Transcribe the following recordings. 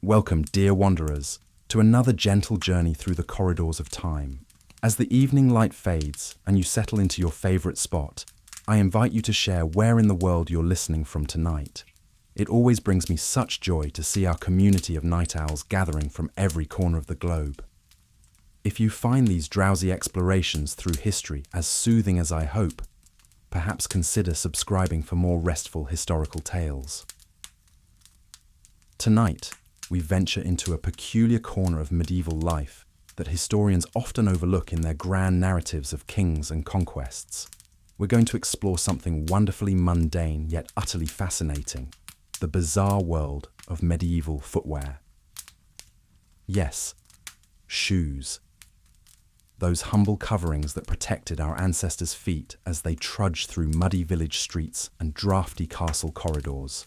Welcome, dear wanderers, to another gentle journey through the corridors of time. As the evening light fades and you settle into your favorite spot, I invite you to share where in the world you're listening from tonight. It always brings me such joy to see our community of night owls gathering from every corner of the globe. If you find these drowsy explorations through history as soothing as I hope, perhaps consider subscribing for more restful historical tales. Tonight, we venture into a peculiar corner of medieval life that historians often overlook in their grand narratives of kings and conquests. We're going to explore something wonderfully mundane yet utterly fascinating, the bizarre world of medieval footwear. Yes, shoes. Those humble coverings that protected our ancestors' feet as they trudged through muddy village streets and drafty castle corridors.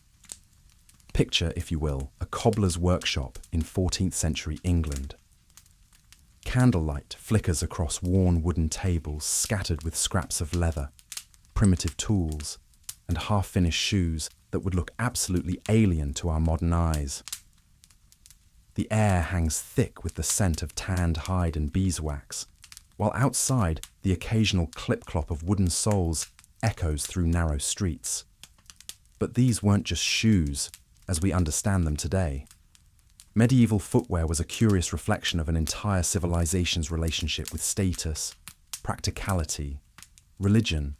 Picture, if you will, a cobbler's workshop in 14th century England. Candlelight flickers across worn wooden tables scattered with scraps of leather, primitive tools, and half-finished shoes that would look absolutely alien to our modern eyes. The air hangs thick with the scent of tanned hide and beeswax, while outside the occasional clip-clop of wooden soles echoes through narrow streets. But these weren't just shoes, as we understand them today. Medieval footwear was a curious reflection of an entire civilization's relationship with status, practicality, religion,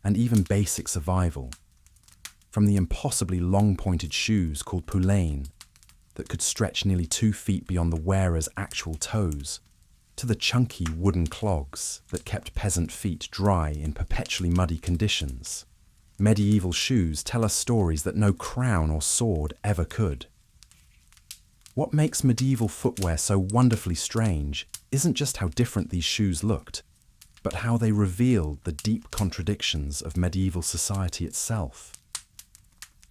and even basic survival. From the impossibly long-pointed shoes called poulaines that could stretch nearly 2 feet beyond the wearer's actual toes, to the chunky wooden clogs that kept peasant feet dry in perpetually muddy conditions. Medieval shoes tell us stories that no crown or sword ever could. What makes medieval footwear so wonderfully strange isn't just how different these shoes looked, but how they revealed the deep contradictions of medieval society itself.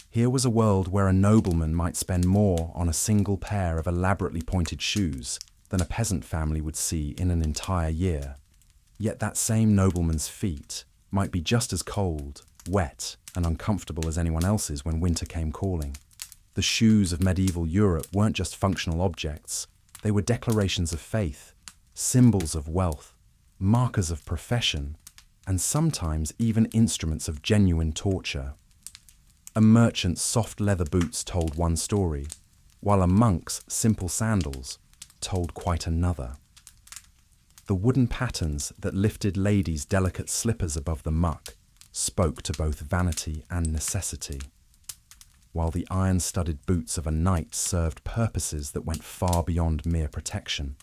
Here was a world where a nobleman might spend more on a single pair of elaborately pointed shoes than a peasant family would see in an entire year. Yet that same nobleman's feet might be just as cold, wet, and uncomfortable as anyone else's when winter came calling. The shoes of medieval Europe weren't just functional objects, they were declarations of faith, symbols of wealth, markers of profession, and sometimes even instruments of genuine torture. A merchant's soft leather boots told one story, while a monk's simple sandals told quite another. The wooden patterns that lifted ladies' delicate slippers above the muck spoke to both vanity and necessity, while the iron-studded boots of a knight served purposes that went far beyond mere protection.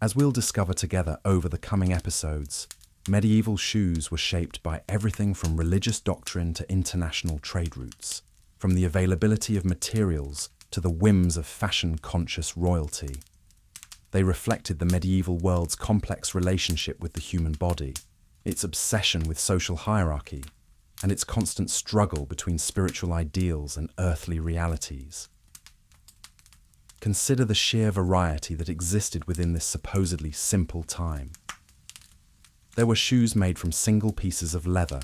As we'll discover together over the coming episodes, medieval shoes were shaped by everything from religious doctrine to international trade routes, from the availability of materials to the whims of fashion-conscious royalty. They reflected the medieval world's complex relationship with the human body, its obsession with social hierarchy, and its constant struggle between spiritual ideals and earthly realities. Consider the sheer variety that existed within this supposedly simple time. There were shoes made from single pieces of leather,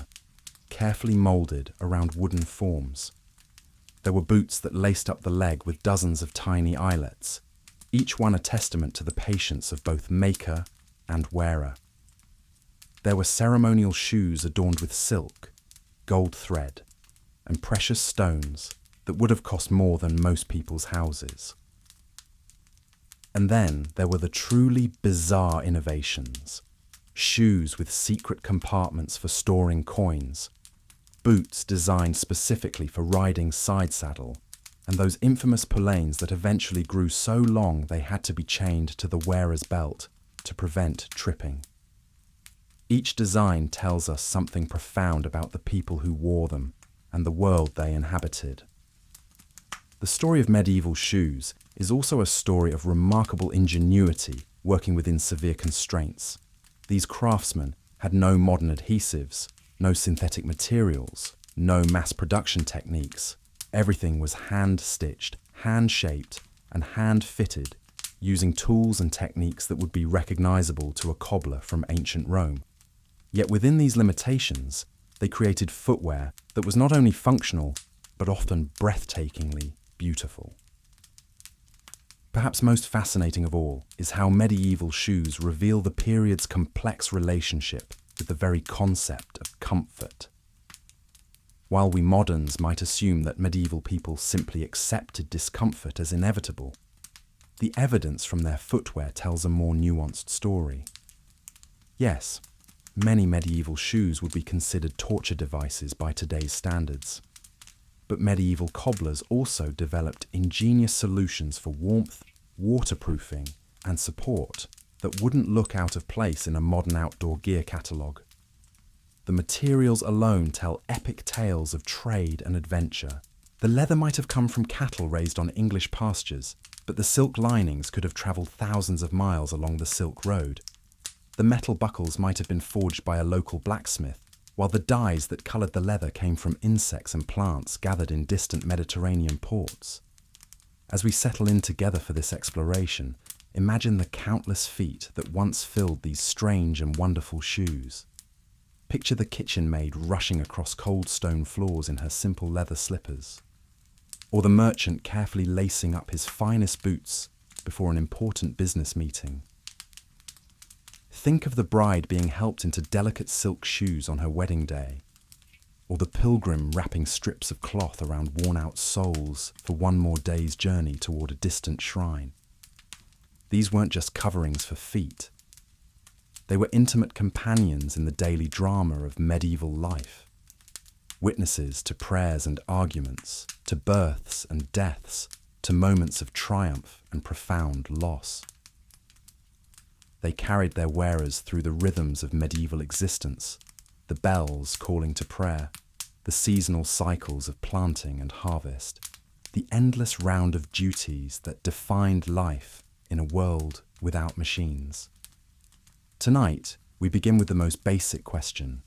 carefully molded around wooden forms. There were boots that laced up the leg with dozens of tiny eyelets, each one a testament to the patience of both maker and wearer. There were ceremonial shoes adorned with silk, gold thread, and precious stones that would have cost more than most people's houses. And then there were the truly bizarre innovations, shoes with secret compartments for storing coins, boots designed specifically for riding side saddle, and those infamous poulaines that eventually grew so long they had to be chained to the wearer's belt to prevent tripping. Each design tells us something profound about the people who wore them and the world they inhabited. The story of medieval shoes is also a story of remarkable ingenuity working within severe constraints. These craftsmen had no modern adhesives, no synthetic materials, no mass production techniques. Everything was hand-stitched, hand-shaped, and hand-fitted, using tools and techniques that would be recognizable to a cobbler from ancient Rome. Yet within these limitations, they created footwear that was not only functional, but often breathtakingly beautiful. Perhaps most fascinating of all is how medieval shoes reveal the period's complex relationship with the very concept of comfort. While we moderns might assume that medieval people simply accepted discomfort as inevitable, the evidence from their footwear tells a more nuanced story. Yes, many medieval shoes would be considered torture devices by today's standards. But medieval cobblers also developed ingenious solutions for warmth, waterproofing, and support that wouldn't look out of place in a modern outdoor gear catalogue. The materials alone tell epic tales of trade and adventure. The leather might have come from cattle raised on English pastures, but the silk linings could have travelled thousands of miles along the Silk Road. The metal buckles might have been forged by a local blacksmith, while the dyes that coloured the leather came from insects and plants gathered in distant Mediterranean ports. As we settle in together for this exploration, imagine the countless feet that once filled these strange and wonderful shoes. Picture the kitchen maid rushing across cold stone floors in her simple leather slippers, or the merchant carefully lacing up his finest boots before an important business meeting. Think of the bride being helped into delicate silk shoes on her wedding day, or the pilgrim wrapping strips of cloth around worn-out soles for one more day's journey toward a distant shrine. These weren't just coverings for feet. They were intimate companions in the daily drama of medieval life, witnesses to prayers and arguments, to births and deaths, to moments of triumph and profound loss. They carried their wearers through the rhythms of medieval existence, the bells calling to prayer, the seasonal cycles of planting and harvest, the endless round of duties that defined life in a world without machines. Tonight, we begin with the most basic question.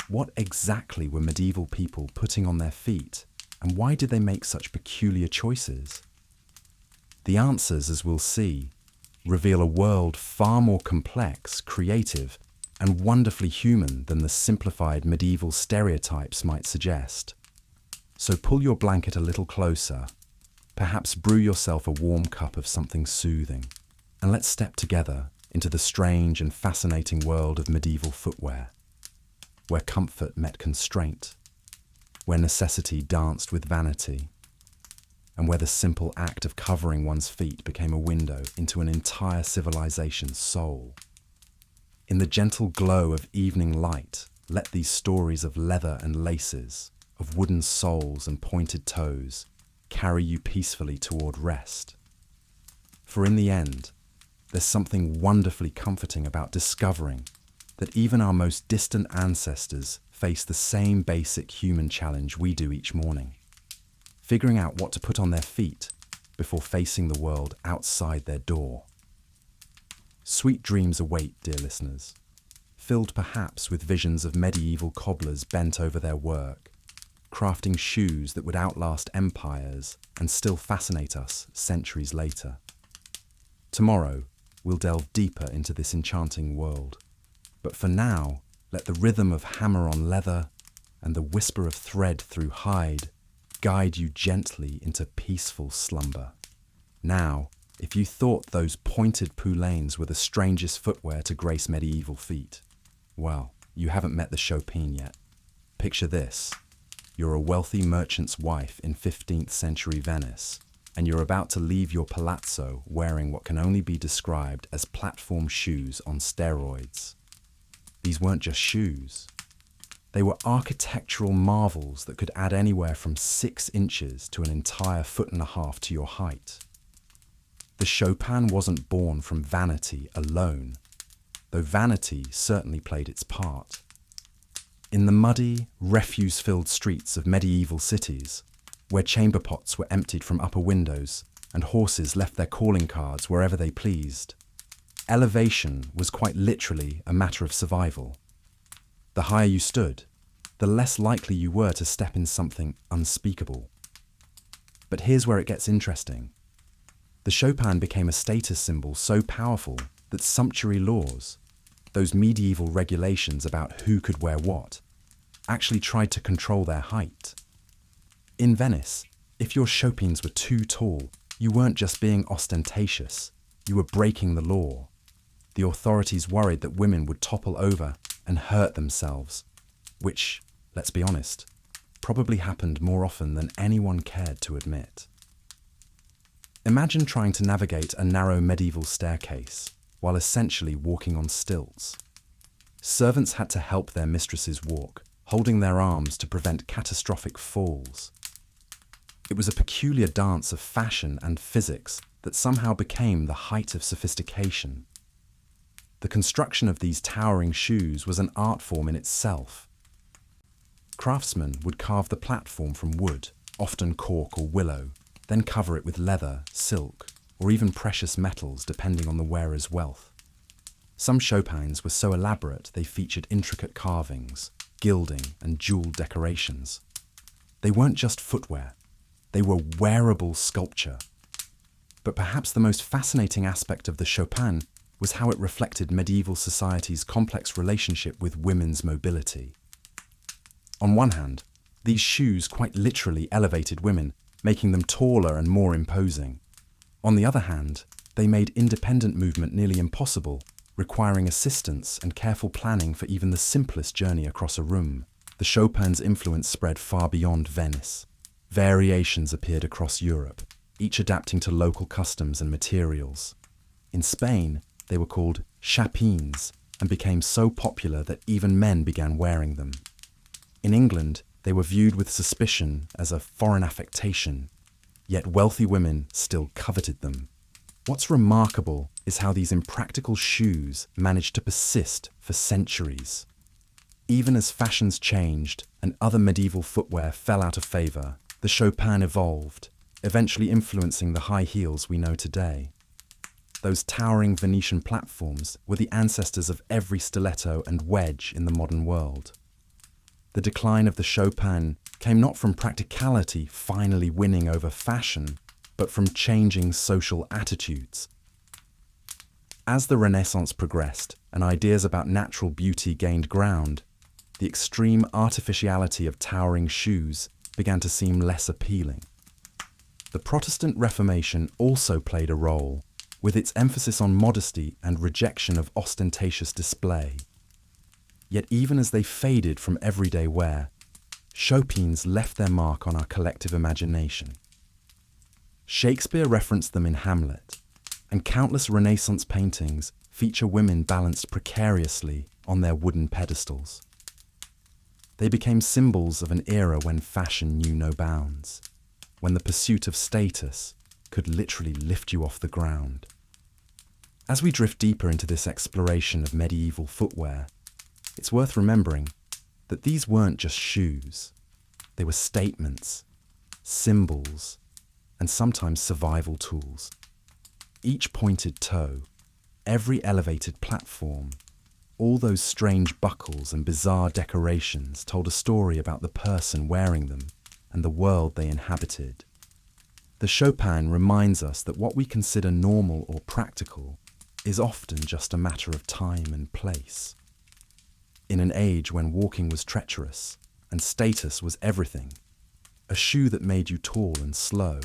What exactly were medieval people putting on their feet, and why did they make such peculiar choices? The answers, as we'll see, reveal a world far more complex, creative, and wonderfully human than the simplified medieval stereotypes might suggest. So pull your blanket a little closer, perhaps brew yourself a warm cup of something soothing, and let's step together into the strange and fascinating world of medieval footwear, where comfort met constraint, where necessity danced with vanity, and where the simple act of covering one's feet became a window into an entire civilization's soul. In the gentle glow of evening light, let these stories of leather and laces, of wooden soles and pointed toes, carry you peacefully toward rest. For in the end, there's something wonderfully comforting about discovering that even our most distant ancestors face the same basic human challenge we do each morning, figuring out what to put on their feet before facing the world outside their door. Sweet dreams await, dear listeners, filled perhaps with visions of medieval cobblers bent over their work, crafting shoes that would outlast empires and still fascinate us centuries later. Tomorrow, we'll delve deeper into this enchanting world. But for now, let the rhythm of hammer on leather and the whisper of thread through hide guide you gently into peaceful slumber. Now, if you thought those pointed poulaines were the strangest footwear to grace medieval feet, well, you haven't met the Chopin yet. Picture this. You're a wealthy merchant's wife in 15th century Venice, and you're about to leave your palazzo wearing what can only be described as platform shoes on steroids. These weren't just shoes. They were architectural marvels that could add anywhere from 6 inches to an entire 1.5 feet to your height. The Chopin wasn't born from vanity alone, though vanity certainly played its part. In the muddy, refuse-filled streets of medieval cities, where chamber pots were emptied from upper windows and horses left their calling cards wherever they pleased, elevation was quite literally a matter of survival. The higher you stood, the less likely you were to step in something unspeakable. But here's where it gets interesting. The Chopin became a status symbol so powerful that sumptuary laws, those medieval regulations about who could wear what, actually tried to control their height. In Venice, if your Chopins were too tall, You weren't just being ostentatious, you were breaking the law. The authorities worried that women would topple over and hurt themselves, which, let's be honest, probably happened more often than anyone cared to admit. Imagine trying to navigate a narrow medieval staircase while essentially walking on stilts. Servants had to help their mistresses walk, holding their arms to prevent catastrophic falls. It was a peculiar dance of fashion and physics that somehow became the height of sophistication. The construction of these towering shoes was an art form in itself. Craftsmen would carve the platform from wood, often cork or willow, then cover it with leather, silk, or even precious metals depending on the wearer's wealth. Some chopins were so elaborate they featured intricate carvings, gilding, and jeweled decorations. They weren't just footwear, they were wearable sculpture. But perhaps the most fascinating aspect of the Chopin was how it reflected medieval society's complex relationship with women's mobility. On one hand, these shoes quite literally elevated women, making them taller and more imposing. On the other hand, they made independent movement nearly impossible, requiring assistance and careful planning for even the simplest journey across a room. The Chopin's influence spread far beyond Venice. Variations appeared across Europe, each adapting to local customs and materials. In Spain, they were called chapines and became so popular that even men began wearing them. In England, they were viewed with suspicion as a foreign affectation, yet wealthy women still coveted them. What's remarkable is how these impractical shoes managed to persist for centuries. Even as fashions changed and other medieval footwear fell out of favour, the Chopin evolved, eventually influencing the high heels we know today. Those towering Venetian platforms were the ancestors of every stiletto and wedge in the modern world. The decline of the Chopin came not from practicality finally winning over fashion, but from changing social attitudes. As the Renaissance progressed and ideas about natural beauty gained ground, the extreme artificiality of towering shoes began to seem less appealing. The Protestant Reformation also played a role, with its emphasis on modesty and rejection of ostentatious display. Yet even as they faded from everyday wear, chopines left their mark on our collective imagination. Shakespeare referenced them in Hamlet, and countless Renaissance paintings feature women balanced precariously on their wooden pedestals. They became symbols of an era when fashion knew no bounds, when the pursuit of status could literally lift you off the ground. As we drift deeper into this exploration of medieval footwear, it's worth remembering that these weren't just shoes. They were statements, symbols, and sometimes survival tools. Each pointed toe, every elevated platform, all those strange buckles and bizarre decorations told a story about the person wearing them and the world they inhabited. The Chopin reminds us that what we consider normal or practical is often just a matter of time and place. In an age when walking was treacherous and status was everything, a shoe that made you tall and slow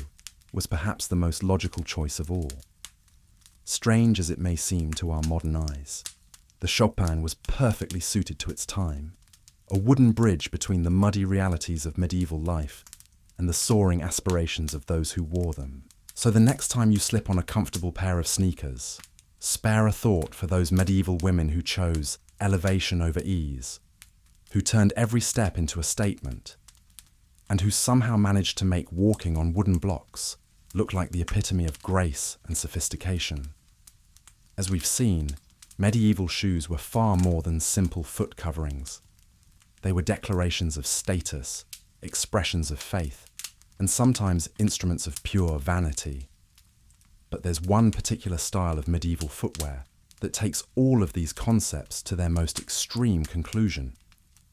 was perhaps the most logical choice of all. Strange as it may seem to our modern eyes, the Chopin was perfectly suited to its time, a wooden bridge between the muddy realities of medieval life and the soaring aspirations of those who wore them. So the next time you slip on a comfortable pair of sneakers, spare a thought for those medieval women who chose elevation over ease, who turned every step into a statement, and who somehow managed to make walking on wooden blocks look like the epitome of grace and sophistication. As we've seen, medieval shoes were far more than simple foot coverings. They were declarations of status, expressions of faith, and sometimes instruments of pure vanity. But there's one particular style of medieval footwear that takes all of these concepts to their most extreme conclusion.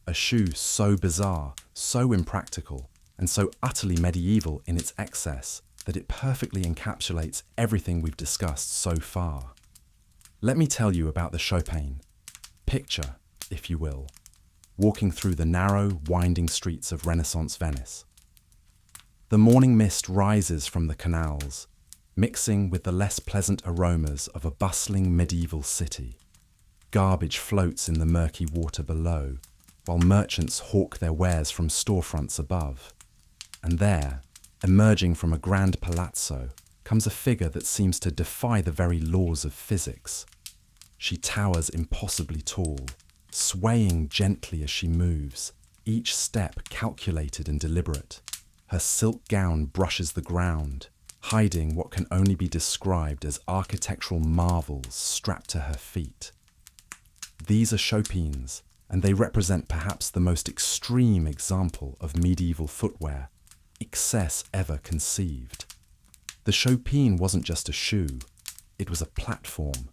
A shoe so bizarre, so impractical, and so utterly medieval in its excess that it perfectly encapsulates everything we've discussed so far. Let me tell you about the Chopin. Picture, if you will, walking through the narrow, winding streets of Renaissance Venice. The morning mist rises from the canals, mixing with the less pleasant aromas of a bustling medieval city. Garbage floats in the murky water below, while merchants hawk their wares from storefronts above. And there, emerging from a grand palazzo, comes a figure that seems to defy the very laws of physics. She towers impossibly tall, swaying gently as she moves, each step calculated and deliberate. Her silk gown brushes the ground, hiding what can only be described as architectural marvels strapped to her feet. These are chopines, and they represent perhaps the most extreme example of medieval footwear, excess ever conceived. The chopine wasn't just a shoe, it was a platform,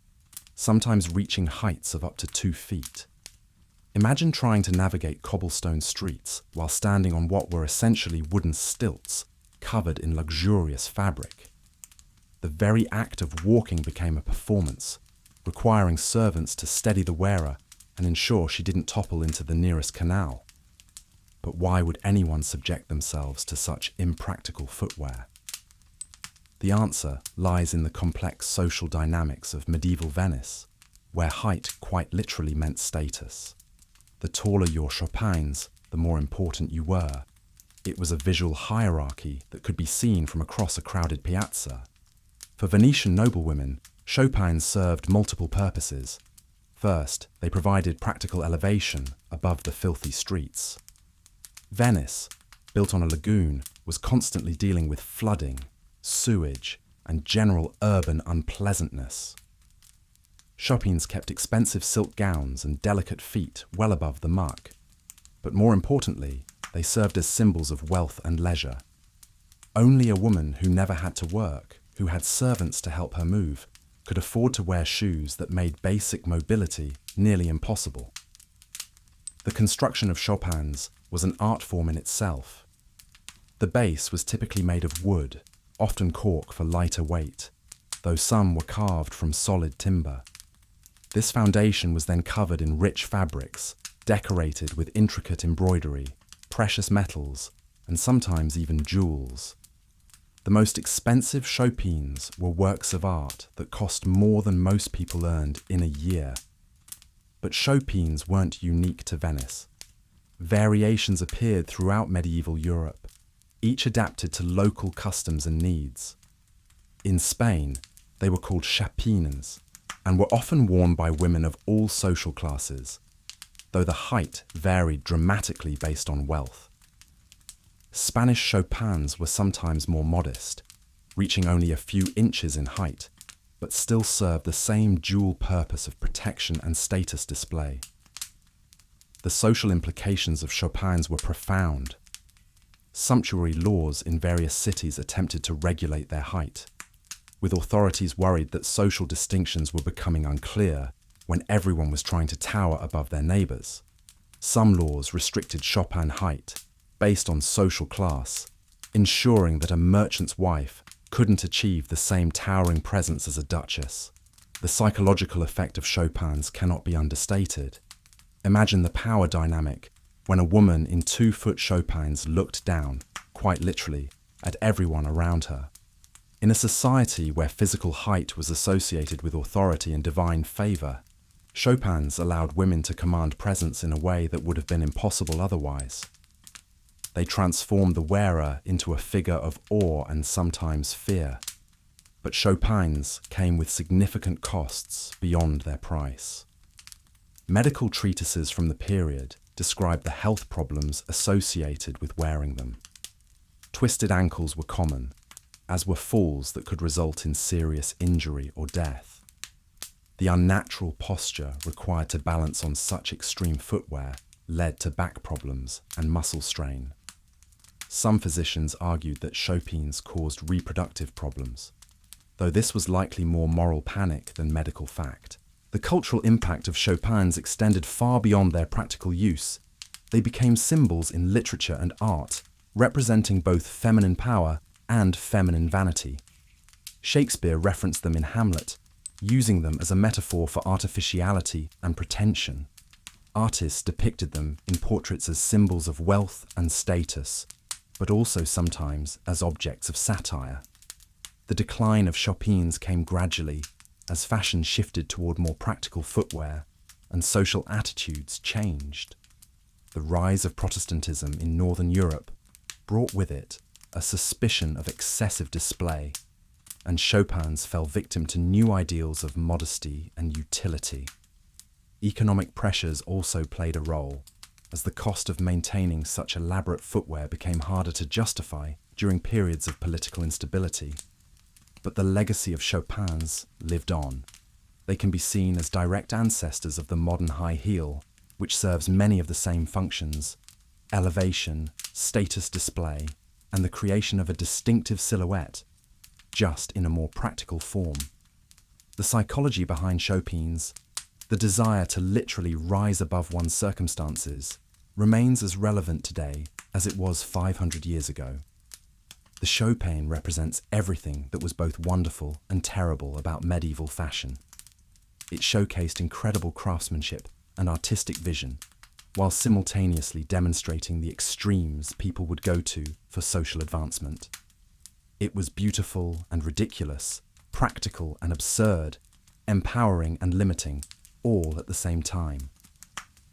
sometimes reaching heights of up to 2 feet. Imagine trying to navigate cobblestone streets while standing on what were essentially wooden stilts, covered in luxurious fabric. The very act of walking became a performance, requiring servants to steady the wearer and ensure she didn't topple into the nearest canal. But why would anyone subject themselves to such impractical footwear? The answer lies in the complex social dynamics of medieval Venice, where height quite literally meant status. The taller your chopines, the more important you were. It was a visual hierarchy that could be seen from across a crowded piazza. For Venetian noblewomen, chopines served multiple purposes. First, they provided practical elevation above the filthy streets. Venice, built on a lagoon, was constantly dealing with flooding, sewage, and general urban unpleasantness. Chopines kept expensive silk gowns and delicate feet well above the muck. But more importantly, they served as symbols of wealth and leisure. Only a woman who never had to work, who had servants to help her move, could afford to wear shoes that made basic mobility nearly impossible. The construction of chopines was an art form in itself. The base was typically made of wood, often cork for lighter weight, though some were carved from solid timber. This foundation was then covered in rich fabrics, decorated with intricate embroidery, precious metals, and sometimes even jewels. The most expensive chopines were works of art that cost more than most people earned in a year. But chopines weren't unique to Venice. Variations appeared throughout medieval Europe, each adapted to local customs and needs. In Spain, they were called chapines, and were often worn by women of all social classes, though the height varied dramatically based on wealth. Spanish chopins were sometimes more modest, reaching only a few inches in height, but still served the same dual purpose of protection and status display. The social implications of chopins were profound. Sumptuary laws in various cities attempted to regulate their height, with authorities worried that social distinctions were becoming unclear when everyone was trying to tower above their neighbours. Some laws restricted chopin height, based on social class, ensuring that a merchant's wife couldn't achieve the same towering presence as a duchess. The psychological effect of chopins cannot be understated. Imagine the power dynamic when a woman in 2-foot chopins looked down, quite literally, at everyone around her. In a society where physical height was associated with authority and divine favour, chopins allowed women to command presence in a way that would have been impossible otherwise. They transformed the wearer into a figure of awe and sometimes fear. But chopins came with significant costs beyond their price. Medical treatises from the period described the health problems associated with wearing them. Twisted ankles were common, as were falls that could result in serious injury or death. The unnatural posture required to balance on such extreme footwear led to back problems and muscle strain. Some physicians argued that chopines caused reproductive problems, though this was likely more moral panic than medical fact. The cultural impact of chopins extended far beyond their practical use. They became symbols in literature and art, representing both feminine power and feminine vanity. Shakespeare referenced them in Hamlet, using them as a metaphor for artificiality and pretension. Artists depicted them in portraits as symbols of wealth and status, but also sometimes as objects of satire. The decline of chopines came gradually as fashion shifted toward more practical footwear and social attitudes changed. The rise of Protestantism in Northern Europe brought with it a suspicion of excessive display, and chopins fell victim to new ideals of modesty and utility. Economic pressures also played a role, as the cost of maintaining such elaborate footwear became harder to justify during periods of political instability. But the legacy of chopins lived on. They can be seen as direct ancestors of the modern high heel, which serves many of the same functions: elevation, status display, and the creation of a distinctive silhouette, just in a more practical form. The psychology behind chopines, the desire to literally rise above one's circumstances, remains as relevant today as it was 500 years ago. The chopin represents everything that was both wonderful and terrible about medieval fashion. It showcased incredible craftsmanship and artistic vision, while simultaneously demonstrating the extremes people would go to for social advancement. It was beautiful and ridiculous, practical and absurd, empowering and limiting, all at the same time.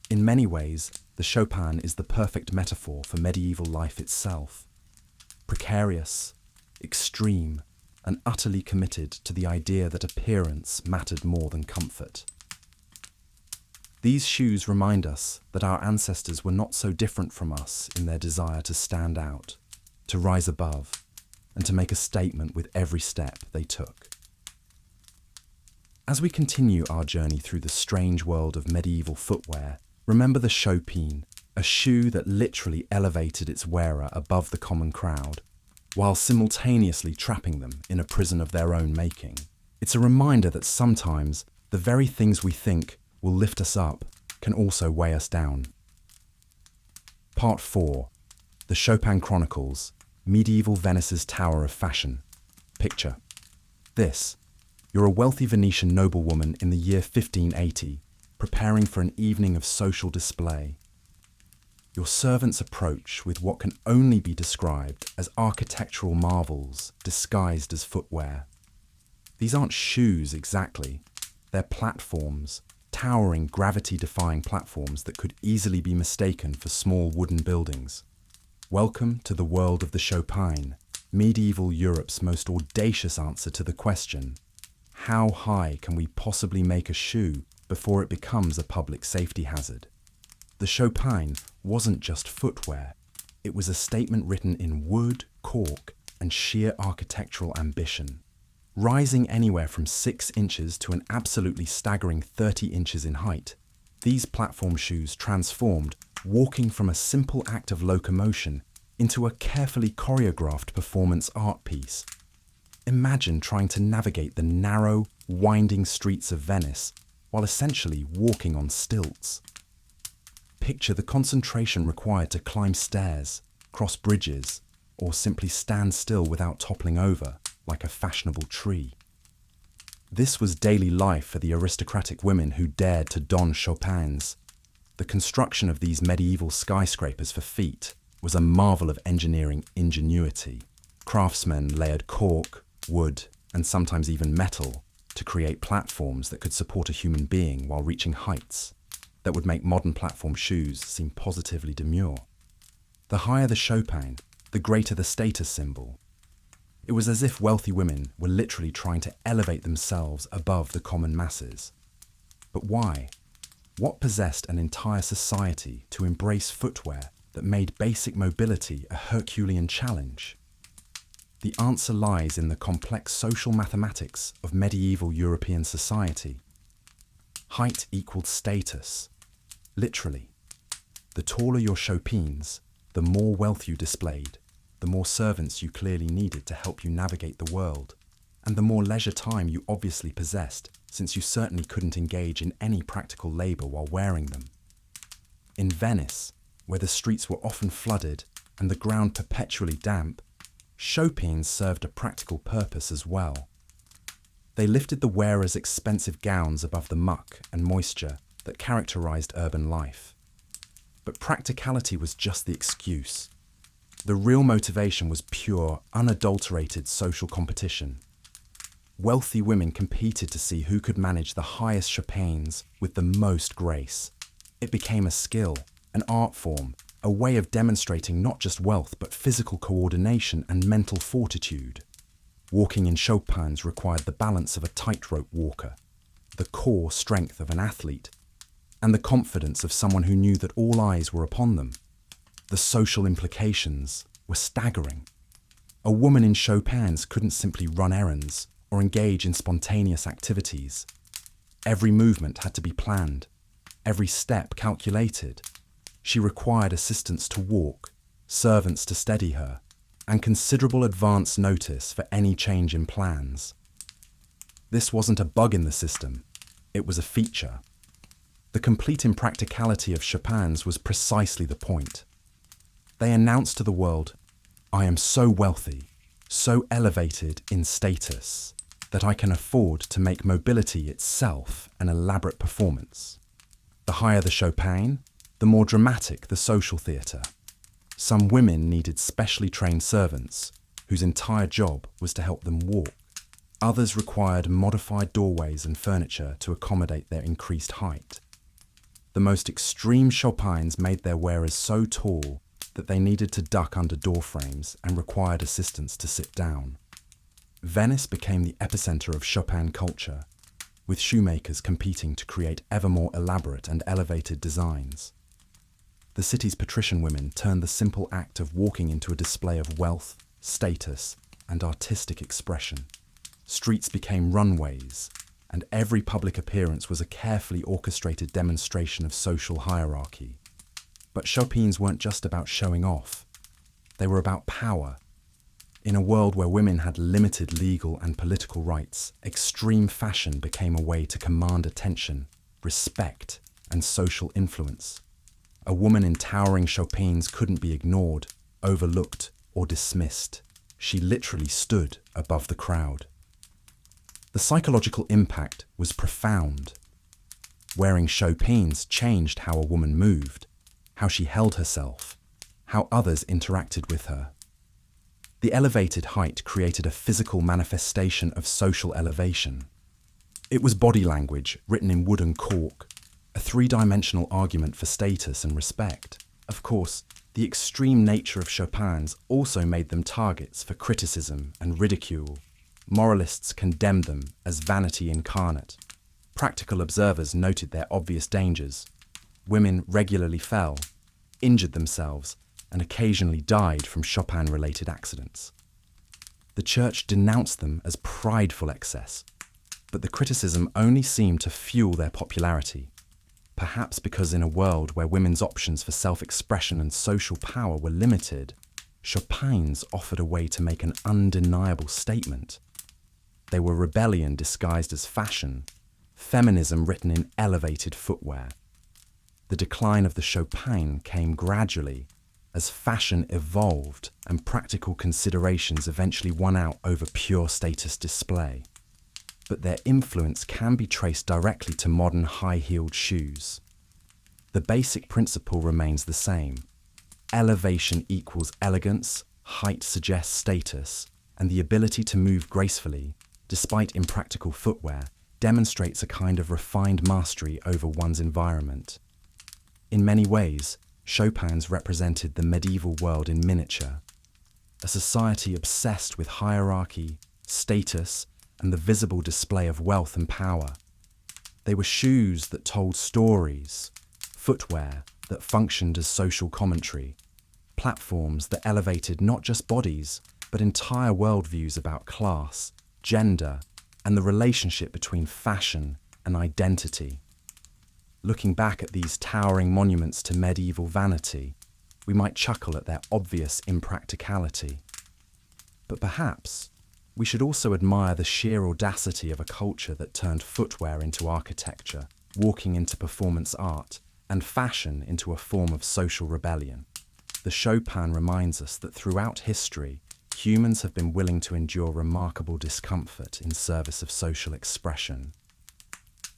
In many ways, the chopin is the perfect metaphor for medieval life itself. Precarious, extreme, and utterly committed to the idea that appearance mattered more than comfort. These shoes remind us that our ancestors were not so different from us in their desire to stand out, to rise above, and to make a statement with every step they took. As we continue our journey through the strange world of medieval footwear, remember the chopin, a shoe that literally elevated its wearer above the common crowd, while simultaneously trapping them in a prison of their own making. It's a reminder that sometimes the very things we think will lift us up can also weigh us down. Part 4. The Chopin Chronicles, Medieval Venice's Tower of Fashion. Picture. This. You're a wealthy Venetian noblewoman in the year 1580, preparing for an evening of social display. Your servants approach with what can only be described as architectural marvels disguised as footwear. These aren't shoes exactly, they're platforms, towering gravity-defying platforms that could easily be mistaken for small wooden buildings. Welcome to the world of the chopin, medieval Europe's most audacious answer to the question, how high can we possibly make a shoe before it becomes a public safety hazard? The chopin wasn't just footwear, it was a statement written in wood, cork, and sheer architectural ambition. Rising anywhere from 6 inches to an absolutely staggering 30 inches in height, these platform shoes transformed walking from a simple act of locomotion into a carefully choreographed performance art piece. Imagine trying to navigate the narrow, winding streets of Venice while essentially walking on stilts. Picture the concentration required to climb stairs, cross bridges, or simply stand still without toppling over like a fashionable tree. This was daily life for the aristocratic women who dared to don chopins. The construction of these medieval skyscrapers for feet was a marvel of engineering ingenuity. Craftsmen layered cork, wood, and sometimes even metal to create platforms that could support a human being while reaching heights that would make modern platform shoes seem positively demure. The higher the chopin, the greater the status symbol. It was as if wealthy women were literally trying to elevate themselves above the common masses. But why? What possessed an entire society to embrace footwear that made basic mobility a Herculean challenge? The answer lies in the complex social mathematics of medieval European society. Height equaled status. Literally. The taller your chopins, the more wealth you displayed, the more servants you clearly needed to help you navigate the world, and the more leisure time you obviously possessed, since you certainly couldn't engage in any practical labour while wearing them. In Venice, where the streets were often flooded and the ground perpetually damp, chopins served a practical purpose as well. They lifted the wearer's expensive gowns above the muck and moisture that characterized urban life. But practicality was just the excuse. The real motivation was pure, unadulterated social competition. Wealthy women competed to see who could manage the highest chopines with the most grace. It became a skill, an art form, a way of demonstrating not just wealth but physical coordination and mental fortitude. Walking in chopins required the balance of a tightrope walker, the core strength of an athlete, and the confidence of someone who knew that all eyes were upon them. The social implications were staggering. A woman in chopins couldn't simply run errands or engage in spontaneous activities. Every movement had to be planned, every step calculated. She required assistants to walk, servants to steady her, and considerable advance notice for any change in plans. This wasn't a bug in the system, it was a feature. The complete impracticality of chopins was precisely the point. They announced to the world, "I am so wealthy, so elevated in status, that I can afford to make mobility itself an elaborate performance." The higher the chopin, the more dramatic the social theatre. Some women needed specially trained servants, whose entire job was to help them walk. Others required modified doorways and furniture to accommodate their increased height. The most extreme chopins made their wearers so tall that they needed to duck under door frames and required assistants to sit down. Venice became the epicenter of Chopin culture, with shoemakers competing to create ever more elaborate and elevated designs. The city's patrician women turned the simple act of walking into a display of wealth, status, and artistic expression. Streets became runways, and every public appearance was a carefully orchestrated demonstration of social hierarchy. But chopines weren't just about showing off. They were about power. In a world where women had limited legal and political rights, extreme fashion became a way to command attention, respect, and social influence. A woman in towering chopines couldn't be ignored, overlooked, or dismissed. She literally stood above the crowd. The psychological impact was profound. Wearing chopines changed how a woman moved, how she held herself, how others interacted with her. The elevated height created a physical manifestation of social elevation. It was body language written in wooden cork, a three-dimensional argument for status and respect. Of course, the extreme nature of chopins also made them targets for criticism and ridicule. Moralists condemned them as vanity incarnate. Practical observers noted their obvious dangers. Women regularly fell, injured themselves, and occasionally died from Chopin-related accidents. The church denounced them as prideful excess, but the criticism only seemed to fuel their popularity. Perhaps because in a world where women's options for self-expression and social power were limited, chopins offered a way to make an undeniable statement. They were rebellion disguised as fashion, feminism written in elevated footwear. The decline of the chopin came gradually as fashion evolved and practical considerations eventually won out over pure status display. But their influence can be traced directly to modern high-heeled shoes. The basic principle remains the same. Elevation equals elegance, height suggests status, and the ability to move gracefully, despite impractical footwear, demonstrates a kind of refined mastery over one's environment. In many ways, chopins represented the medieval world in miniature, a society obsessed with hierarchy, status, and the visible display of wealth and power. They were shoes that told stories, footwear that functioned as social commentary, platforms that elevated not just bodies, but entire worldviews about class, gender, and the relationship between fashion and identity. Looking back at these towering monuments to medieval vanity, we might chuckle at their obvious impracticality. But perhaps we should also admire the sheer audacity of a culture that turned footwear into architecture, walking into performance art, and fashion into a form of social rebellion. The Chopin reminds us that throughout history, humans have been willing to endure remarkable discomfort in service of social expression.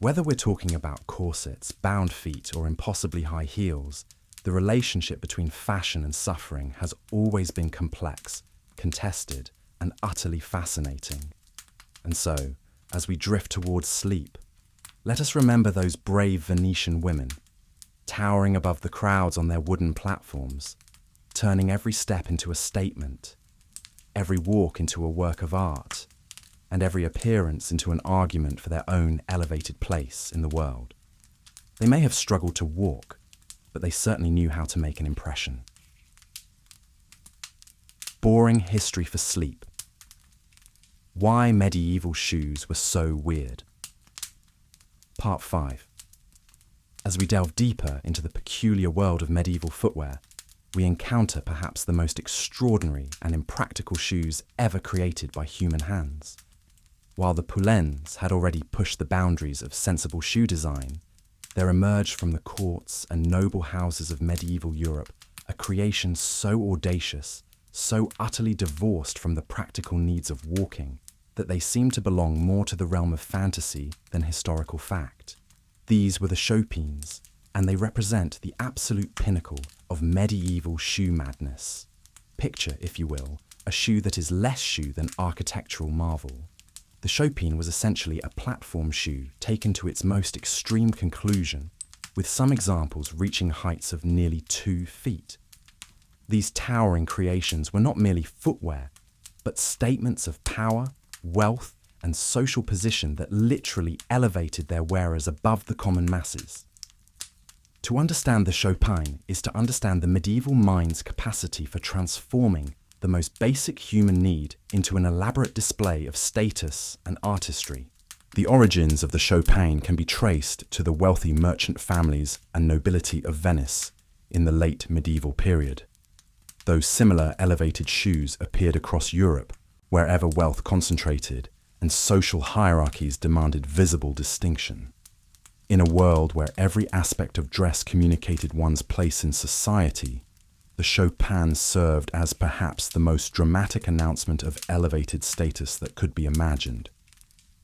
Whether we're talking about corsets, bound feet, or impossibly high heels, The relationship between fashion and suffering has always been complex, contested, and utterly fascinating. And so, as we drift towards sleep, let us remember those brave Venetian women, towering above the crowds on their wooden platforms, turning every step into a statement, every walk into a work of art, and every appearance into an argument for their own elevated place in the world. They may have struggled to walk, but they certainly knew how to make an impression. Boring history for sleep. Why medieval shoes were so weird. Part 5. As we delve deeper into the peculiar world of medieval footwear, we encounter perhaps the most extraordinary and impractical shoes ever created by human hands. While the poulaines had already pushed the boundaries of sensible shoe design, there emerged from the courts and noble houses of medieval Europe a creation so audacious, so utterly divorced from the practical needs of walking, that they seem to belong more to the realm of fantasy than historical fact. These were the chopines, and they represent the absolute pinnacle of medieval shoe madness. Picture, if you will, a shoe that is less shoe than architectural marvel. The chopine was essentially a platform shoe taken to its most extreme conclusion, with some examples reaching heights of nearly 2 feet. These towering creations were not merely footwear, but statements of power, wealth, and social position that literally elevated their wearers above the common masses. To understand the chopine is to understand the medieval mind's capacity for transforming the most basic human need into an elaborate display of status and artistry. The origins of the chopine can be traced to the wealthy merchant families and nobility of Venice in the late medieval period. Those similar elevated shoes appeared across Europe wherever wealth concentrated and social hierarchies demanded visible distinction. In a world where every aspect of dress communicated one's place in society, the chopines served as perhaps the most dramatic announcement of elevated status that could be imagined.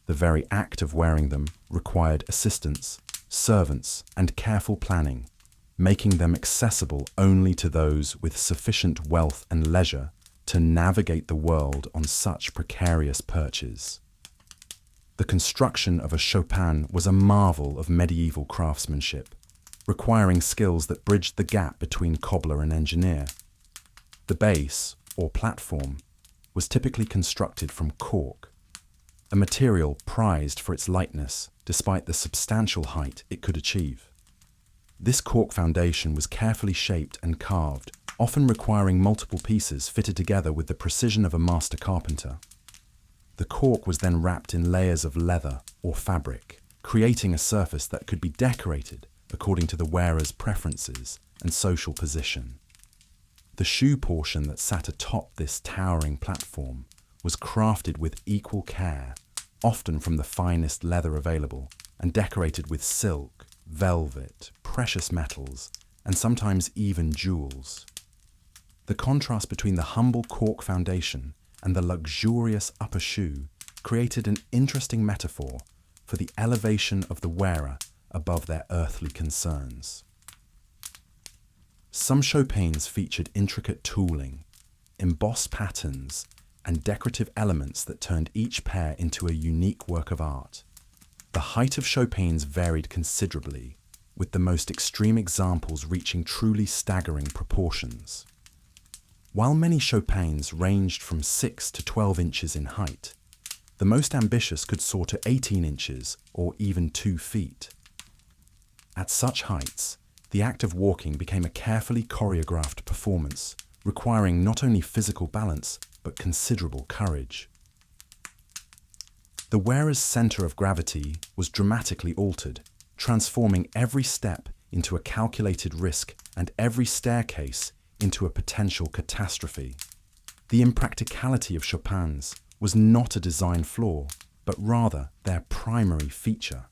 The very act of wearing them required assistants, servants, and careful planning, making them accessible only to those with sufficient wealth and leisure to navigate the world on such precarious perches. The construction of a chopin was a marvel of medieval craftsmanship, requiring skills that bridged the gap between cobbler and engineer. The base, or platform, was typically constructed from cork, a material prized for its lightness despite the substantial height it could achieve. This cork foundation was carefully shaped and carved, often requiring multiple pieces fitted together with the precision of a master carpenter. The cork was then wrapped in layers of leather or fabric, creating a surface that could be decorated according to the wearer's preferences and social position. The shoe portion that sat atop this towering platform was crafted with equal care, often from the finest leather available, and decorated with silk, velvet, precious metals, and sometimes even jewels. The contrast between the humble cork foundation and the luxurious upper shoe created an interesting metaphor for the elevation of the wearer above their earthly concerns. Some chopines featured intricate tooling, embossed patterns, and decorative elements that turned each pair into a unique work of art. The height of chopines varied considerably, with the most extreme examples reaching truly staggering proportions. While many chopines ranged from 6 to 12 inches in height, the most ambitious could soar to 18 inches or even 2 feet. At such heights, the act of walking became a carefully choreographed performance, requiring not only physical balance, but considerable courage. The wearer's center of gravity was dramatically altered, transforming every step into a calculated risk and every staircase into a potential catastrophe. The impracticality of chopines was not a design flaw, but rather their primary feature.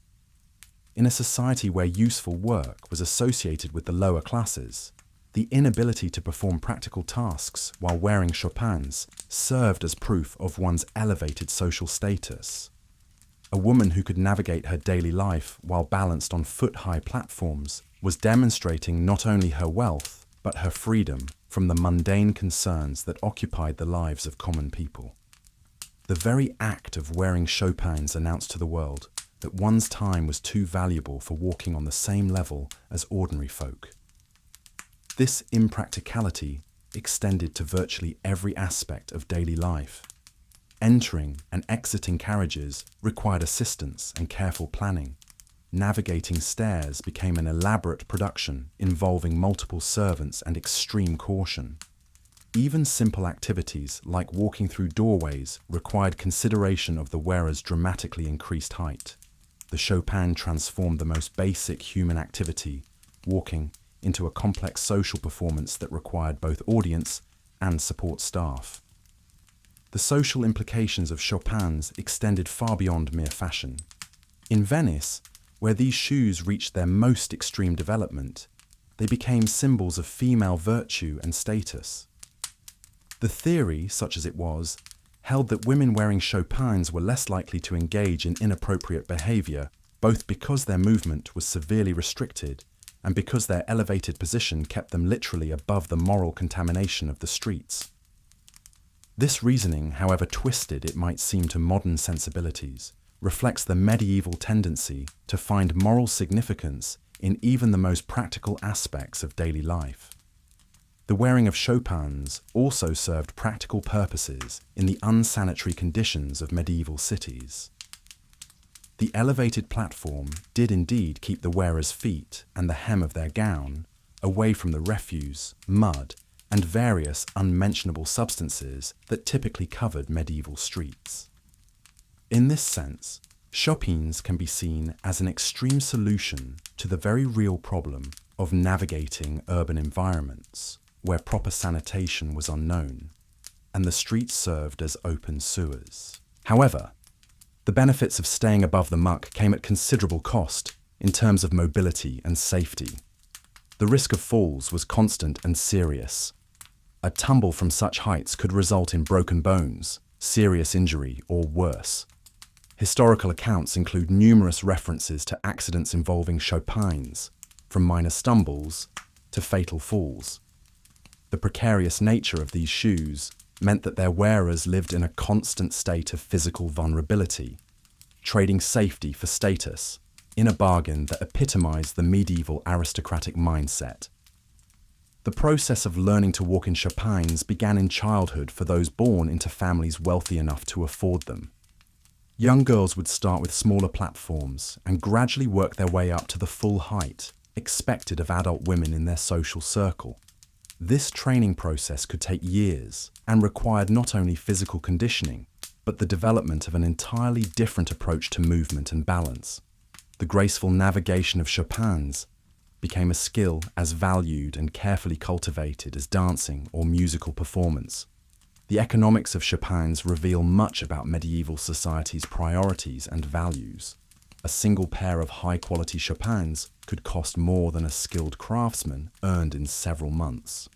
In a society where useful work was associated with the lower classes, the inability to perform practical tasks while wearing chopines served as proof of one's elevated social status. A woman who could navigate her daily life while balanced on foot-high platforms was demonstrating not only her wealth, but her freedom from the mundane concerns that occupied the lives of common people. The very act of wearing Chopins announced to the world that one's time was too valuable for walking on the same level as ordinary folk. This impracticality extended to virtually every aspect of daily life. Entering and exiting carriages required assistance and careful planning. Navigating stairs became an elaborate production involving multiple servants and extreme caution. Even simple activities like walking through doorways required consideration of the wearer's dramatically increased height. The Chopin transformed the most basic human activity, walking, into a complex social performance that required both audience and support staff. The social implications of Chopin's extended far beyond mere fashion. In Venice, where these shoes reached their most extreme development, they became symbols of female virtue and status. The theory, such as it was, held that women wearing Chopins were less likely to engage in inappropriate behavior, both because their movement was severely restricted and because their elevated position kept them literally above the moral contamination of the streets. This reasoning, however twisted it might seem to modern sensibilities, reflects the medieval tendency to find moral significance in even the most practical aspects of daily life. The wearing of Chopins also served practical purposes in the unsanitary conditions of medieval cities. The elevated platform did indeed keep the wearer's feet and the hem of their gown away from the refuse, mud, and various unmentionable substances that typically covered medieval streets. In this sense, Chopins can be seen as an extreme solution to the very real problem of navigating urban environments where proper sanitation was unknown, and the streets served as open sewers. However, the benefits of staying above the muck came at considerable cost in terms of mobility and safety. The risk of falls was constant and serious. A tumble from such heights could result in broken bones, serious injury, or worse. Historical accounts include numerous references to accidents involving Chopins, from minor stumbles to fatal falls. The precarious nature of these shoes meant that their wearers lived in a constant state of physical vulnerability, trading safety for status, in a bargain that epitomized the medieval aristocratic mindset. The process of learning to walk in Chopins began in childhood for those born into families wealthy enough to afford them. Young girls would start with smaller platforms and gradually work their way up to the full height expected of adult women in their social circle. This training process could take years and required not only physical conditioning, but the development of an entirely different approach to movement and balance. The graceful navigation of Chopins became a skill as valued and carefully cultivated as dancing or musical performance. The economics of Chopins reveal much about medieval society's priorities and values. A single pair of high-quality Chopins could cost more than a skilled craftsman earned in several months.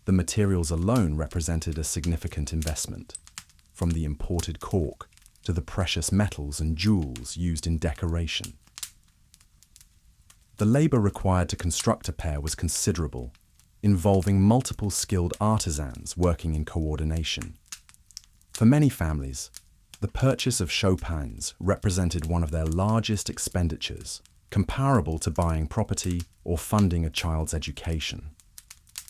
The materials alone represented a significant investment, from the imported cork to the precious metals and jewels used in decoration. The labor required to construct a pair was considerable, involving multiple skilled artisans working in coordination. For many families, the purchase of Chopins represented one of their largest expenditures, comparable to buying property or funding a child's education.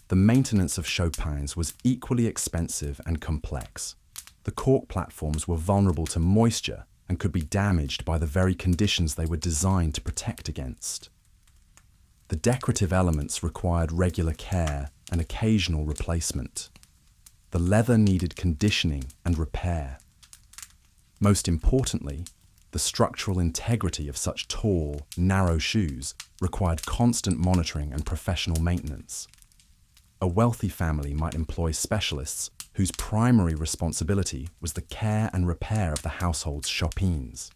The maintenance of Chopins was equally expensive and complex. The cork platforms were vulnerable to moisture and could be damaged by the very conditions they were designed to protect against. The decorative elements required regular care and occasional replacement. The leather needed conditioning and repair. Most importantly, the structural integrity of such tall, narrow shoes required constant monitoring and professional maintenance. A wealthy family might employ specialists whose primary responsibility was the care and repair of the household's Chopins.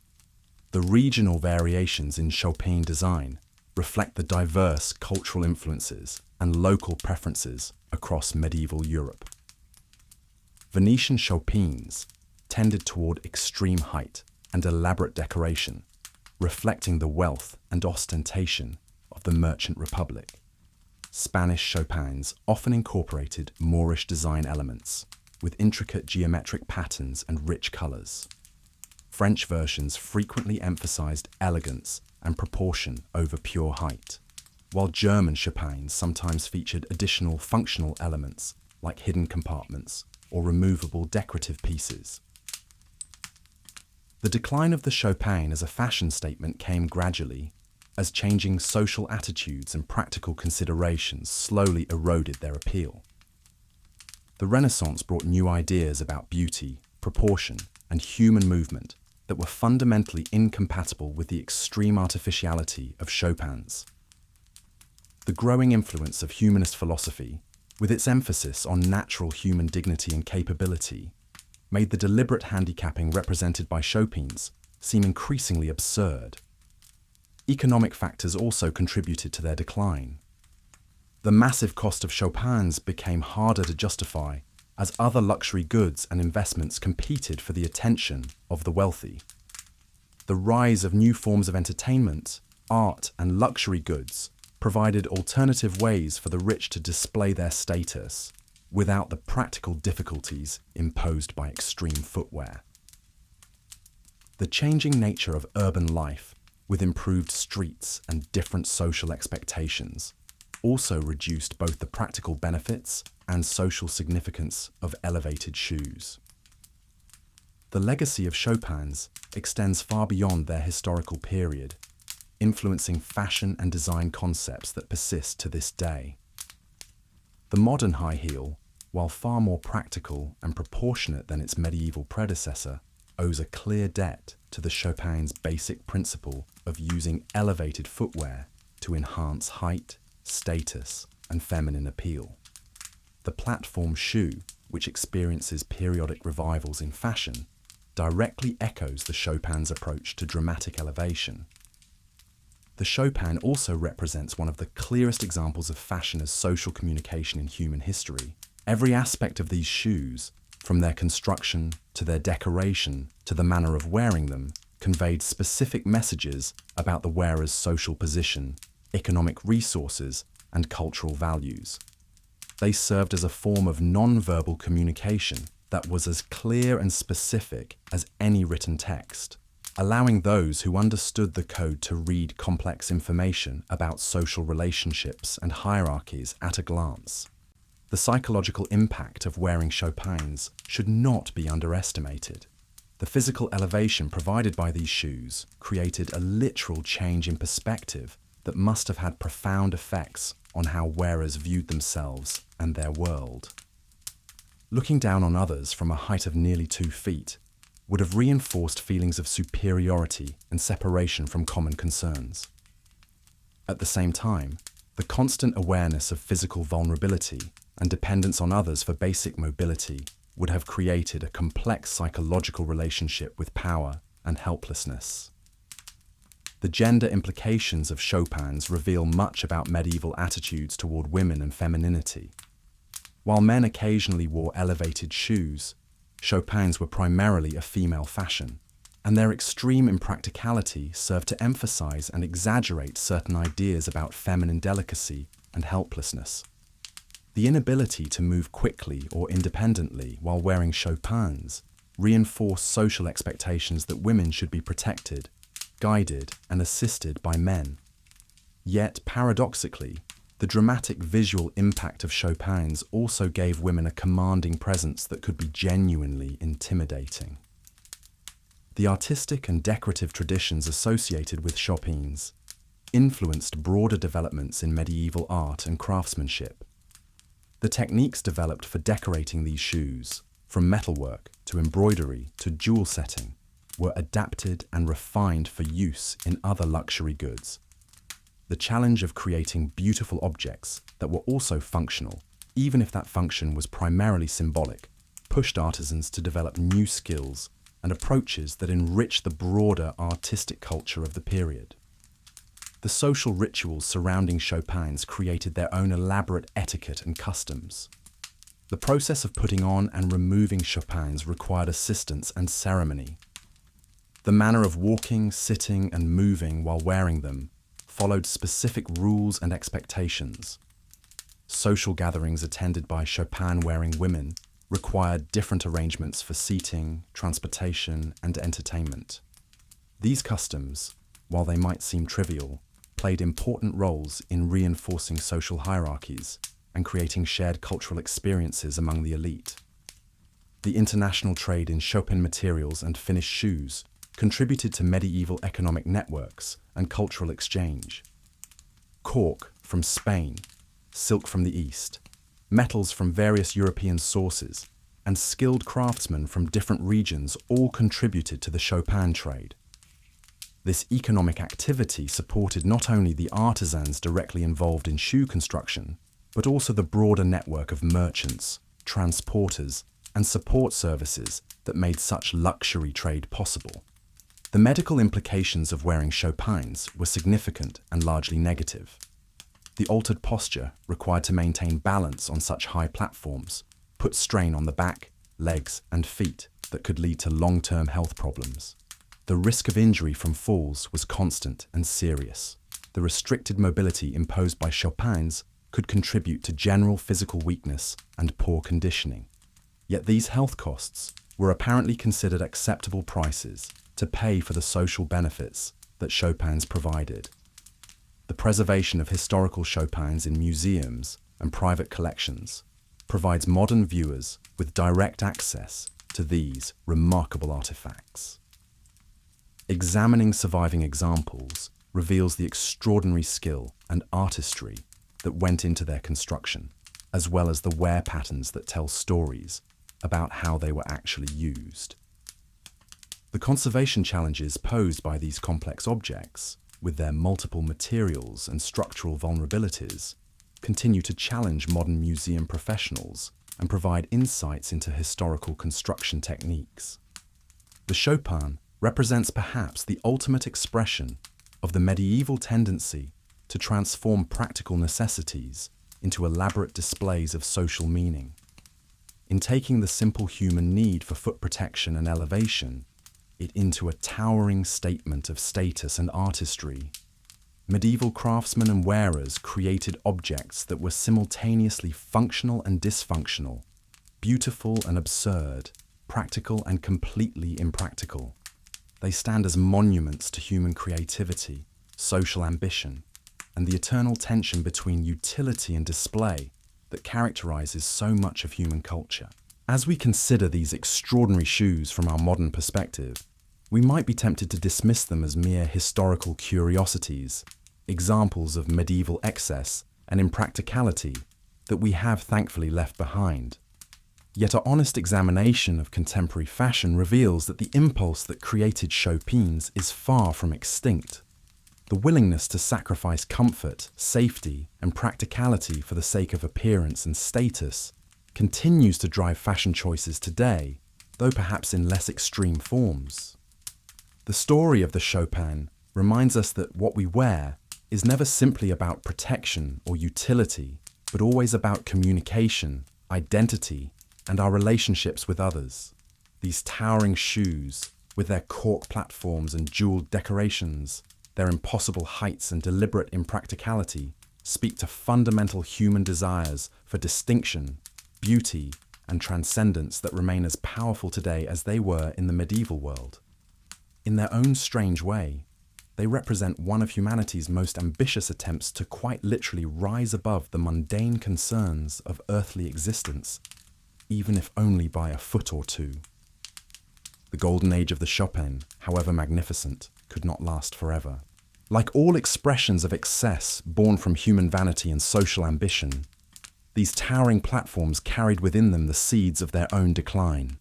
The regional variations in Chopin design reflect the diverse cultural influences and local preferences across medieval Europe. Venetian Chopins tended toward extreme height, and elaborate decoration, reflecting the wealth and ostentation of the merchant republic. Spanish Chopins often incorporated Moorish design elements, with intricate geometric patterns and rich colors. French versions frequently emphasized elegance and proportion over pure height, while German Chopins sometimes featured additional functional elements like hidden compartments or removable decorative pieces. The decline of the Chopin as a fashion statement came gradually, as changing social attitudes and practical considerations slowly eroded their appeal. The Renaissance brought new ideas about beauty, proportion, and human movement that were fundamentally incompatible with the extreme artificiality of Chopin's. The growing influence of humanist philosophy, with its emphasis on natural human dignity and capability, made the deliberate handicapping represented by Chopins seem increasingly absurd. Economic factors also contributed to their decline. The massive cost of Chopins became harder to justify as other luxury goods and investments competed for the attention of the wealthy. The rise of new forms of entertainment, art, and luxury goods provided alternative ways for the rich to display their status without the practical difficulties imposed by extreme footwear. The changing nature of urban life, with improved streets and different social expectations, also reduced both the practical benefits and social significance of elevated shoes. The legacy of Chopins extends far beyond their historical period, influencing fashion and design concepts that persist to this day. The modern high heel, while far more practical and proportionate than its medieval predecessor, owes a clear debt to the Chopin's basic principle of using elevated footwear to enhance height, status, and feminine appeal. The platform shoe, which experiences periodic revivals in fashion, directly echoes the Chopin's approach to dramatic elevation. The Chopin also represents one of the clearest examples of fashion as social communication in human history. Every aspect of these shoes, from their construction to their decoration to the manner of wearing them, conveyed specific messages about the wearer's social position, economic resources, and cultural values. They served as a form of non-verbal communication that was as clear and specific as any written text, allowing those who understood the code to read complex information about social relationships and hierarchies at a glance. The psychological impact of wearing Chopins should not be underestimated. The physical elevation provided by these shoes created a literal change in perspective that must have had profound effects on how wearers viewed themselves and their world. Looking down on others from a height of nearly 2 feet would have reinforced feelings of superiority and separation from common concerns. At the same time, the constant awareness of physical vulnerability and dependence on others for basic mobility would have created a complex psychological relationship with power and helplessness. The gender implications of Chopin's reveal much about medieval attitudes toward women and femininity. While men occasionally wore elevated shoes, Chopin's were primarily a female fashion, and their extreme impracticality served to emphasize and exaggerate certain ideas about feminine delicacy and helplessness. The inability to move quickly or independently while wearing Chopin's reinforced social expectations that women should be protected, guided, and assisted by men. Yet, paradoxically, the dramatic visual impact of Chopin's also gave women a commanding presence that could be genuinely intimidating. The artistic and decorative traditions associated with Chopin's influenced broader developments in medieval art and craftsmanship. The techniques developed for decorating these shoes, from metalwork to embroidery to jewel setting, were adapted and refined for use in other luxury goods. The challenge of creating beautiful objects that were also functional, even if that function was primarily symbolic, pushed artisans to develop new skills and approaches that enriched the broader artistic culture of the period. The social rituals surrounding Chopin's created their own elaborate etiquette and customs. The process of putting on and removing Chopin's required assistance and ceremony. The manner of walking, sitting, and moving while wearing them followed specific rules and expectations. Social gatherings attended by Chopin-wearing women required different arrangements for seating, transportation, and entertainment. These customs, while they might seem trivial, played important roles in reinforcing social hierarchies and creating shared cultural experiences among the elite. The international trade in Chopin materials and finished shoes contributed to medieval economic networks and cultural exchange. Cork from Spain, silk from the East, metals from various European sources, and skilled craftsmen from different regions all contributed to the Chopin trade. This economic activity supported not only the artisans directly involved in shoe construction, but also the broader network of merchants, transporters, and support services that made such luxury trade possible. The medical implications of wearing Chopins were significant and largely negative. The altered posture required to maintain balance on such high platforms put strain on the back, legs, and feet that could lead to long-term health problems. The risk of injury from falls was constant and serious. The restricted mobility imposed by Chopins could contribute to general physical weakness and poor conditioning. Yet these health costs were apparently considered acceptable prices to pay for the social benefits that Chopins provided. The preservation of historical Chopins in museums and private collections provides modern viewers with direct access to these remarkable artifacts. Examining surviving examples reveals the extraordinary skill and artistry that went into their construction, as well as the wear patterns that tell stories about how they were actually used. The conservation challenges posed by these complex objects, with their multiple materials and structural vulnerabilities, continue to challenge modern museum professionals and provide insights into historical construction techniques. The Chopin represents perhaps the ultimate expression of the medieval tendency to transform practical necessities into elaborate displays of social meaning. In taking the simple human need for foot protection and elevation it into a towering statement of status and artistry, medieval craftsmen and wearers created objects that were simultaneously functional and dysfunctional, beautiful and absurd, practical and completely impractical. They stand as monuments to human creativity, social ambition, and the eternal tension between utility and display that characterizes so much of human culture. As we consider these extraordinary shoes from our modern perspective, we might be tempted to dismiss them as mere historical curiosities, examples of medieval excess and impracticality that we have thankfully left behind. Yet our honest examination of contemporary fashion reveals that the impulse that created Chopins is far from extinct. The willingness to sacrifice comfort, safety, and practicality for the sake of appearance and status continues to drive fashion choices today, though perhaps in less extreme forms. The story of the Chopin reminds us that what we wear is never simply about protection or utility, but always about communication, identity, and our relationships with others. These towering shoes, with their cork platforms and jeweled decorations, their impossible heights and deliberate impracticality, speak to fundamental human desires for distinction, beauty, and transcendence that remain as powerful today as they were in the medieval world. In their own strange way, they represent one of humanity's most ambitious attempts to quite literally rise above the mundane concerns of earthly existence, even if only by a foot or two. The golden age of the Chopin, however magnificent, could not last forever. Like all expressions of excess born from human vanity and social ambition, these towering platforms carried within them the seeds of their own decline.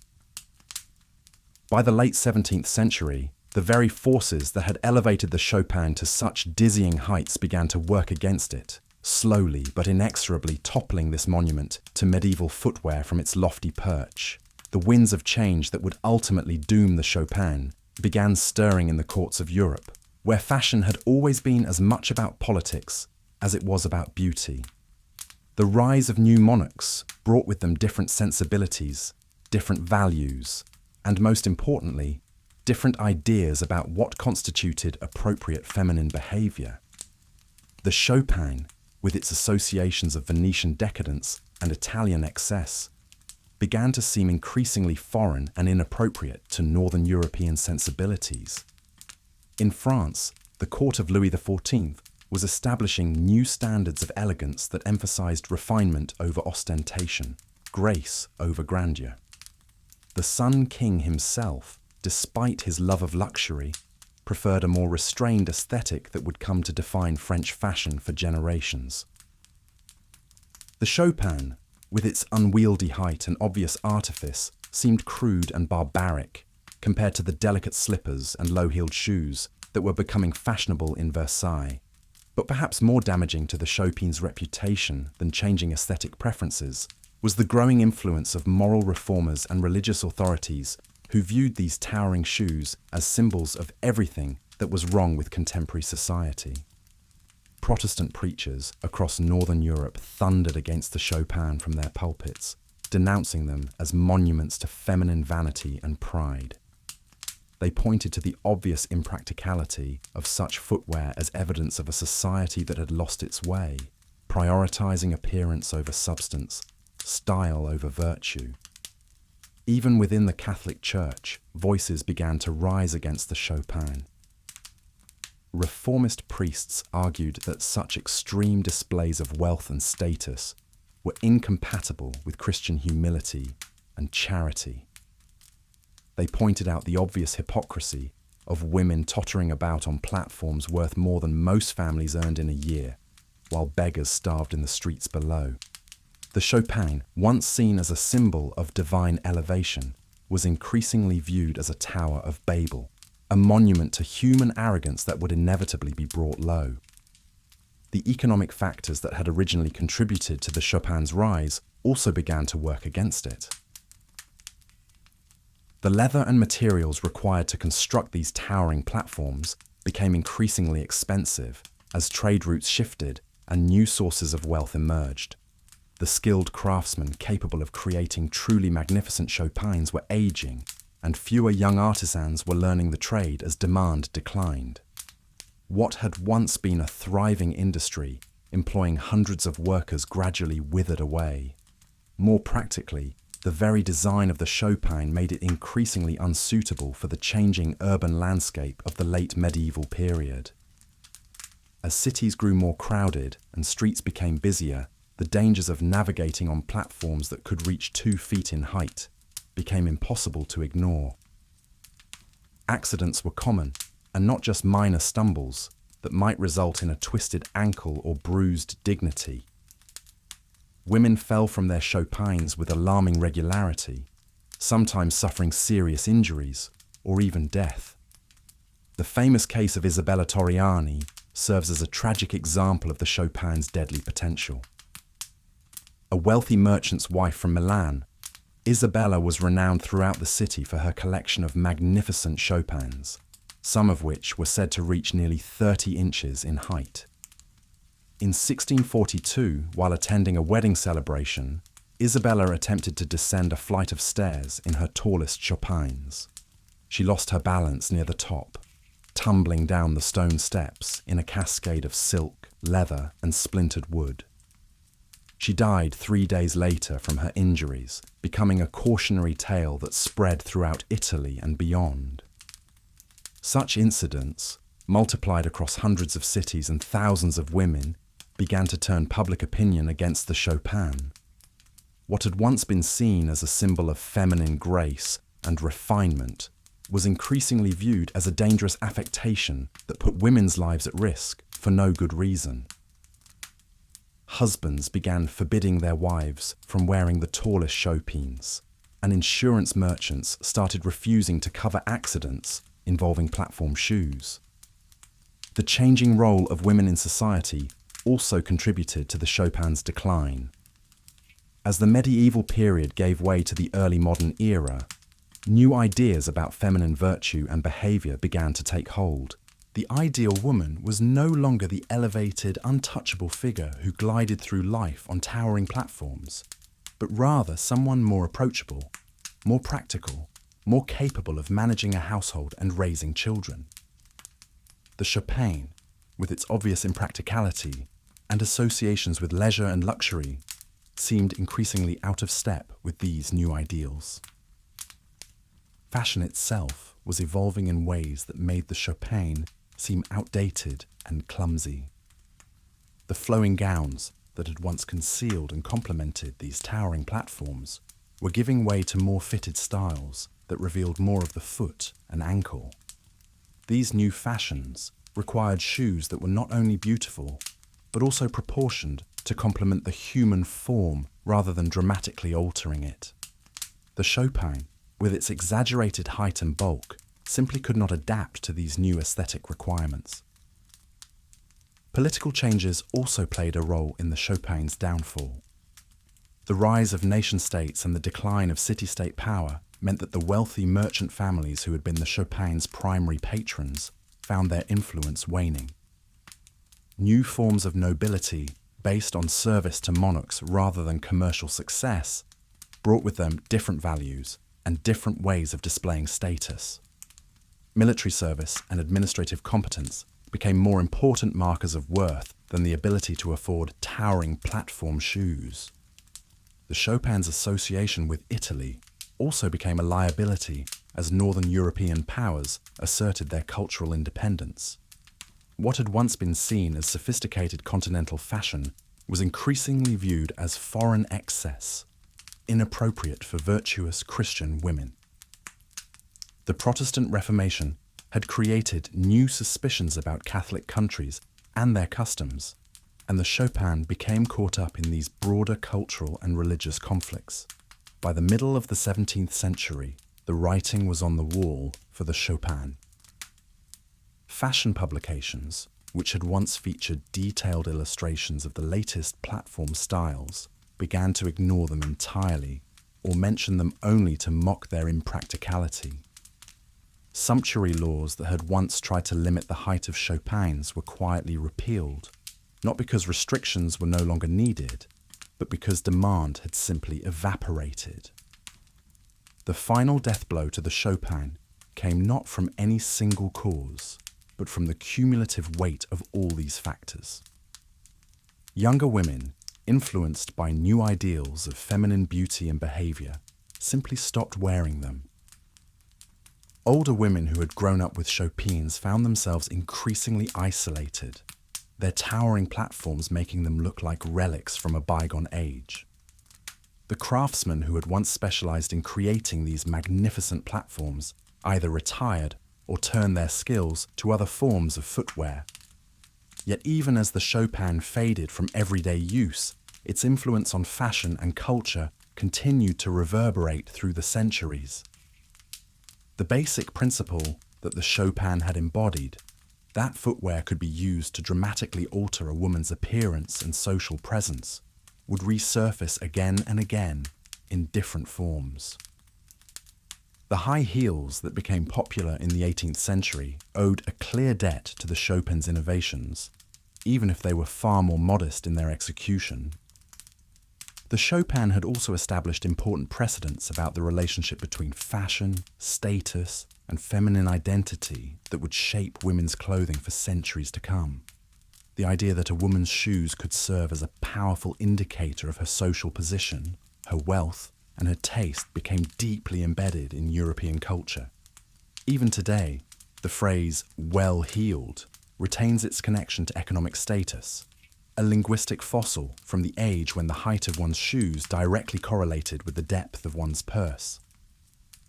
By the late 17th century, the very forces that had elevated the Chopin to such dizzying heights began to work against it, slowly but inexorably toppling this monument to medieval footwear from its lofty perch. The winds of change that would ultimately doom the Chopin began stirring in the courts of Europe, where fashion had always been as much about politics as it was about beauty. The rise of new monarchs brought with them different sensibilities, different values, and most importantly, different ideas about what constituted appropriate feminine behavior. The Chopin, with its associations of Venetian decadence and Italian excess, began to seem increasingly foreign and inappropriate to Northern European sensibilities. In France, the court of Louis XIV was establishing new standards of elegance that emphasized refinement over ostentation, grace over grandeur. The Sun King himself, despite his love of luxury, preferred a more restrained aesthetic that would come to define French fashion for generations. The Chopin, with its unwieldy height and obvious artifice, seemed crude and barbaric compared to the delicate slippers and low-heeled shoes that were becoming fashionable in Versailles. But perhaps more damaging to the Chopin's reputation than changing aesthetic preferences was the growing influence of moral reformers and religious authorities who viewed these towering shoes as symbols of everything that was wrong with contemporary society. Protestant preachers across Northern Europe thundered against the Chopin from their pulpits, denouncing them as monuments to feminine vanity and pride. They pointed to the obvious impracticality of such footwear as evidence of a society that had lost its way, prioritizing appearance over substance, style over virtue. Even within the Catholic Church, voices began to rise against the Chopin. Reformist priests argued that such extreme displays of wealth and status were incompatible with Christian humility and charity. They pointed out the obvious hypocrisy of women tottering about on platforms worth more than most families earned in a year, while beggars starved in the streets below. The Chopin, once seen as a symbol of divine elevation, was increasingly viewed as a Tower of Babel, a monument to human arrogance that would inevitably be brought low. The economic factors that had originally contributed to the Chopin's rise also began to work against it. The leather and materials required to construct these towering platforms became increasingly expensive as trade routes shifted and new sources of wealth emerged. The skilled craftsmen capable of creating truly magnificent Chopins were aging, and fewer young artisans were learning the trade as demand declined. What had once been a thriving industry, employing hundreds of workers, gradually withered away. More practically, the very design of the Chopin made it increasingly unsuitable for the changing urban landscape of the late medieval period. As cities grew more crowded and streets became busier, the dangers of navigating on platforms that could reach 2 feet in height became impossible to ignore. Accidents were common, and not just minor stumbles that might result in a twisted ankle or bruised dignity. Women fell from their Chopins with alarming regularity, sometimes suffering serious injuries or even death. The famous case of Isabella Torriani serves as a tragic example of the Chopin's deadly potential. A wealthy merchant's wife from Milan, Isabella was renowned throughout the city for her collection of magnificent Chopins, some of which were said to reach nearly 30 inches in height. In 1642, while attending a wedding celebration, Isabella attempted to descend a flight of stairs in her tallest Chopins. She lost her balance near the top, tumbling down the stone steps in a cascade of silk, leather, and splintered wood. She died 3 days later from her injuries, becoming a cautionary tale that spread throughout Italy and beyond. Such incidents, multiplied across hundreds of cities and thousands of women, began to turn public opinion against the Chopin. What had once been seen as a symbol of feminine grace and refinement was increasingly viewed as a dangerous affectation that put women's lives at risk for no good reason. Husbands began forbidding their wives from wearing the tallest Chopins, and insurance merchants started refusing to cover accidents involving platform shoes. The changing role of women in society also contributed to the Chopin's decline. As the medieval period gave way to the early modern era, new ideas about feminine virtue and behavior began to take hold. The ideal woman was no longer the elevated, untouchable figure who glided through life on towering platforms, but rather someone more approachable, more practical, more capable of managing a household and raising children. The Chopin, with its obvious impracticality and associations with leisure and luxury, seemed increasingly out of step with these new ideals. Fashion itself was evolving in ways that made the Chopin seem outdated and clumsy. The flowing gowns that had once concealed and complemented these towering platforms were giving way to more fitted styles that revealed more of the foot and ankle. These new fashions required shoes that were not only beautiful, but also proportioned to complement the human form rather than dramatically altering it. The Chopin, with its exaggerated height and bulk, simply could not adapt to these new aesthetic requirements. Political changes also played a role in the Chopin's downfall. The rise of nation-states and the decline of city-state power meant that the wealthy merchant families who had been the Chopin's primary patrons found their influence waning. New forms of nobility, based on service to monarchs rather than commercial success, brought with them different values and different ways of displaying status. Military service and administrative competence became more important markers of worth than the ability to afford towering platform shoes. The Chopin's association with Italy also became a liability as Northern European powers asserted their cultural independence. What had once been seen as sophisticated continental fashion was increasingly viewed as foreign excess, inappropriate for virtuous Christian women. The Protestant Reformation had created new suspicions about Catholic countries and their customs, and the Chopin became caught up in these broader cultural and religious conflicts. By the middle of the 17th century, the writing was on the wall for the Chopin. Fashion publications, which had once featured detailed illustrations of the latest platform styles, began to ignore them entirely or mention them only to mock their impracticality. Sumptuary laws that had once tried to limit the height of Chopins were quietly repealed, not because restrictions were no longer needed, but because demand had simply evaporated. The final death blow to the Chopin came not from any single cause, but from the cumulative weight of all these factors. Younger women, influenced by new ideals of feminine beauty and behavior, simply stopped wearing them. Older women who had grown up with Chopins found themselves increasingly isolated, their towering platforms making them look like relics from a bygone age. The craftsmen who had once specialized in creating these magnificent platforms either retired or turned their skills to other forms of footwear. Yet even as the Chopin faded from everyday use, its influence on fashion and culture continued to reverberate through the centuries. The basic principle that the Chopin had embodied, that footwear could be used to dramatically alter a woman's appearance and social presence, would resurface again and again in different forms. The high heels that became popular in the 18th century owed a clear debt to the Chopin's innovations, even if they were far more modest in their execution. The Chopin had also established important precedents about the relationship between fashion, status, and feminine identity that would shape women's clothing for centuries to come. The idea that a woman's shoes could serve as a powerful indicator of her social position, her wealth, and her taste became deeply embedded in European culture. Even today, the phrase well-heeled retains its connection to economic status, a linguistic fossil from the age when the height of one's shoes directly correlated with the depth of one's purse.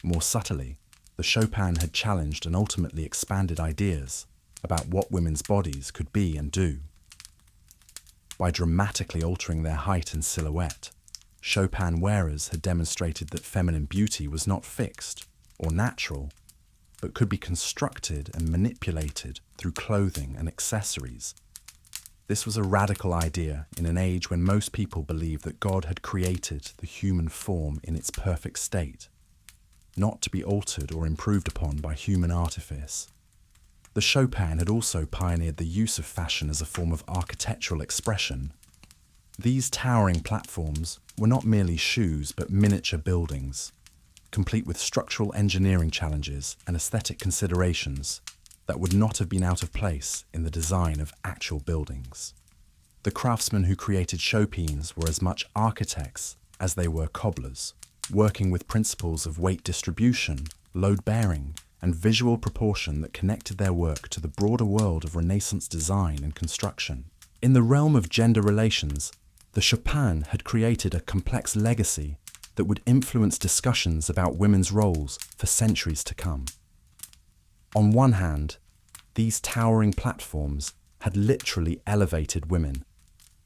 More subtly, the Chopin had challenged and ultimately expanded ideas about what women's bodies could be and do. By dramatically altering their height and silhouette, Chopin wearers had demonstrated that feminine beauty was not fixed or natural, but could be constructed and manipulated through clothing and accessories. This was a radical idea in an age when most people believed that God had created the human form in its perfect state, not to be altered or improved upon by human artifice. The Chopin had also pioneered the use of fashion as a form of architectural expression. These towering platforms were not merely shoes but miniature buildings. complete with structural engineering challenges and aesthetic considerations that would not have been out of place in the design of actual buildings. The craftsmen who created chopines were as much architects as they were cobblers, working with principles of weight distribution, load bearing, and visual proportion that connected their work to the broader world of Renaissance design and construction. In the realm of gender relations, the chopin had created a complex legacy that would influence discussions about women's roles for centuries to come. On one hand, these towering platforms had literally elevated women,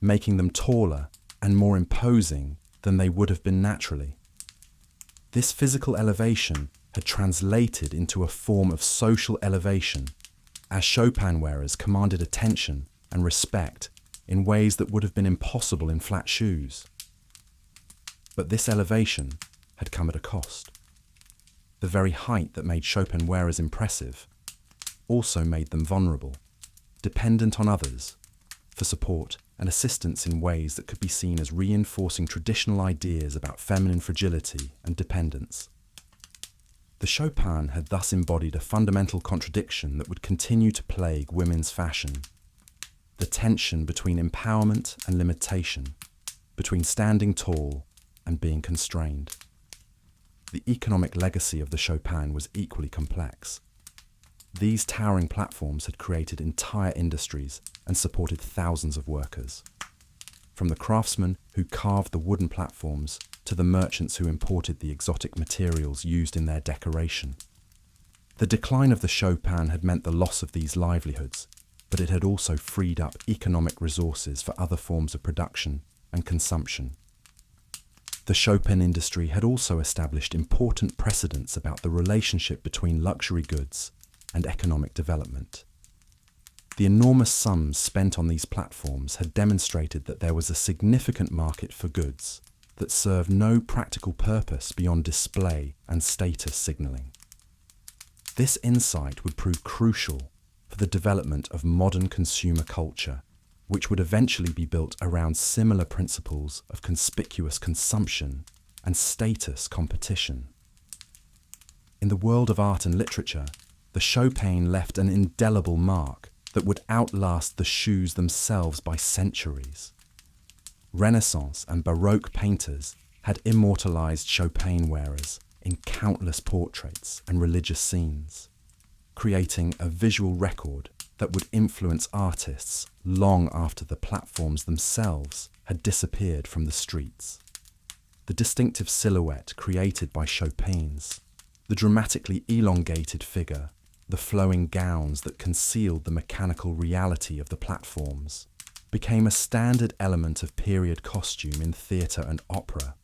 making them taller and more imposing than they would have been naturally. This physical elevation had translated into a form of social elevation, as chopin wearers commanded attention and respect in ways that would have been impossible in flat shoes. But this elevation had come at a cost. The very height that made Chopin wearers impressive also made them vulnerable, dependent on others for support and assistance in ways that could be seen as reinforcing traditional ideas about feminine fragility and dependence. The Chopin had thus embodied a fundamental contradiction that would continue to plague women's fashion: the tension between empowerment and limitation, between standing tall and being constrained. The economic legacy of the Chopin was equally complex. These towering platforms had created entire industries and supported thousands of workers. From the craftsmen who carved the wooden platforms to the merchants who imported the exotic materials used in their decoration. The decline of the Chopin had meant the loss of these livelihoods, but it had also freed up economic resources for other forms of production and consumption. The Chopin industry had also established important precedents about the relationship between luxury goods and economic development. The enormous sums spent on these platforms had demonstrated that there was a significant market for goods that served no practical purpose beyond display and status signaling. This insight would prove crucial for the development of modern consumer culture, which would eventually be built around similar principles of conspicuous consumption and status competition. In the world of art and literature, the Chopin left an indelible mark that would outlast the shoes themselves by centuries. Renaissance and Baroque painters had immortalized Chopin wearers in countless portraits and religious scenes, creating a visual record that would influence artists long after the platforms themselves had disappeared from the streets. The distinctive silhouette created by Chopin's, the dramatically elongated figure, the flowing gowns that concealed the mechanical reality of the platforms, became a standard element of period costume in theatre and opera.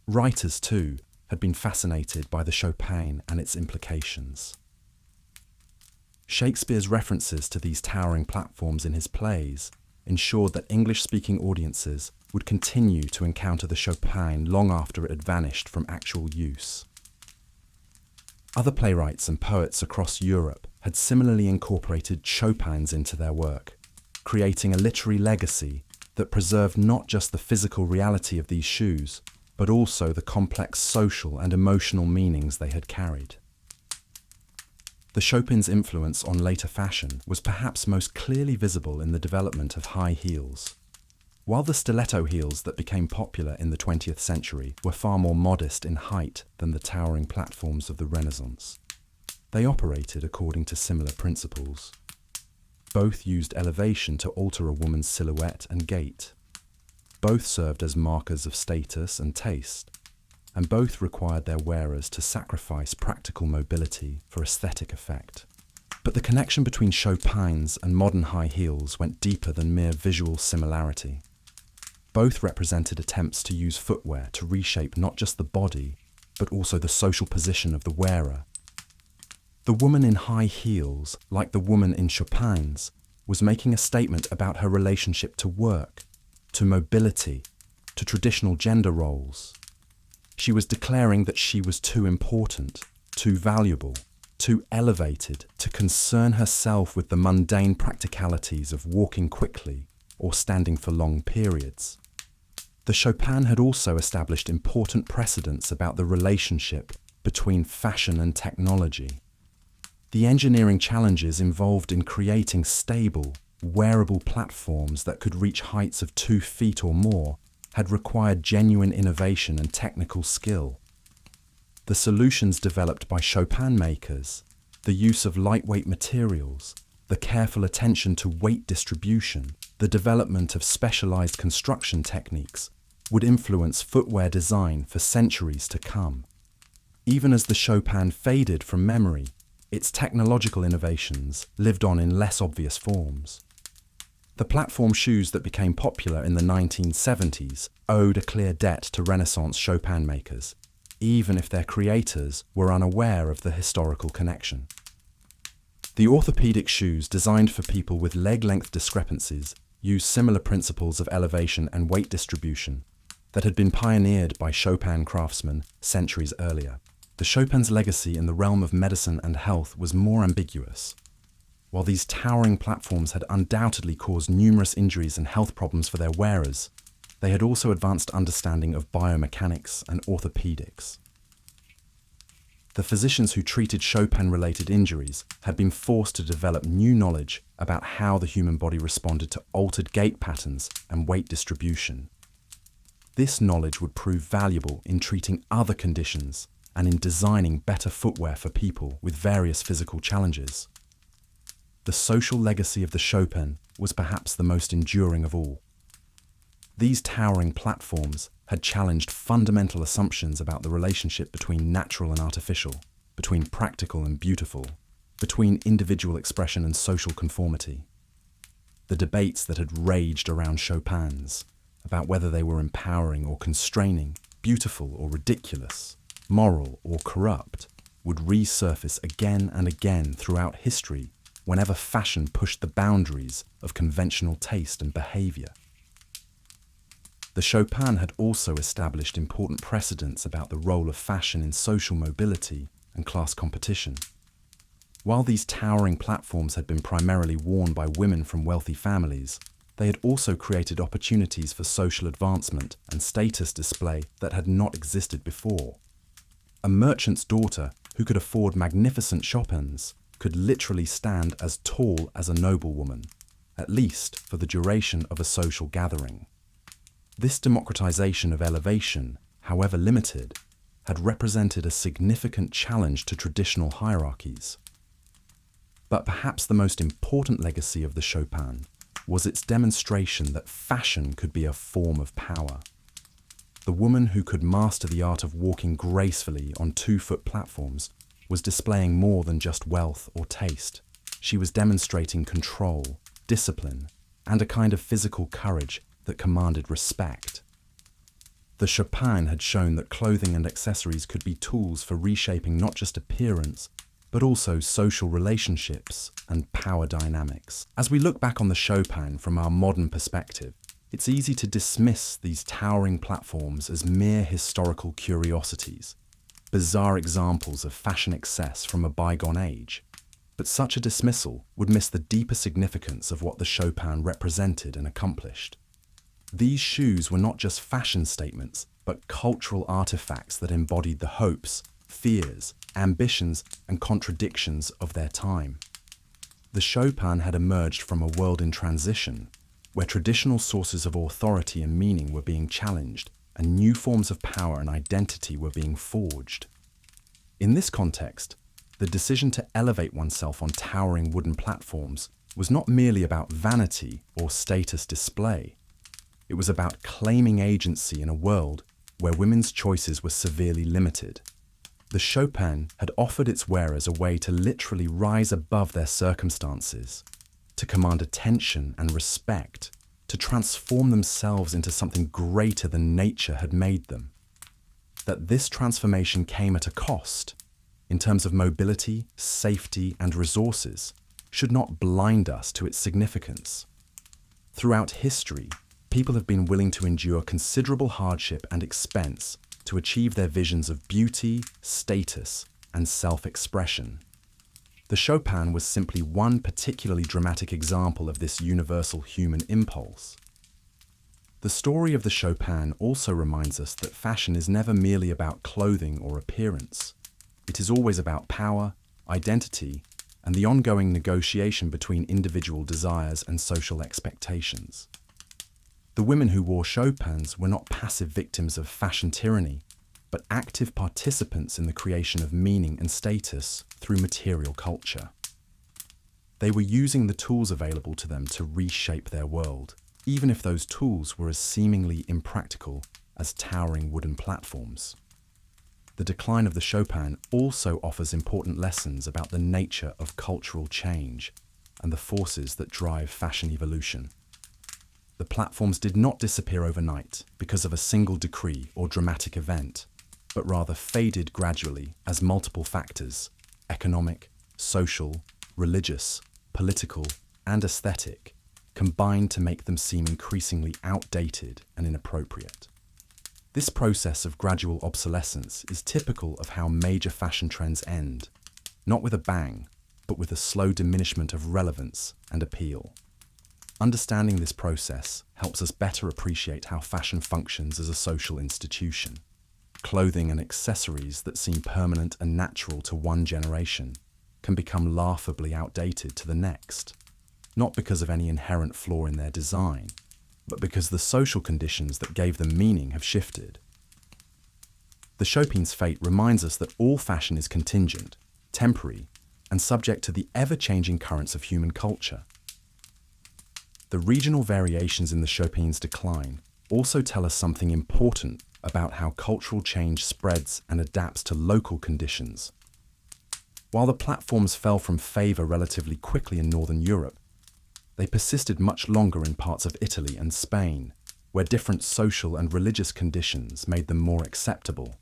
Writers, too, had been fascinated by the Chopin and its implications. Shakespeare's references to these towering platforms in his plays ensured that English-speaking audiences would continue to encounter the Chopin long after it had vanished from actual use. Other playwrights and poets across Europe had similarly incorporated Chopins into their work, creating a literary legacy that preserved not just the physical reality of these shoes, but also the complex social and emotional meanings they had carried. The Chopin's influence on later fashion was perhaps most clearly visible in the development of high heels. While the stiletto heels that became popular in the 20th century were far more modest in height than the towering platforms of the Renaissance, they operated according to similar principles. Both used elevation to alter a woman's silhouette and gait. Both served as markers of status and taste, and both required their wearers to sacrifice practical mobility for aesthetic effect. But the connection between Chopin's and modern high heels went deeper than mere visual similarity. Both represented attempts to use footwear to reshape not just the body, but also the social position of the wearer. The woman in high heels, like the woman in Chopin's, was making a statement about her relationship to work, to mobility, to traditional gender roles. She was declaring that she was too important, too valuable, too elevated to concern herself with the mundane practicalities of walking quickly or standing for long periods. The Chopin had also established important precedents about the relationship between fashion and technology. The engineering challenges involved in creating stable, wearable platforms that could reach heights of 2 feet or more had required genuine innovation and technical skill. The solutions developed by Chopin makers, the use of lightweight materials, the careful attention to weight distribution, the development of specialized construction techniques, would influence footwear design for centuries to come. Even as the Chopin faded from memory, its technological innovations lived on in less obvious forms. The platform shoes that became popular in the 1970s owed a clear debt to Renaissance Chopin makers, even if their creators were unaware of the historical connection. The orthopedic shoes designed for people with leg length discrepancies use similar principles of elevation and weight distribution that had been pioneered by Chopin craftsmen centuries earlier. The Chopin's legacy in the realm of medicine and health was more ambiguous. While these towering platforms had undoubtedly caused numerous injuries and health problems for their wearers, they had also advanced understanding of biomechanics and orthopedics. The physicians who treated Chopin-related injuries had been forced to develop new knowledge about how the human body responded to altered gait patterns and weight distribution. This knowledge would prove valuable in treating other conditions and in designing better footwear for people with various physical challenges. The social legacy of the Chopin was perhaps the most enduring of all. These towering platforms had challenged fundamental assumptions about the relationship between natural and artificial, between practical and beautiful, between individual expression and social conformity. The debates that had raged around Chopins, about whether they were empowering or constraining, beautiful or ridiculous, moral or corrupt, would resurface again and again throughout history whenever fashion pushed the boundaries of conventional taste and behavior. The Chopin had also established important precedents about the role of fashion in social mobility and class competition. While these towering platforms had been primarily worn by women from wealthy families, they had also created opportunities for social advancement and status display that had not existed before. A merchant's daughter who could afford magnificent Chopins could literally stand as tall as a noblewoman, at least for the duration of a social gathering. This democratization of elevation, however limited, had represented a significant challenge to traditional hierarchies. But perhaps the most important legacy of the Chopin was its demonstration that fashion could be a form of power. The woman who could master the art of walking gracefully on 2-foot platforms was displaying more than just wealth or taste. She was demonstrating control, discipline, and a kind of physical courage that commanded respect. The Chopin had shown that clothing and accessories could be tools for reshaping not just appearance, but also social relationships and power dynamics. As we look back on the Chopin from our modern perspective, it's easy to dismiss these towering platforms as mere historical curiosities, bizarre examples of fashion excess from a bygone age. But such a dismissal would miss the deeper significance of what the Chopin represented and accomplished. These shoes were not just fashion statements, but cultural artifacts that embodied the hopes, fears, ambitions, and contradictions of their time. The Chopin had emerged from a world in transition, where traditional sources of authority and meaning were being challenged, and new forms of power and identity were being forged. In this context, the decision to elevate oneself on towering wooden platforms was not merely about vanity or status display. It was about claiming agency in a world where women's choices were severely limited. The Chopin had offered its wearers a way to literally rise above their circumstances, to command attention and respect, to transform themselves into something greater than nature had made them. That this transformation came at a cost, in terms of mobility, safety, and resources, should not blind us to its significance. Throughout history, people have been willing to endure considerable hardship and expense to achieve their visions of beauty, status, and self-expression. The Chopin was simply one particularly dramatic example of this universal human impulse. The story of the Chopin also reminds us that fashion is never merely about clothing or appearance. It is always about power, identity, and the ongoing negotiation between individual desires and social expectations. The women who wore Chopins were not passive victims of fashion tyranny, but active participants in the creation of meaning and status through material culture. They were using the tools available to them to reshape their world, even if those tools were as seemingly impractical as towering wooden platforms. The decline of the Chopin also offers important lessons about the nature of cultural change and the forces that drive fashion evolution. The platforms did not disappear overnight because of a single decree or dramatic event, but rather faded gradually as multiple factors, economic, social, religious, political, and aesthetic, combined to make them seem increasingly outdated and inappropriate. This process of gradual obsolescence is typical of how major fashion trends end, not with a bang, but with a slow diminishment of relevance and appeal. Understanding this process helps us better appreciate how fashion functions as a social institution. Clothing and accessories that seem permanent and natural to one generation can become laughably outdated to the next, not because of any inherent flaw in their design, but because the social conditions that gave them meaning have shifted. The Chopin's fate reminds us that all fashion is contingent, temporary, and subject to the ever-changing currents of human culture. The regional variations in the Chopin's decline also tell us something important about how cultural change spreads and adapts to local conditions. While the platforms fell from favor relatively quickly in Northern Europe, they persisted much longer in parts of Italy and Spain, where different social and religious conditions made them more acceptable.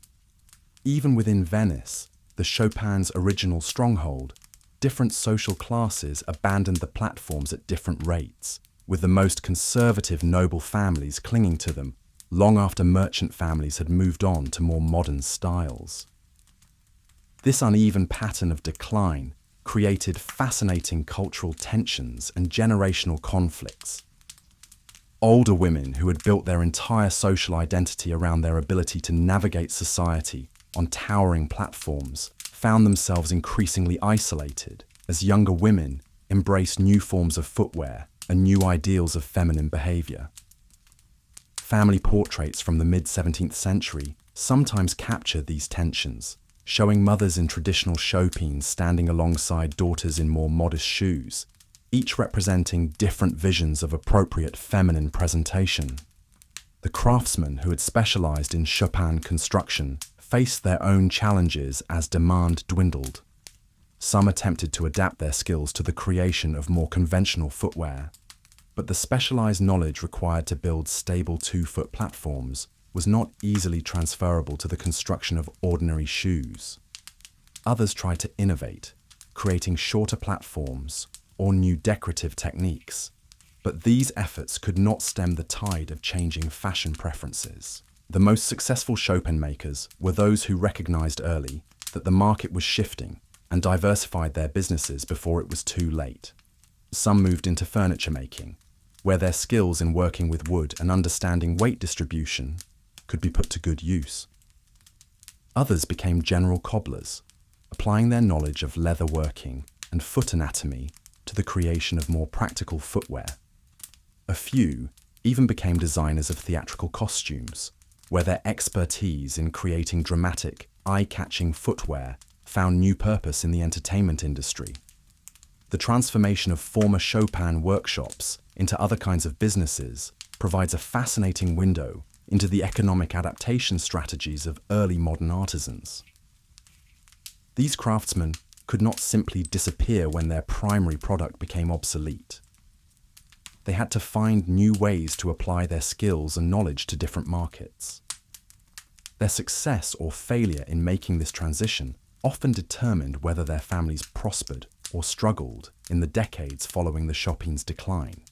Even within Venice, the Chopin's original stronghold, different social classes abandoned the platforms at different rates, with the most conservative noble families clinging to them long after merchant families had moved on to more modern styles. This uneven pattern of decline created fascinating cultural tensions and generational conflicts. Older women who had built their entire social identity around their ability to navigate society on towering platforms found themselves increasingly isolated as younger women embraced new forms of footwear and new ideals of feminine behavior. Family portraits from the mid-17th century sometimes captured these tensions, showing mothers in traditional Chopins standing alongside daughters in more modest shoes, each representing different visions of appropriate feminine presentation. The craftsmen who had specialized in Chopin construction faced their own challenges as demand dwindled. Some attempted to adapt their skills to the creation of more conventional footwear, but the specialized knowledge required to build stable 2-foot platforms was not easily transferable to the construction of ordinary shoes. Others tried to innovate, creating shorter platforms or new decorative techniques, but these efforts could not stem the tide of changing fashion preferences. The most successful Chopin makers were those who recognized early that the market was shifting and diversified their businesses before it was too late. Some moved into furniture making, where their skills in working with wood and understanding weight distribution could be put to good use. Others became general cobblers, applying their knowledge of leather working and foot anatomy to the creation of more practical footwear. A few even became designers of theatrical costumes, where their expertise in creating dramatic, eye-catching footwear found new purpose in the entertainment industry. The transformation of former Chopin workshops into other kinds of businesses provides a fascinating window into the economic adaptation strategies of early modern artisans. These craftsmen could not simply disappear when their primary product became obsolete. They had to find new ways to apply their skills and knowledge to different markets. Their success or failure in making this transition often determined whether their families prospered or struggled in the decades following the Chopin's decline.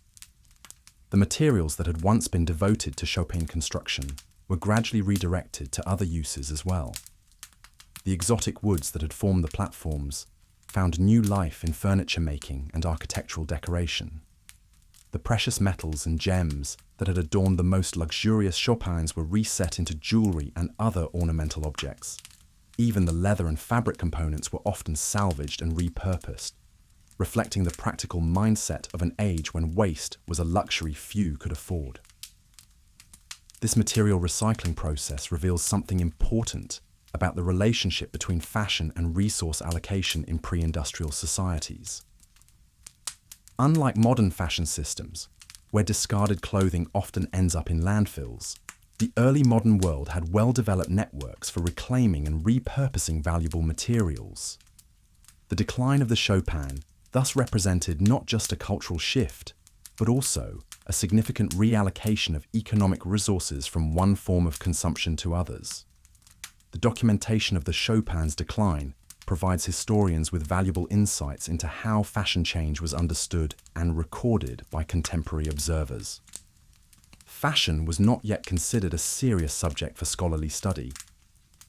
The materials that had once been devoted to Chopin construction were gradually redirected to other uses as well. The exotic woods that had formed the platforms found new life in furniture making and architectural decoration. The precious metals and gems that had adorned the most luxurious Chopins were reset into jewelry and other ornamental objects. Even the leather and fabric components were often salvaged and repurposed, reflecting the practical mindset of an age when waste was a luxury few could afford. This material recycling process reveals something important about the relationship between fashion and resource allocation in pre-industrial societies. Unlike modern fashion systems, where discarded clothing often ends up in landfills, the early modern world had well-developed networks for reclaiming and repurposing valuable materials. The decline of the Chopin thus represented not just a cultural shift, but also a significant reallocation of economic resources from one form of consumption to others. The documentation of the Chopin's decline provides historians with valuable insights into how fashion change was understood and recorded by contemporary observers. Fashion was not yet considered a serious subject for scholarly study,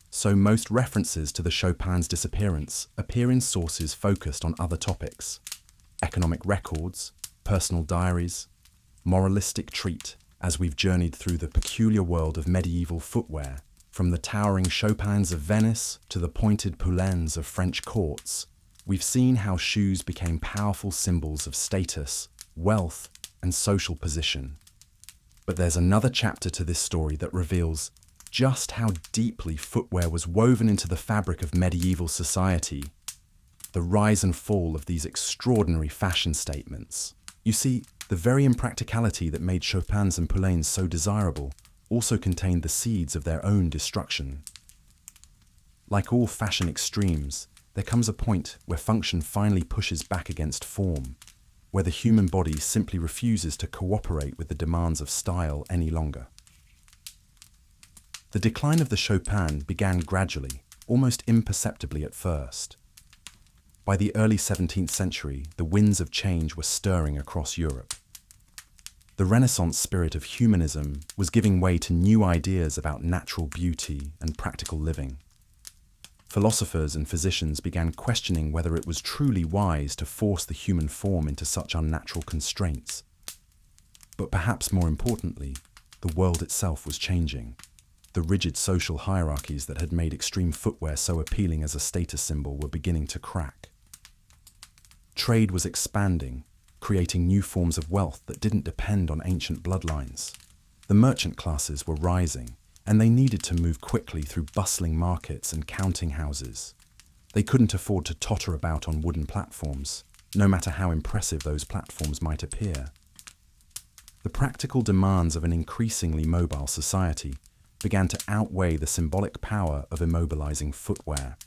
so most references to the Chopin's disappearance appear in sources focused on other topics: economic records, personal diaries, moralistic treat, as we've journeyed through the peculiar world of medieval footwear, from the towering Chopins of Venice to the pointed poulaines of French courts. We've seen how shoes became powerful symbols of status, wealth, and social position. But there's another chapter to this story that reveals just how deeply footwear was woven into the fabric of medieval society. The rise and fall of these extraordinary fashion statements. You see, the very impracticality that made Chopins and poulaines so desirable also contained the seeds of their own destruction. Like all fashion extremes, there comes a point where function finally pushes back against form, where the human body simply refuses to cooperate with the demands of style any longer. The decline of the Chopin began gradually, almost imperceptibly at first. By the early 17th century, the winds of change were stirring across Europe. The Renaissance spirit of humanism was giving way to new ideas about natural beauty and practical living. Philosophers and physicians began questioning whether it was truly wise to force the human form into such unnatural constraints. But perhaps more importantly, the world itself was changing. The rigid social hierarchies that had made extreme footwear so appealing as a status symbol were beginning to crack. Trade was expanding, creating new forms of wealth that didn't depend on ancient bloodlines. The merchant classes were rising, and they needed to move quickly through bustling markets and counting houses. They couldn't afford to totter about on wooden platforms, no matter how impressive those platforms might appear. The practical demands of an increasingly mobile society began to outweigh the symbolic power of immobilizing footwear.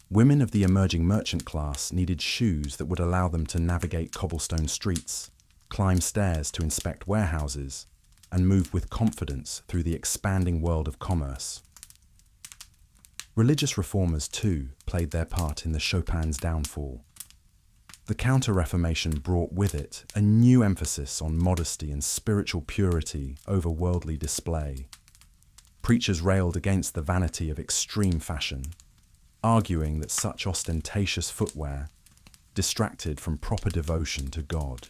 Women of the emerging merchant class needed shoes that would allow them to navigate cobblestone streets, climb stairs to inspect warehouses, and move with confidence through the expanding world of commerce. Religious reformers, too, played their part in the Chopin's downfall. The Counter-Reformation brought with it a new emphasis on modesty and spiritual purity over worldly display. Preachers railed against the vanity of extreme fashion, arguing that such ostentatious footwear distracted from proper devotion to God.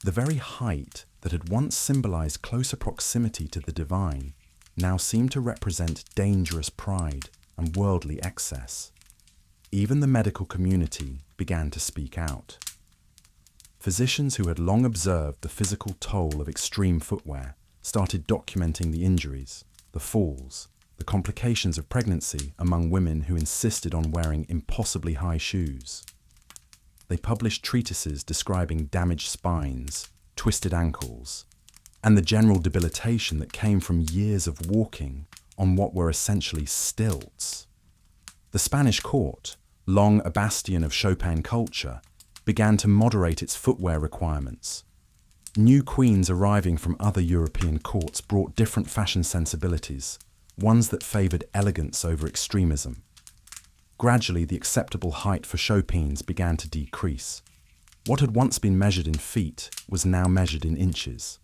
The very height that had once symbolized closer proximity to the divine now seemed to represent dangerous pride and worldly excess. Even the medical community began to speak out. Physicians who had long observed the physical toll of extreme footwear started documenting the injuries, the falls, the complications of pregnancy among women who insisted on wearing impossibly high shoes. They published treatises describing damaged spines, twisted ankles, and the general debilitation that came from years of walking on what were essentially stilts. The Spanish court, long a bastion of Chopin culture, began to moderate its footwear requirements. New queens arriving from other European courts brought different fashion sensibilities, ones that favored elegance over extremism. Gradually, the acceptable height for Chopins began to decrease. What had once been measured in feet was now measured in inches.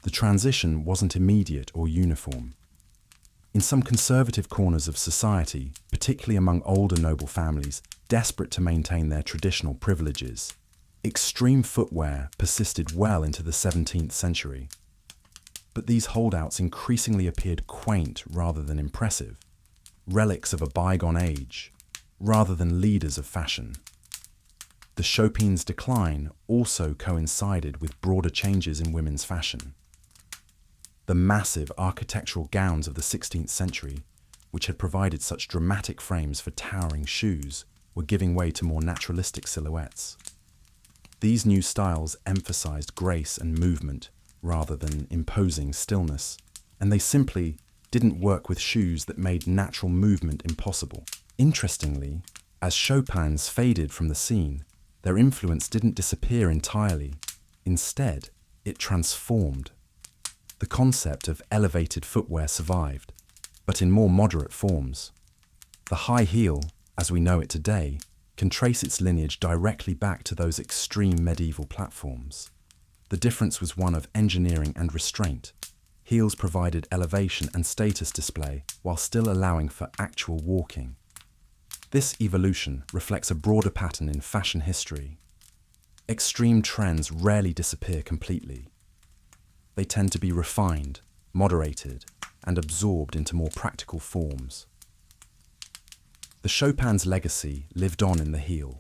The transition wasn't immediate or uniform. In some conservative corners of society, particularly among older noble families desperate to maintain their traditional privileges, extreme footwear persisted well into the 17th century. But these holdouts increasingly appeared quaint rather than impressive, relics of a bygone age, rather than leaders of fashion. The Chopin's decline also coincided with broader changes in women's fashion. The massive architectural gowns of the 16th century, which had provided such dramatic frames for towering shoes, were giving way to more naturalistic silhouettes. These new styles emphasized grace and movement rather than imposing stillness, and they simply didn't work with shoes that made natural movement impossible. Interestingly, as Chopin's faded from the scene, their influence didn't disappear entirely. Instead, it transformed. The concept of elevated footwear survived, but in more moderate forms. The high heel, as we know it today, can trace its lineage directly back to those extreme medieval platforms. The difference was one of engineering and restraint. Heels provided elevation and status display while still allowing for actual walking. This evolution reflects a broader pattern in fashion history. Extreme trends rarely disappear completely. They tend to be refined, moderated, and absorbed into more practical forms. The Chopin's legacy lived on in the heel,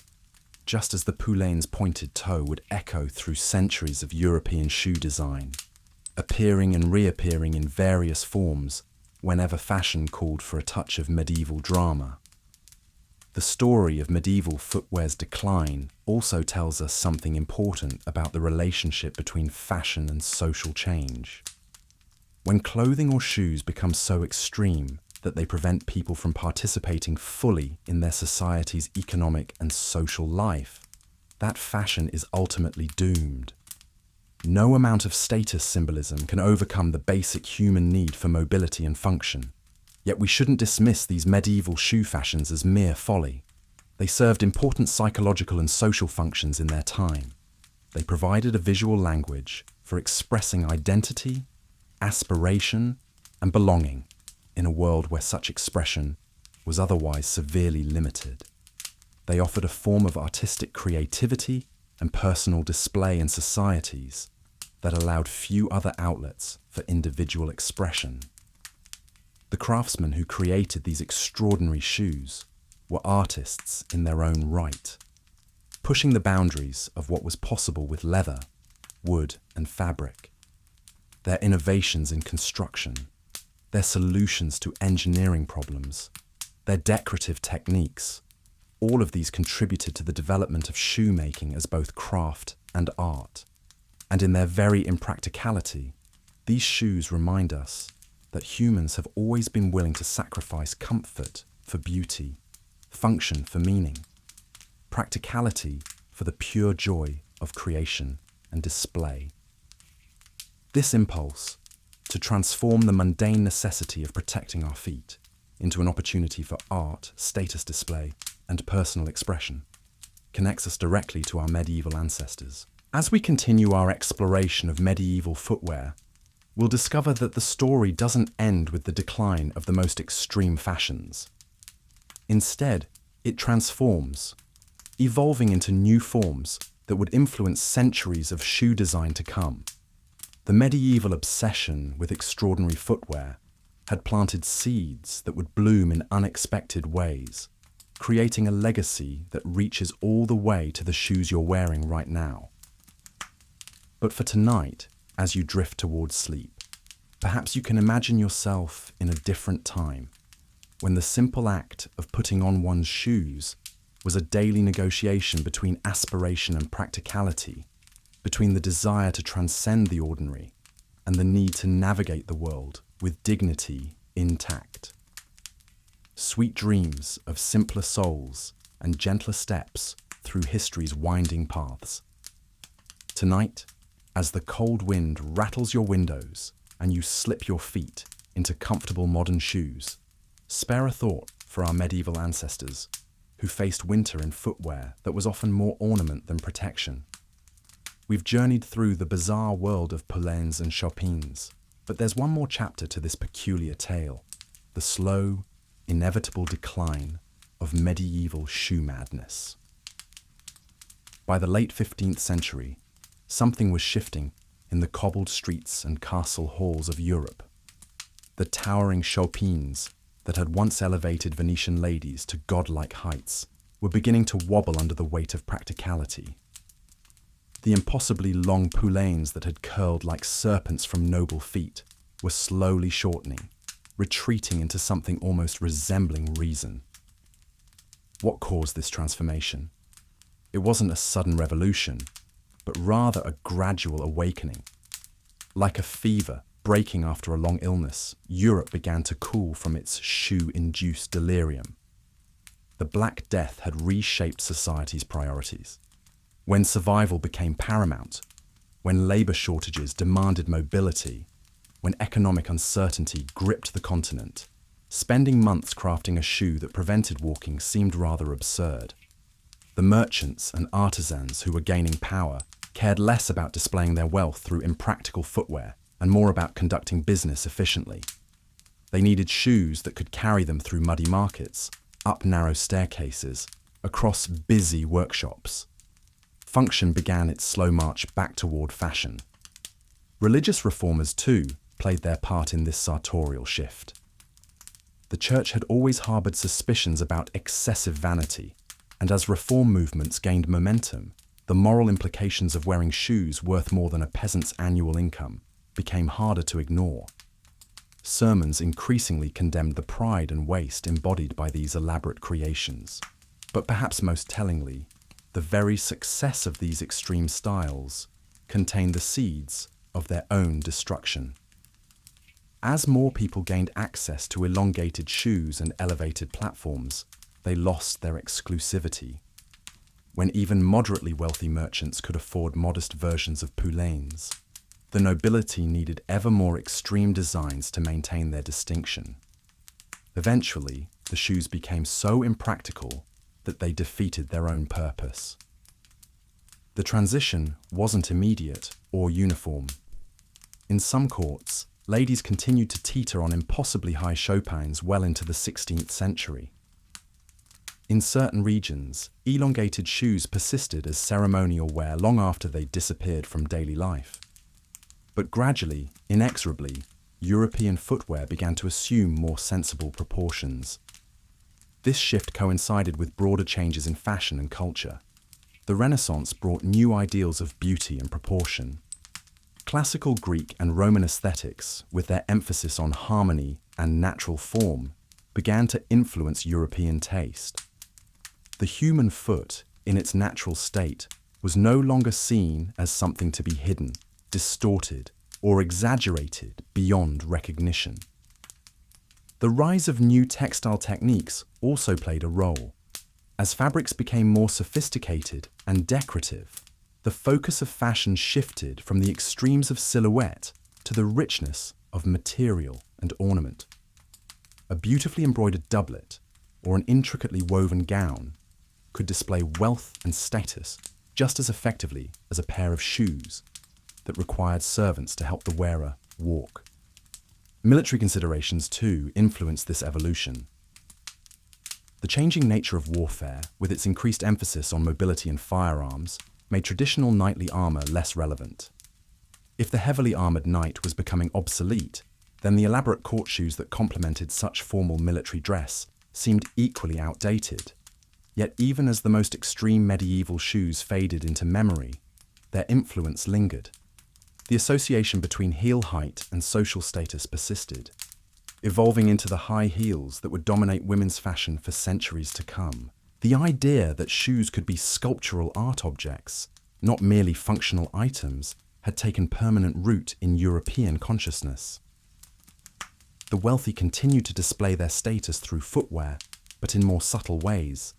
just as the poulaines' pointed toe would echo through centuries of European shoe design, appearing and reappearing in various forms whenever fashion called for a touch of medieval drama. The story of medieval footwear's decline also tells us something important about the relationship between fashion and social change. When clothing or shoes become so extreme that they prevent people from participating fully in their society's economic and social life, that fashion is ultimately doomed. No amount of status symbolism can overcome the basic human need for mobility and function. Yet we shouldn't dismiss these medieval shoe fashions as mere folly. They served important psychological and social functions in their time. They provided a visual language for expressing identity, aspiration, and belonging in a world where such expression was otherwise severely limited. They offered a form of artistic creativity and personal display in societies that allowed few other outlets for individual expression. The craftsmen who created these extraordinary shoes were artists in their own right, pushing the boundaries of what was possible with leather, wood, and fabric. Their innovations in construction, their solutions to engineering problems, their decorative techniques, all of these contributed to the development of shoemaking as both craft and art. And in their very impracticality, these shoes remind us that humans have always been willing to sacrifice comfort for beauty, function for meaning, practicality for the pure joy of creation and display. This impulse to transform the mundane necessity of protecting our feet into an opportunity for art, status display, and personal expression connects us directly to our medieval ancestors. As we continue our exploration of medieval footwear, we'll discover that the story doesn't end with the decline of the most extreme fashions. Instead, it transforms, evolving into new forms that would influence centuries of shoe design to come. The medieval obsession with extraordinary footwear had planted seeds that would bloom in unexpected ways, creating a legacy that reaches all the way to the shoes you're wearing right now. But for tonight, as you drift towards sleep, perhaps you can imagine yourself in a different time, when the simple act of putting on one's shoes was a daily negotiation between aspiration and practicality, between the desire to transcend the ordinary and the need to navigate the world with dignity intact. Sweet dreams of simpler souls and gentler steps through history's winding paths. Tonight, as the cold wind rattles your windows and you slip your feet into comfortable modern shoes, spare a thought for our medieval ancestors who faced winter in footwear that was often more ornament than protection. We've journeyed through the bizarre world of poulaines and chopines, but there's one more chapter to this peculiar tale, the slow, inevitable decline of medieval shoe madness. By the late 15th century, something was shifting in the cobbled streets and castle halls of Europe. The towering chopines, that had once elevated Venetian ladies to godlike heights were beginning to wobble under the weight of practicality. The impossibly long poulaines that had curled like serpents from noble feet were slowly shortening, retreating into something almost resembling reason. What caused this transformation? It wasn't a sudden revolution, but rather a gradual awakening. Like a fever breaking after a long illness, Europe began to cool from its shoe-induced delirium. The Black Death had reshaped society's priorities. When survival became paramount, when labor shortages demanded mobility, when economic uncertainty gripped the continent, spending months crafting a shoe that prevented walking seemed rather absurd. The merchants and artisans who were gaining power cared less about displaying their wealth through impractical footwear and more about conducting business efficiently. They needed shoes that could carry them through muddy markets, up narrow staircases, across busy workshops. Function began its slow march back toward fashion. Religious reformers, too, played their part in this sartorial shift. The church had always harbored suspicions about excessive vanity, and as reform movements gained momentum, the moral implications of wearing shoes worth more than a peasant's annual income became harder to ignore. Sermons increasingly condemned the pride and waste embodied by these elaborate creations. But perhaps most tellingly, the very success of these extreme styles contained the seeds of their own destruction. As more people gained access to elongated shoes and elevated platforms, they lost their exclusivity. When even moderately wealthy merchants could afford modest versions of poulaines, the nobility needed ever more extreme designs to maintain their distinction. Eventually, the shoes became so impractical that they defeated their own purpose. The transition wasn't immediate or uniform. In some courts, ladies continued to teeter on impossibly high chopins well into the 16th century. In certain regions, elongated shoes persisted as ceremonial wear long after they disappeared from daily life. But gradually, inexorably, European footwear began to assume more sensible proportions. This shift coincided with broader changes in fashion and culture. The Renaissance brought new ideals of beauty and proportion. Classical Greek and Roman aesthetics, with their emphasis on harmony and natural form, began to influence European taste. The human foot, in its natural state, was no longer seen as something to be hidden, distorted, or exaggerated beyond recognition. The rise of new textile techniques also played a role. As fabrics became more sophisticated and decorative, the focus of fashion shifted from the extremes of silhouette to the richness of material and ornament. A beautifully embroidered doublet or an intricately woven gown could display wealth and status just as effectively as a pair of shoes that required servants to help the wearer walk. Military considerations, too, influenced this evolution. The changing nature of warfare, with its increased emphasis on mobility and firearms, made traditional knightly armor less relevant. If the heavily armored knight was becoming obsolete, then the elaborate court shoes that complemented such formal military dress seemed equally outdated. Yet even as the most extreme medieval shoes faded into memory, their influence lingered. The association between heel height and social status persisted, evolving into the high heels that would dominate women's fashion for centuries to come. The idea that shoes could be sculptural art objects, not merely functional items, had taken permanent root in European consciousness. The wealthy continued to display their status through footwear, but in more subtle ways.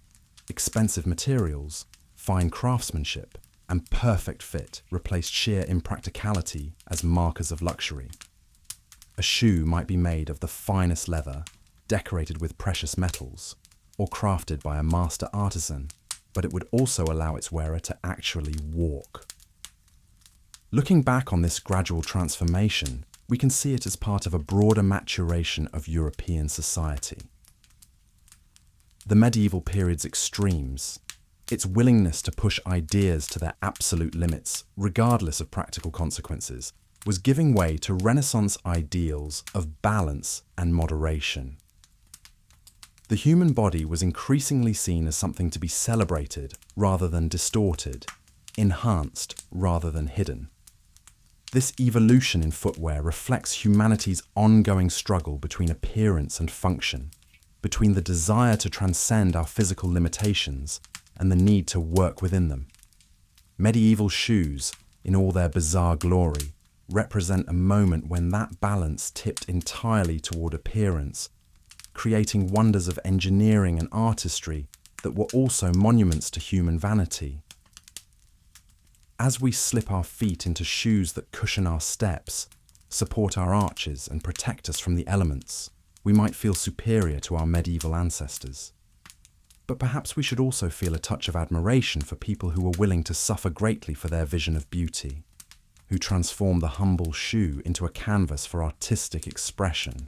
Expensive materials, fine craftsmanship, and perfect fit replaced sheer impracticality as markers of luxury. A shoe might be made of the finest leather, decorated with precious metals, or crafted by a master artisan, but it would also allow its wearer to actually walk. Looking back on this gradual transformation, we can see it as part of a broader maturation of European society. The medieval period's extremes, its willingness to push ideas to their absolute limits, regardless of practical consequences, was giving way to Renaissance ideals of balance and moderation. The human body was increasingly seen as something to be celebrated rather than distorted, enhanced rather than hidden. This evolution in footwear reflects humanity's ongoing struggle between appearance and function, between the desire to transcend our physical limitations and the need to work within them. Medieval shoes, in all their bizarre glory, represent a moment when that balance tipped entirely toward appearance, creating wonders of engineering and artistry that were also monuments to human vanity. As we slip our feet into shoes that cushion our steps, support our arches and protect us from the elements, we might feel superior to our medieval ancestors. But perhaps we should also feel a touch of admiration for people who were willing to suffer greatly for their vision of beauty, who transform the humble shoe into a canvas for artistic expression,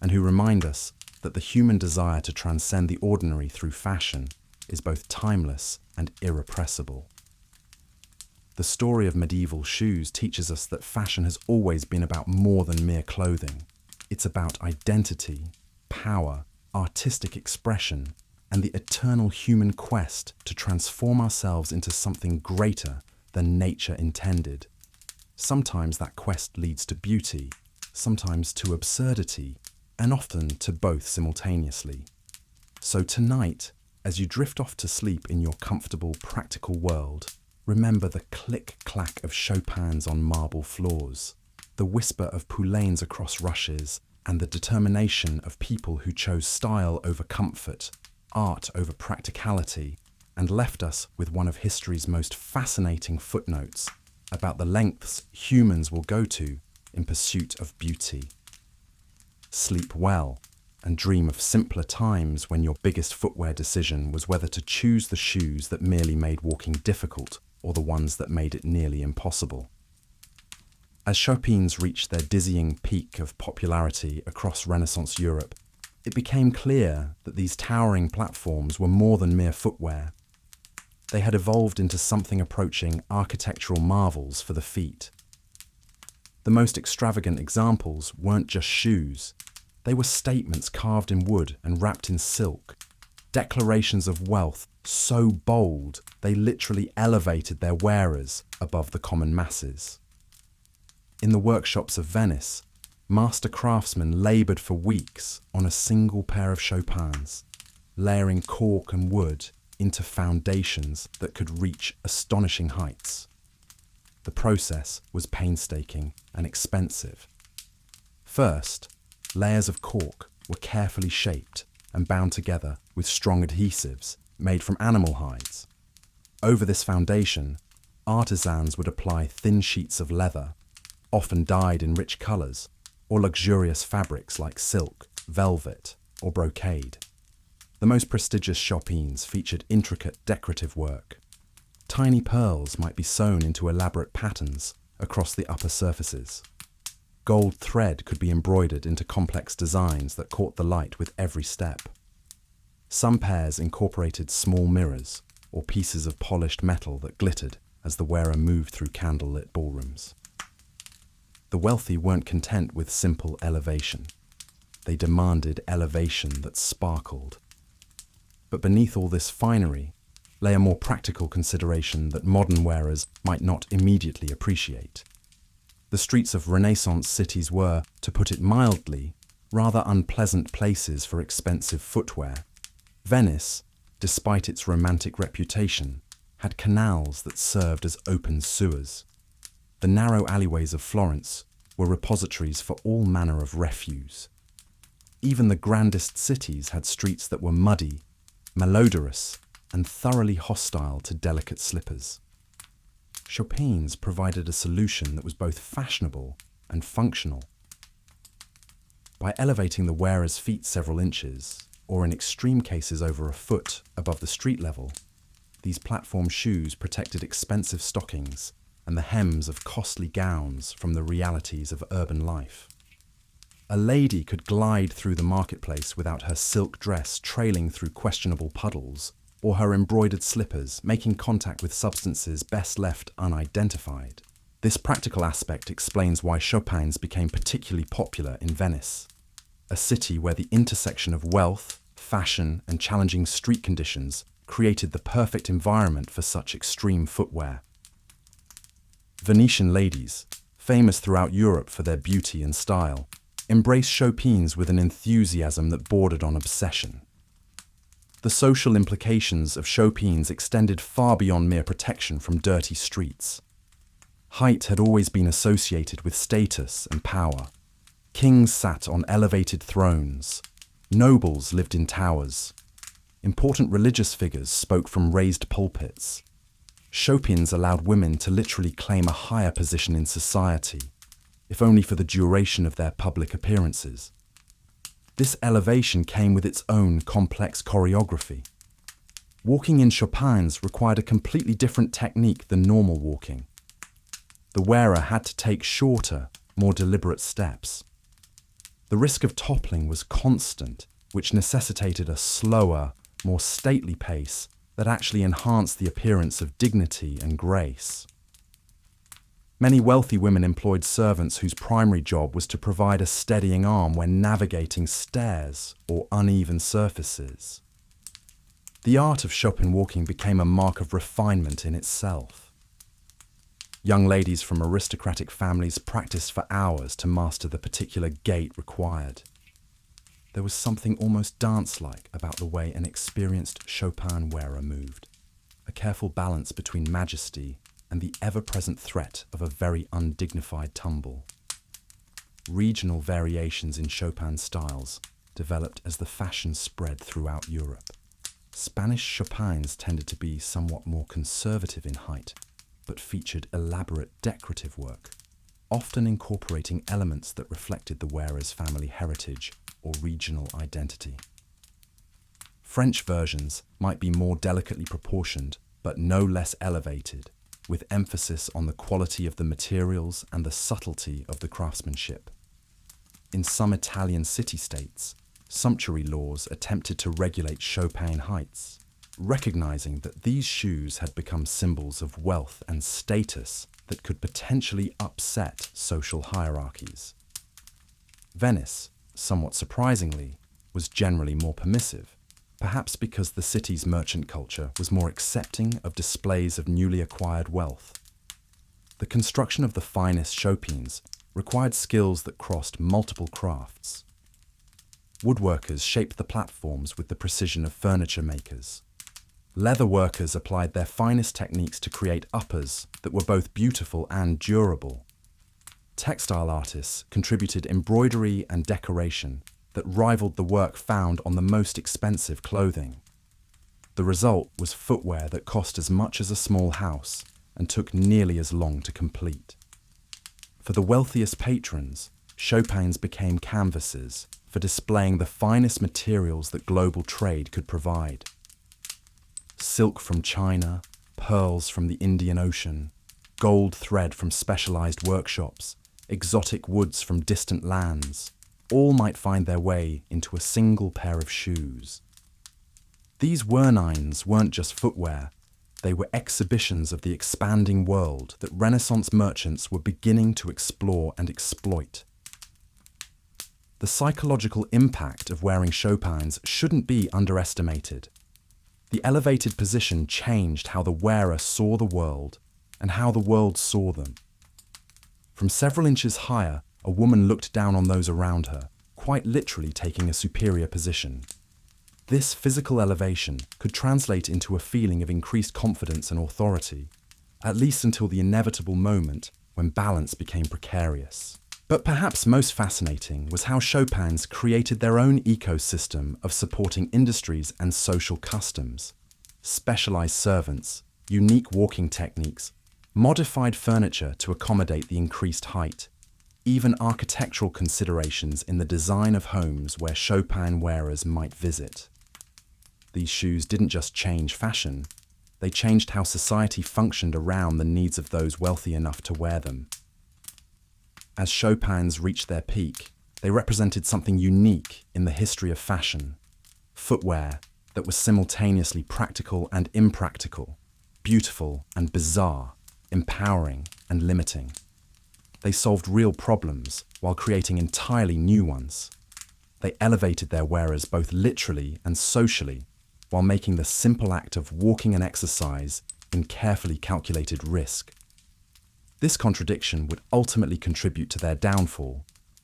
and who remind us that the human desire to transcend the ordinary through fashion is both timeless and irrepressible. The story of medieval shoes teaches us that fashion has always been about more than mere clothing. It's about identity, power, artistic expression, and the eternal human quest to transform ourselves into something greater than nature intended. Sometimes that quest leads to beauty, sometimes to absurdity, and often to both simultaneously. So tonight, as you drift off to sleep in your comfortable, practical world, remember the click-clack of Chopins on marble floors, the whisper of poulaines across rushes, and the determination of people who chose style over comfort, art over practicality, and left us with one of history's most fascinating footnotes about the lengths humans will go to in pursuit of beauty. Sleep well, and dream of simpler times when your biggest footwear decision was whether to choose the shoes that merely made walking difficult or the ones that made it nearly impossible. As Chopins reached their dizzying peak of popularity across Renaissance Europe, it became clear that these towering platforms were more than mere footwear. They had evolved into something approaching architectural marvels for the feet. The most extravagant examples weren't just shoes. They were statements carved in wood and wrapped in silk, declarations of wealth so bold they literally elevated their wearers above the common masses. In the workshops of Venice, master craftsmen laboured for weeks on a single pair of Chopins, layering cork and wood into foundations that could reach astonishing heights. The process was painstaking and expensive. First, layers of cork were carefully shaped and bound together with strong adhesives made from animal hides. Over this foundation, artisans would apply thin sheets of leather, often dyed in rich colours, or luxurious fabrics like silk, velvet, or brocade. The most prestigious Chopins featured intricate decorative work. Tiny pearls might be sewn into elaborate patterns across the upper surfaces. Gold thread could be embroidered into complex designs that caught the light with every step. Some pairs incorporated small mirrors or pieces of polished metal that glittered as the wearer moved through candlelit ballrooms. The wealthy weren't content with simple elevation. They demanded elevation that sparkled. But beneath all this finery lay a more practical consideration that modern wearers might not immediately appreciate. The streets of Renaissance cities were, to put it mildly, rather unpleasant places for expensive footwear. Venice, despite its romantic reputation, had canals that served as open sewers. The narrow alleyways of Florence were repositories for all manner of refuse. Even the grandest cities had streets that were muddy, malodorous, and thoroughly hostile to delicate slippers. Chopins provided a solution that was both fashionable and functional. By elevating the wearer's feet several inches, or in extreme cases over a foot above the street level, these platform shoes protected expensive stockings and the hems of costly gowns from the realities of urban life. A lady could glide through the marketplace without her silk dress trailing through questionable puddles, or her embroidered slippers making contact with substances best left unidentified. This practical aspect explains why Chopins became particularly popular in Venice, a city where the intersection of wealth, fashion, and challenging street conditions created the perfect environment for such extreme footwear. Venetian ladies, famous throughout Europe for their beauty and style, embraced chopines with an enthusiasm that bordered on obsession. The social implications of chopines extended far beyond mere protection from dirty streets. Height had always been associated with status and power. Kings sat on elevated thrones. Nobles lived in towers. Important religious figures spoke from raised pulpits. Chopines allowed women to literally claim a higher position in society, if only for the duration of their public appearances. This elevation came with its own complex choreography. Walking in chopines required a completely different technique than normal walking. The wearer had to take shorter, more deliberate steps. The risk of toppling was constant, which necessitated a slower, more stately pace that actually enhanced the appearance of dignity and grace. Many wealthy women employed servants whose primary job was to provide a steadying arm when navigating stairs or uneven surfaces. The art of chopin walking became a mark of refinement in itself. Young ladies from aristocratic families practiced for hours to master the particular gait required. There was something almost dance-like about the way an experienced chopin wearer moved, a careful balance between majesty and the ever-present threat of a very undignified tumble. Regional variations in Chopin's styles developed as the fashion spread throughout Europe. Spanish chopines tended to be somewhat more conservative in height, but featured elaborate decorative work, often incorporating elements that reflected the wearer's family heritage or regional identity. French versions might be more delicately proportioned, but no less elevated, with emphasis on the quality of the materials and the subtlety of the craftsmanship. In some Italian city-states, sumptuary laws attempted to regulate chopin heights, recognizing that these shoes had become symbols of wealth and status that could potentially upset social hierarchies. Venice, somewhat surprisingly, was generally more permissive, perhaps because the city's merchant culture was more accepting of displays of newly acquired wealth. The construction of the finest chopines required skills that crossed multiple crafts. Woodworkers shaped the platforms with the precision of furniture makers. Leather workers applied their finest techniques to create uppers that were both beautiful and durable. Textile artists contributed embroidery and decoration that rivaled the work found on the most expensive clothing. The result was footwear that cost as much as a small house and took nearly as long to complete. For the wealthiest patrons, chopines became canvases for displaying the finest materials that global trade could provide. Silk from China, pearls from the Indian Ocean, gold thread from specialized workshops, exotic woods from distant lands, all might find their way into a single pair of shoes. These wernines weren't just footwear, they were exhibitions of the expanding world that Renaissance merchants were beginning to explore and exploit. The psychological impact of wearing chopines shouldn't be underestimated. The elevated position changed how the wearer saw the world and how the world saw them. From several inches higher, a woman looked down on those around her, quite literally taking a superior position. This physical elevation could translate into a feeling of increased confidence and authority, at least until the inevitable moment when balance became precarious. But perhaps most fascinating was how chopines created their own ecosystem of supporting industries and social customs. Specialized servants, unique walking techniques, modified furniture to accommodate the increased height, even architectural considerations in the design of homes where Chopin wearers might visit. These shoes didn't just change fashion, they changed how society functioned around the needs of those wealthy enough to wear them. As Chopins reached their peak, they represented something unique in the history of fashion, footwear that was simultaneously practical and impractical, beautiful and bizarre, empowering and limiting. They solved real problems while creating entirely new ones. They elevated their wearers both literally and socially, while making the simple act of walking and exercise in carefully calculated risk. This contradiction would ultimately contribute to their downfall,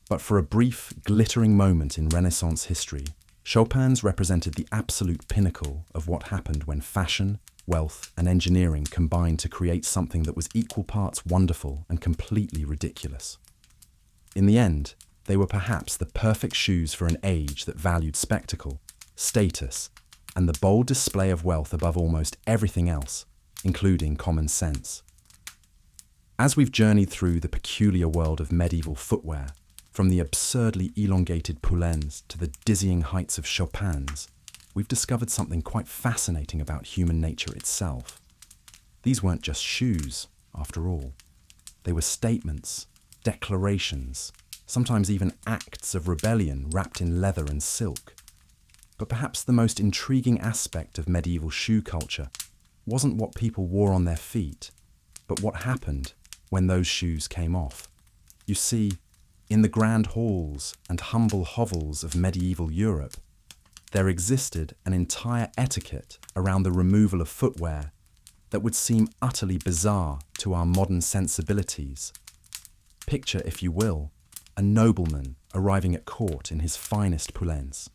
but for a brief, glittering moment in Renaissance history, Chopin's represented the absolute pinnacle of what happened when fashion, wealth, and engineering combined to create something that was equal parts wonderful and completely ridiculous. In the end, they were perhaps the perfect shoes for an age that valued spectacle, status, and the bold display of wealth above almost everything else, including common sense. As we've journeyed through the peculiar world of medieval footwear, from the absurdly elongated poulaines to the dizzying heights of Chopin's, we've discovered something quite fascinating about human nature itself. These weren't just shoes, after all. They were statements, declarations, sometimes even acts of rebellion wrapped in leather and silk. But perhaps the most intriguing aspect of medieval shoe culture wasn't what people wore on their feet, but what happened when those shoes came off. You see, in the grand halls and humble hovels of medieval Europe, there existed an entire etiquette around the removal of footwear that would seem utterly bizarre to our modern sensibilities. Picture, if you will, a nobleman arriving at court in his finest poulaines.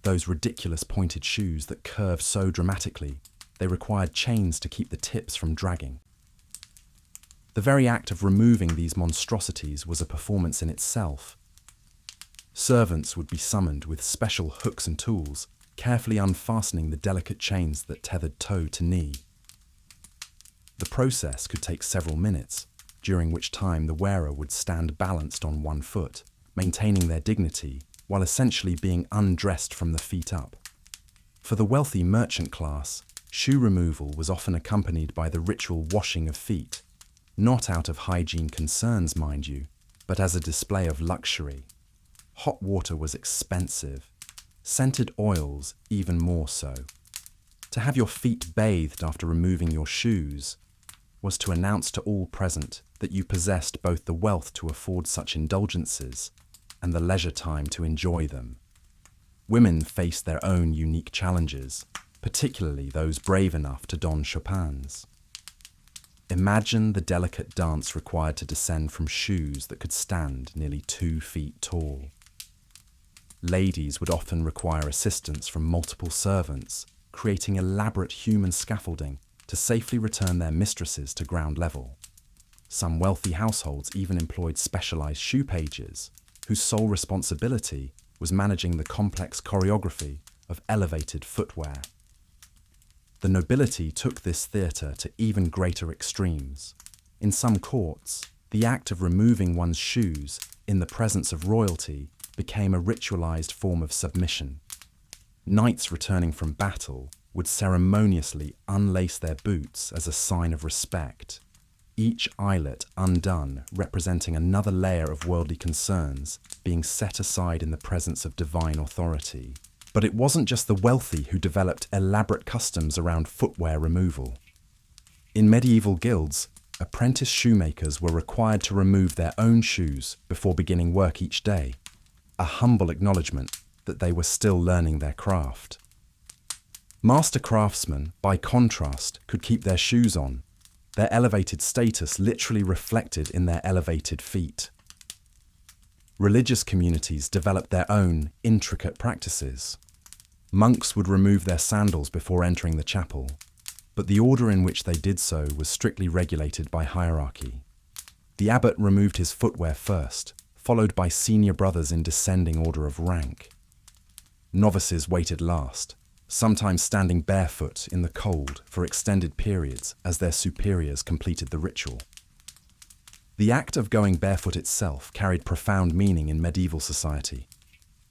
Those ridiculous pointed shoes that curve so dramatically, they required chains to keep the tips from dragging. The very act of removing these monstrosities was a performance in itself. Servants would be summoned with special hooks and tools, carefully unfastening the delicate chains that tethered toe to knee. The process could take several minutes, during which time the wearer would stand balanced on one foot, maintaining their dignity while essentially being undressed from the feet up. For the wealthy merchant class, shoe removal was often accompanied by the ritual washing of feet, not out of hygiene concerns, mind you, but as a display of luxury. Hot water was expensive, scented oils even more so. To have your feet bathed after removing your shoes was to announce to all present that you possessed both the wealth to afford such indulgences and the leisure time to enjoy them. Women faced their own unique challenges, particularly those brave enough to don Chopin's. Imagine the delicate dance required to descend from shoes that could stand nearly 2 feet tall. Ladies would often require assistance from multiple servants, creating elaborate human scaffolding to safely return their mistresses to ground level. Some wealthy households even employed specialized shoe pages, whose sole responsibility was managing the complex choreography of elevated footwear. The nobility took this theatre to even greater extremes. In some courts, the act of removing one's shoes in the presence of royalty became a ritualized form of submission. Knights returning from battle would ceremoniously unlace their boots as a sign of respect, each eyelet undone representing another layer of worldly concerns being set aside in the presence of divine authority. But it wasn't just the wealthy who developed elaborate customs around footwear removal. In medieval guilds, apprentice shoemakers were required to remove their own shoes before beginning work each day, a humble acknowledgement that they were still learning their craft. Master craftsmen, by contrast, could keep their shoes on, their elevated status literally reflected in their elevated feet. Religious communities developed their own intricate practices. Monks would remove their sandals before entering the chapel, but the order in which they did so was strictly regulated by hierarchy. The abbot removed his footwear first, followed by senior brothers in descending order of rank. Novices waited last, sometimes standing barefoot in the cold for extended periods as their superiors completed the ritual. The act of going barefoot itself carried profound meaning in medieval society.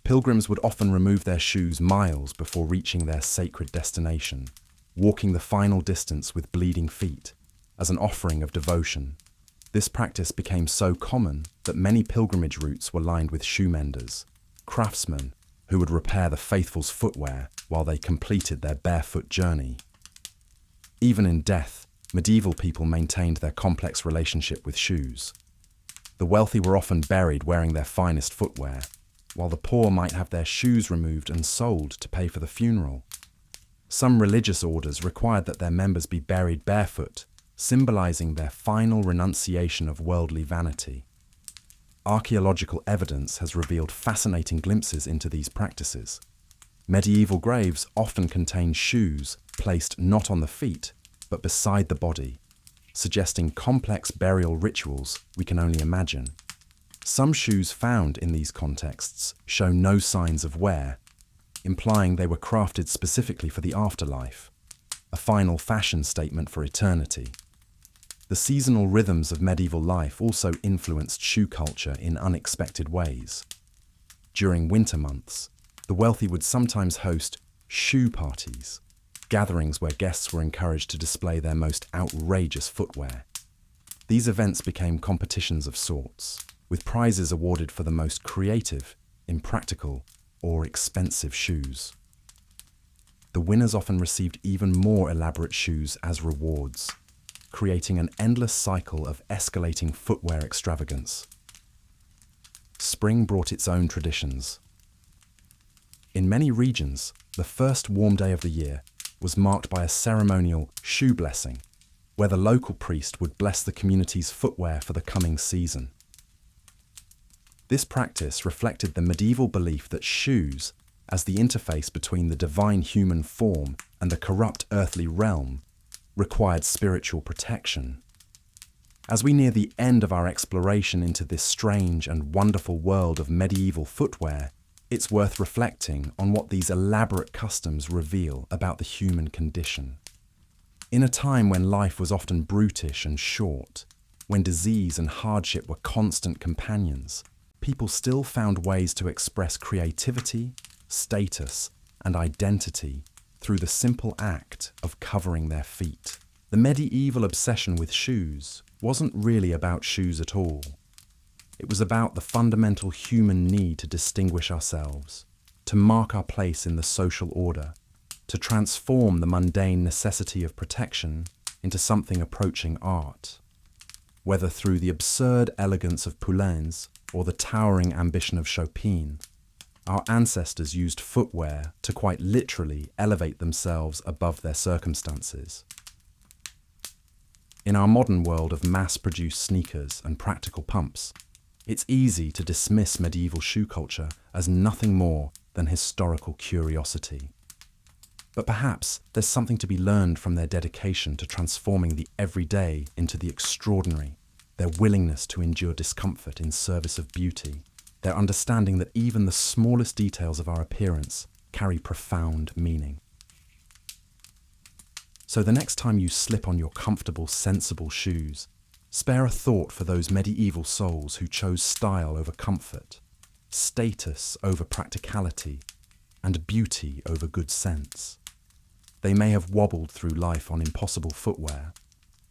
Pilgrims would often remove their shoes miles before reaching their sacred destination, walking the final distance with bleeding feet, as an offering of devotion. This practice became so common that many pilgrimage routes were lined with shoe menders, craftsmen who would repair the faithful's footwear while they completed their barefoot journey. Even in death, medieval people maintained their complex relationship with shoes. The wealthy were often buried wearing their finest footwear, while the poor might have their shoes removed and sold to pay for the funeral. Some religious orders required that their members be buried barefoot, symbolizing their final renunciation of worldly vanity. Archaeological evidence has revealed fascinating glimpses into these practices. Medieval graves often contain shoes placed not on the feet, but beside the body, suggesting complex burial rituals we can only imagine. Some shoes found in these contexts show no signs of wear, implying they were crafted specifically for the afterlife, a final fashion statement for eternity. The seasonal rhythms of medieval life also influenced shoe culture in unexpected ways. During winter months, the wealthy would sometimes host shoe parties, gatherings where guests were encouraged to display their most outrageous footwear. These events became competitions of sorts, with prizes awarded for the most creative, impractical, or expensive shoes. The winners often received even more elaborate shoes as rewards, creating an endless cycle of escalating footwear extravagance. Spring brought its own traditions. In many regions, the first warm day of the year was marked by a ceremonial shoe blessing, where the local priest would bless the community's footwear for the coming season. This practice reflected the medieval belief that shoes, as the interface between the divine human form and the corrupt earthly realm, required spiritual protection. As we near the end of our exploration into this strange and wonderful world of medieval footwear, it's worth reflecting on what these elaborate customs reveal about the human condition. In a time when life was often brutish and short, when disease and hardship were constant companions, people still found ways to express creativity, status, and identity through the simple act of covering their feet. The medieval obsession with shoes wasn't really about shoes at all. It was about the fundamental human need to distinguish ourselves, to mark our place in the social order, to transform the mundane necessity of protection into something approaching art. Whether through the absurd elegance of poulaines or the towering ambition of Chopin, our ancestors used footwear to quite literally elevate themselves above their circumstances. In our modern world of mass-produced sneakers and practical pumps, it's easy to dismiss medieval shoe culture as nothing more than historical curiosity. But perhaps there's something to be learned from their dedication to transforming the everyday into the extraordinary, their willingness to endure discomfort in service of beauty, their understanding that even the smallest details of our appearance carry profound meaning. So the next time you slip on your comfortable, sensible shoes, spare a thought for those medieval souls who chose style over comfort, status over practicality, and beauty over good sense. They may have wobbled through life on impossible footwear,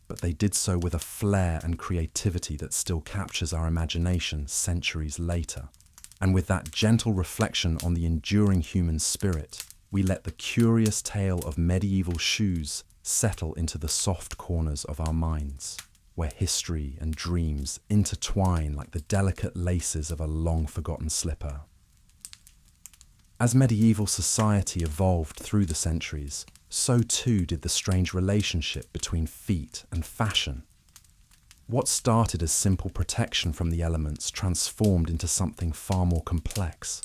but they did so with a flair and creativity that still captures our imagination centuries later. And with that gentle reflection on the enduring human spirit, we let the curious tale of medieval shoes settle into the soft corners of our minds, where history and dreams intertwine like the delicate laces of a long-forgotten slipper. As medieval society evolved through the centuries, so too did the strange relationship between feet and fashion. What started as simple protection from the elements transformed into something far more complex,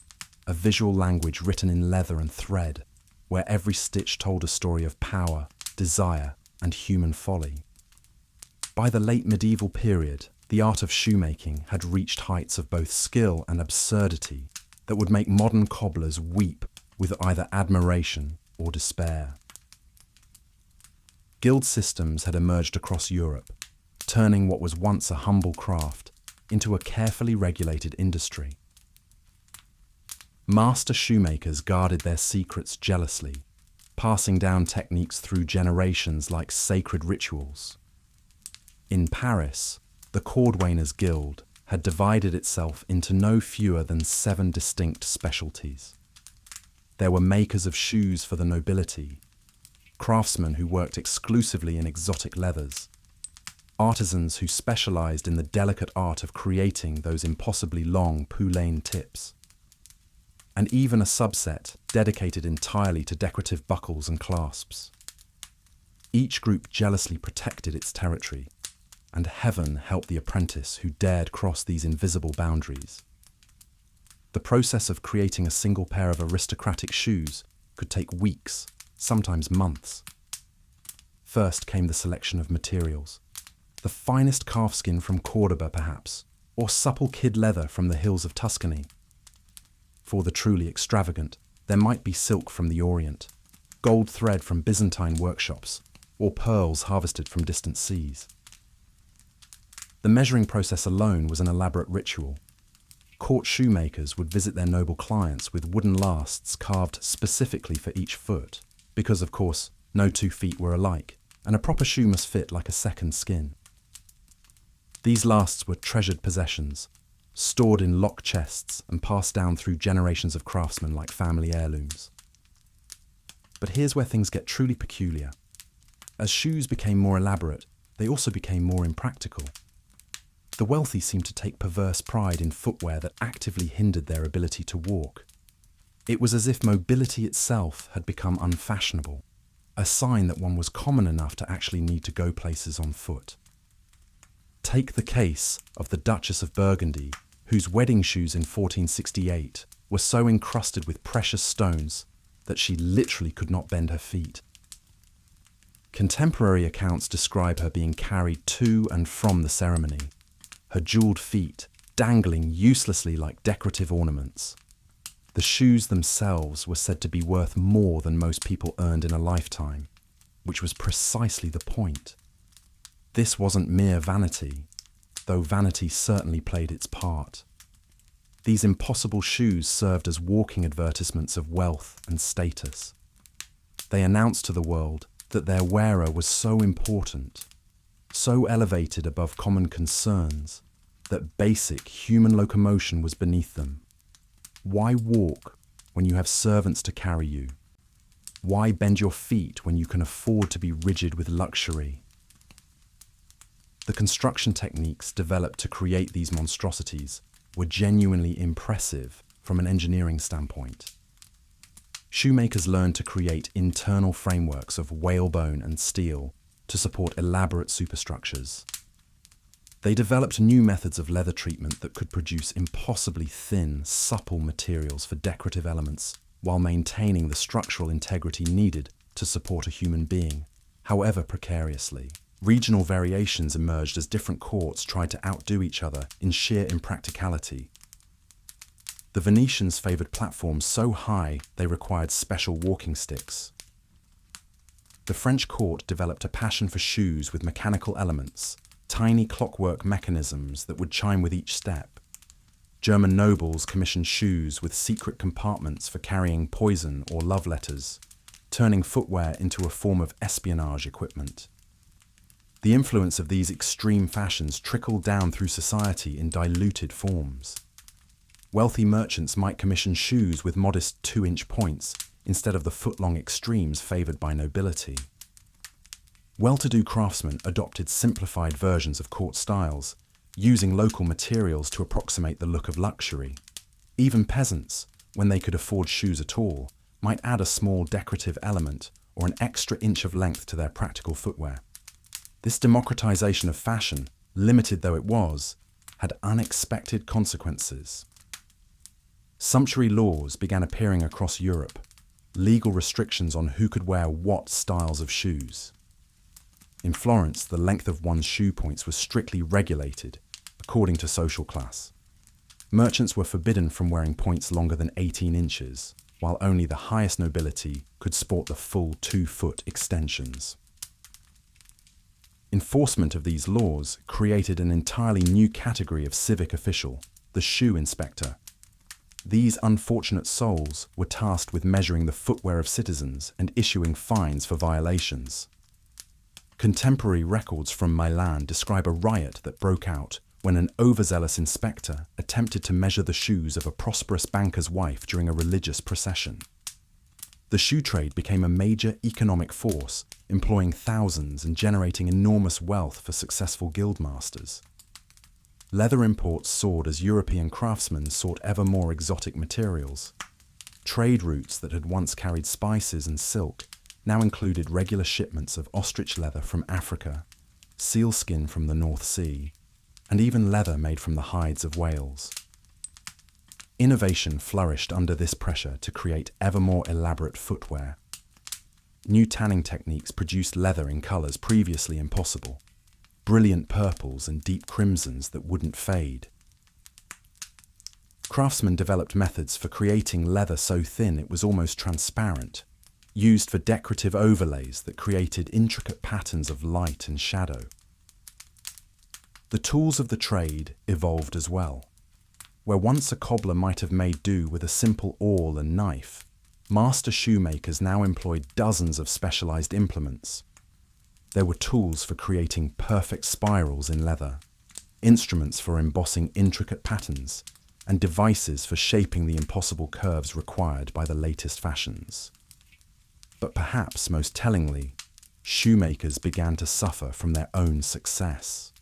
a visual language written in leather and thread, where every stitch told a story of power, desire, and human folly. By the late medieval period, the art of shoemaking had reached heights of both skill and absurdity that would make modern cobblers weep with either admiration or despair. Guild systems had emerged across Europe, turning what was once a humble craft into a carefully regulated industry. Master shoemakers guarded their secrets jealously, passing down techniques through generations like sacred rituals. In Paris, the cordwainers' guild had divided itself into no fewer than 7 distinct specialties. There were makers of shoes for the nobility, craftsmen who worked exclusively in exotic leathers, artisans who specialized in the delicate art of creating those impossibly long poulaine tips, and even a subset dedicated entirely to decorative buckles and clasps. Each group jealously protected its territory, and heaven helped the apprentice who dared cross these invisible boundaries. The process of creating a single pair of aristocratic shoes could take weeks, sometimes months. First came the selection of materials. The finest calfskin from Cordoba, perhaps, or supple kid leather from the hills of Tuscany. For the truly extravagant, there might be silk from the Orient, gold thread from Byzantine workshops, or pearls harvested from distant seas. The measuring process alone was an elaborate ritual. Court shoemakers would visit their noble clients with wooden lasts carved specifically for each foot, because, of course, no 2 feet were alike, and a proper shoe must fit like a second skin. These lasts were treasured possessions, stored in lock chests and passed down through generations of craftsmen like family heirlooms. But here's where things get truly peculiar. As shoes became more elaborate, they also became more impractical. The wealthy seemed to take perverse pride in footwear that actively hindered their ability to walk. It was as if mobility itself had become unfashionable, a sign that one was common enough to actually need to go places on foot. Take the case of the Duchess of Burgundy, whose wedding shoes in 1468 were so encrusted with precious stones that she literally could not bend her feet. Contemporary accounts describe her being carried to and from the ceremony, her jeweled feet dangling uselessly like decorative ornaments. The shoes themselves were said to be worth more than most people earned in a lifetime, which was precisely the point. This wasn't mere vanity, though vanity certainly played its part. These impossible shoes served as walking advertisements of wealth and status. They announced to the world that their wearer was so important, so elevated above common concerns, that basic human locomotion was beneath them. Why walk when you have servants to carry you? Why bend your feet when you can afford to be rigid with luxury? The construction techniques developed to create these monstrosities were genuinely impressive from an engineering standpoint. Shoemakers learned to create internal frameworks of whalebone and steel to support elaborate superstructures. They developed new methods of leather treatment that could produce impossibly thin, supple materials for decorative elements while maintaining the structural integrity needed to support a human being, however precariously. Regional variations emerged as different courts tried to outdo each other in sheer impracticality. The Venetians favoured platforms so high they required special walking sticks. The French court developed a passion for shoes with mechanical elements, tiny clockwork mechanisms that would chime with each step. German nobles commissioned shoes with secret compartments for carrying poison or love letters, turning footwear into a form of espionage equipment. The influence of these extreme fashions trickled down through society in diluted forms. Wealthy merchants might commission shoes with modest 2-inch points instead of the foot-long extremes favoured by nobility. Well-to-do craftsmen adopted simplified versions of court styles, using local materials to approximate the look of luxury. Even peasants, when they could afford shoes at all, might add a small decorative element or an extra inch of length to their practical footwear. This democratization of fashion, limited though it was, had unexpected consequences. Sumptuary laws began appearing across Europe, legal restrictions on who could wear what styles of shoes. In Florence, the length of one's shoe points was strictly regulated, according to social class. Merchants were forbidden from wearing points longer than 18 inches, while only the highest nobility could sport the full 2-foot extensions. Enforcement of these laws created an entirely new category of civic official, the shoe inspector. These unfortunate souls were tasked with measuring the footwear of citizens and issuing fines for violations. Contemporary records from Milan describe a riot that broke out when an overzealous inspector attempted to measure the shoes of a prosperous banker's wife during a religious procession. The shoe trade became a major economic force, employing thousands and generating enormous wealth for successful guildmasters. Leather imports soared as European craftsmen sought ever more exotic materials. Trade routes that had once carried spices and silk now included regular shipments of ostrich leather from Africa, sealskin from the North Sea, and even leather made from the hides of whales. Innovation flourished under this pressure to create ever more elaborate footwear. New tanning techniques produced leather in colours previously impossible, brilliant purples and deep crimsons that wouldn't fade. Craftsmen developed methods for creating leather so thin it was almost transparent, used for decorative overlays that created intricate patterns of light and shadow. The tools of the trade evolved as well. Where once a cobbler might have made do with a simple awl and knife, master shoemakers now employed dozens of specialized implements. There were tools for creating perfect spirals in leather, instruments for embossing intricate patterns, and devices for shaping the impossible curves required by the latest fashions. But perhaps most tellingly, shoemakers began to suffer from their own success.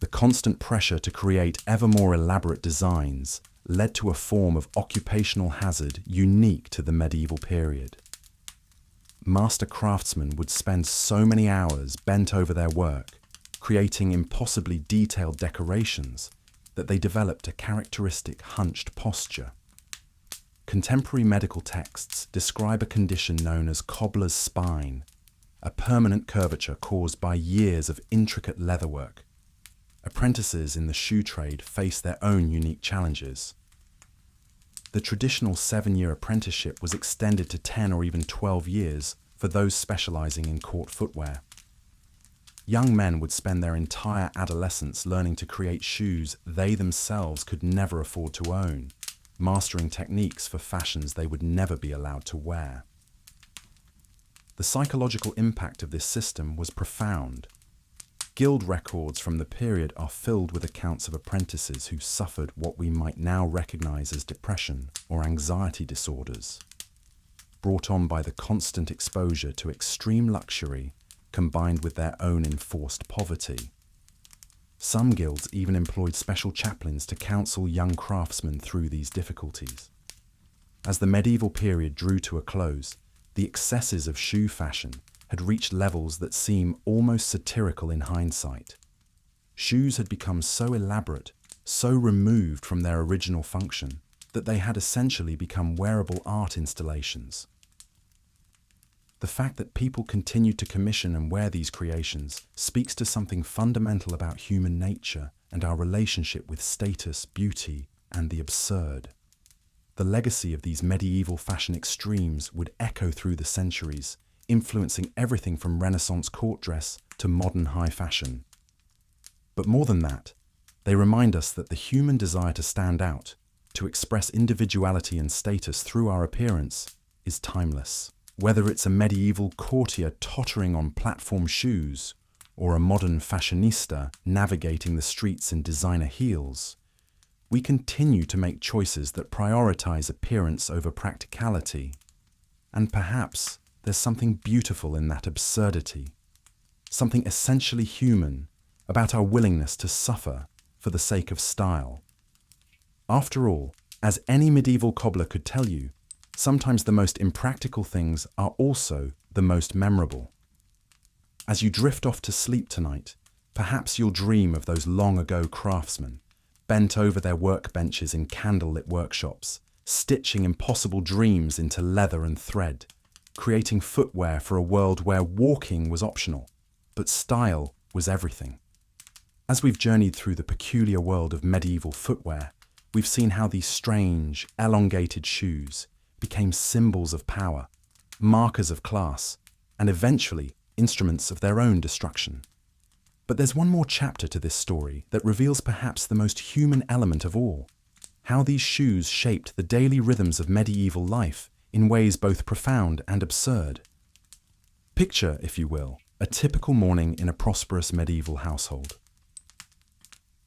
The constant pressure to create ever more elaborate designs led to a form of occupational hazard unique to the medieval period. Master craftsmen would spend so many hours bent over their work, creating impossibly detailed decorations, that they developed a characteristic hunched posture. Contemporary medical texts describe a condition known as cobbler's spine, a permanent curvature caused by years of intricate leatherwork. Apprentices in the shoe trade face their own unique challenges. The traditional 7-year apprenticeship was extended to 10 or even 12 years for those specializing in court footwear. Young men would spend their entire adolescence learning to create shoes they themselves could never afford to own, mastering techniques for fashions they would never be allowed to wear. The psychological impact of this system was profound. Guild records from the period are filled with accounts of apprentices who suffered what we might now recognize as depression or anxiety disorders, brought on by the constant exposure to extreme luxury combined with their own enforced poverty. Some guilds even employed special chaplains to counsel young craftsmen through these difficulties. As the medieval period drew to a close, the excesses of shoe fashion had reached levels that seem almost satirical in hindsight. Shoes had become so elaborate, so removed from their original function, that they had essentially become wearable art installations. The fact that people continued to commission and wear these creations speaks to something fundamental about human nature and our relationship with status, beauty, and the absurd. The legacy of these medieval fashion extremes would echo through the centuries, influencing everything from Renaissance court dress to modern high fashion. But more than that, they remind us that the human desire to stand out, to express individuality and status through our appearance, is timeless. Whether it's a medieval courtier tottering on platform shoes or a modern fashionista navigating the streets in designer heels, we continue to make choices that prioritize appearance over practicality. And perhaps there's something beautiful in that absurdity, something essentially human about our willingness to suffer for the sake of style. After all, as any medieval cobbler could tell you, sometimes the most impractical things are also the most memorable. As you drift off to sleep tonight, perhaps you'll dream of those long-ago craftsmen, bent over their workbenches in candlelit workshops, stitching impossible dreams into leather and thread, creating footwear for a world where walking was optional, but style was everything. As we've journeyed through the peculiar world of medieval footwear, we've seen how these strange, elongated shoes became symbols of power, markers of class, and eventually instruments of their own destruction. But there's one more chapter to this story that reveals perhaps the most human element of all, how these shoes shaped the daily rhythms of medieval life in ways both profound and absurd. Picture, if you will, a typical morning in a prosperous medieval household.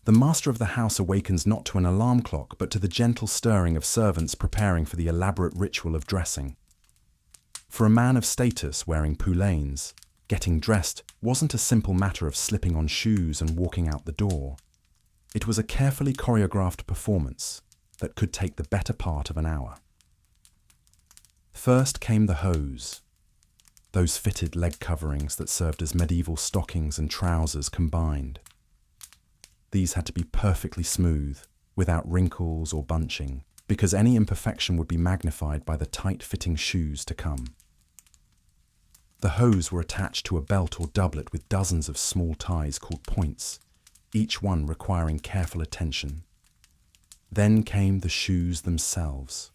The master of the house awakens not to an alarm clock, but to the gentle stirring of servants preparing for the elaborate ritual of dressing. For a man of status wearing poulaines, getting dressed wasn't a simple matter of slipping on shoes and walking out the door. It was a carefully choreographed performance that could take the better part of an hour. First came the hose, those fitted leg coverings that served as medieval stockings and trousers combined. These had to be perfectly smooth, without wrinkles or bunching, because any imperfection would be magnified by the tight-fitting shoes to come. The hose were attached to a belt or doublet with dozens of small ties called points, each one requiring careful attention. Then came the shoes themselves.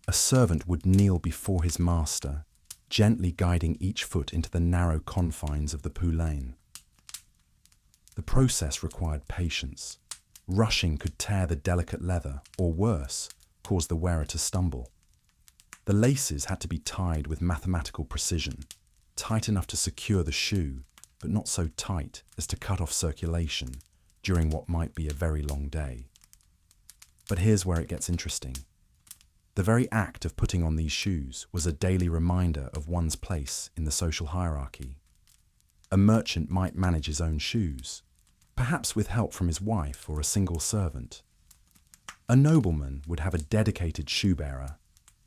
A servant would kneel before his master, gently guiding each foot into the narrow confines of the poulaine. The process required patience. Rushing could tear the delicate leather, or worse, cause the wearer to stumble. The laces had to be tied with mathematical precision, tight enough to secure the shoe, but not so tight as to cut off circulation during what might be a very long day. But here's where it gets interesting. The very act of putting on these shoes was a daily reminder of one's place in the social hierarchy. A merchant might manage his own shoes, perhaps with help from his wife or a single servant. A nobleman would have a dedicated shoe-bearer,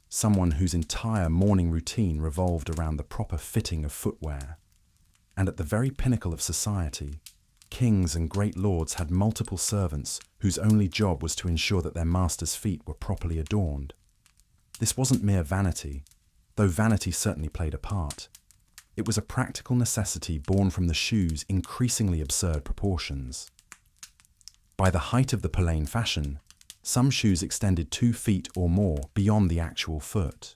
someone whose entire morning routine revolved around the proper fitting of footwear. And at the very pinnacle of society, kings and great lords had multiple servants whose only job was to ensure that their master's feet were properly adorned. This wasn't mere vanity, though vanity certainly played a part. It was a practical necessity born from the shoe's increasingly absurd proportions. By the height of the poulaine fashion, some shoes extended 2 feet or more beyond the actual foot.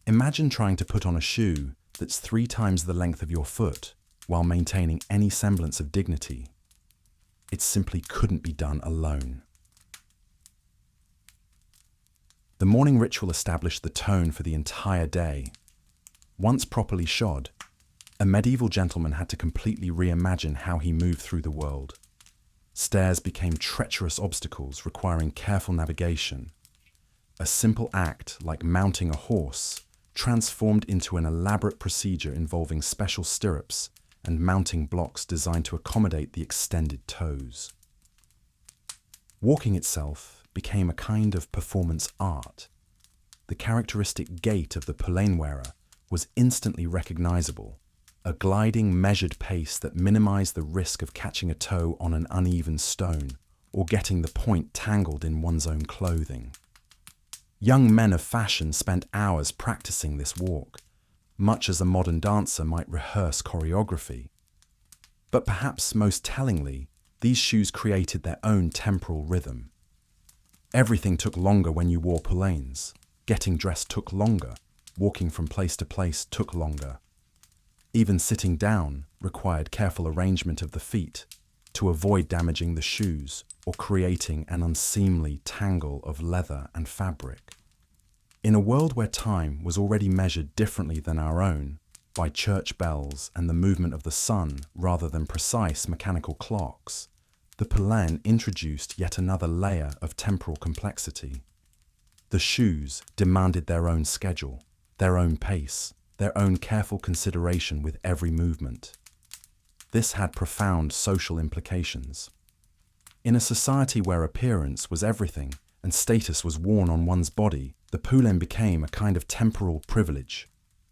Imagine trying to put on a shoe that's 3 times the length of your foot while maintaining any semblance of dignity. It simply couldn't be done alone. The morning ritual established the tone for the entire day. Once properly shod, a medieval gentleman had to completely reimagine how he moved through the world. Stairs became treacherous obstacles requiring careful navigation. A simple act like mounting a horse transformed into an elaborate procedure involving special stirrups and mounting blocks designed to accommodate the extended toes. Walking itself became a kind of performance art. The characteristic gait of the poulaine wearer was instantly recognizable, a gliding, measured pace that minimized the risk of catching a toe on an uneven stone or getting the point tangled in one's own clothing. Young men of fashion spent hours practicing this walk, much as a modern dancer might rehearse choreography. But perhaps most tellingly, these shoes created their own temporal rhythm. Everything took longer when you wore poulaines. Getting dressed took longer. Walking from place to place took longer. Even sitting down required careful arrangement of the feet to avoid damaging the shoes or creating an unseemly tangle of leather and fabric. In a world where time was already measured differently than our own, by church bells and the movement of the sun rather than precise mechanical clocks, the poulaine introduced yet another layer of temporal complexity. The shoes demanded their own schedule, their own pace, their own careful consideration with every movement. This had profound social implications. In a society where appearance was everything and status was worn on one's body, the poulaine became a kind of temporal privilege.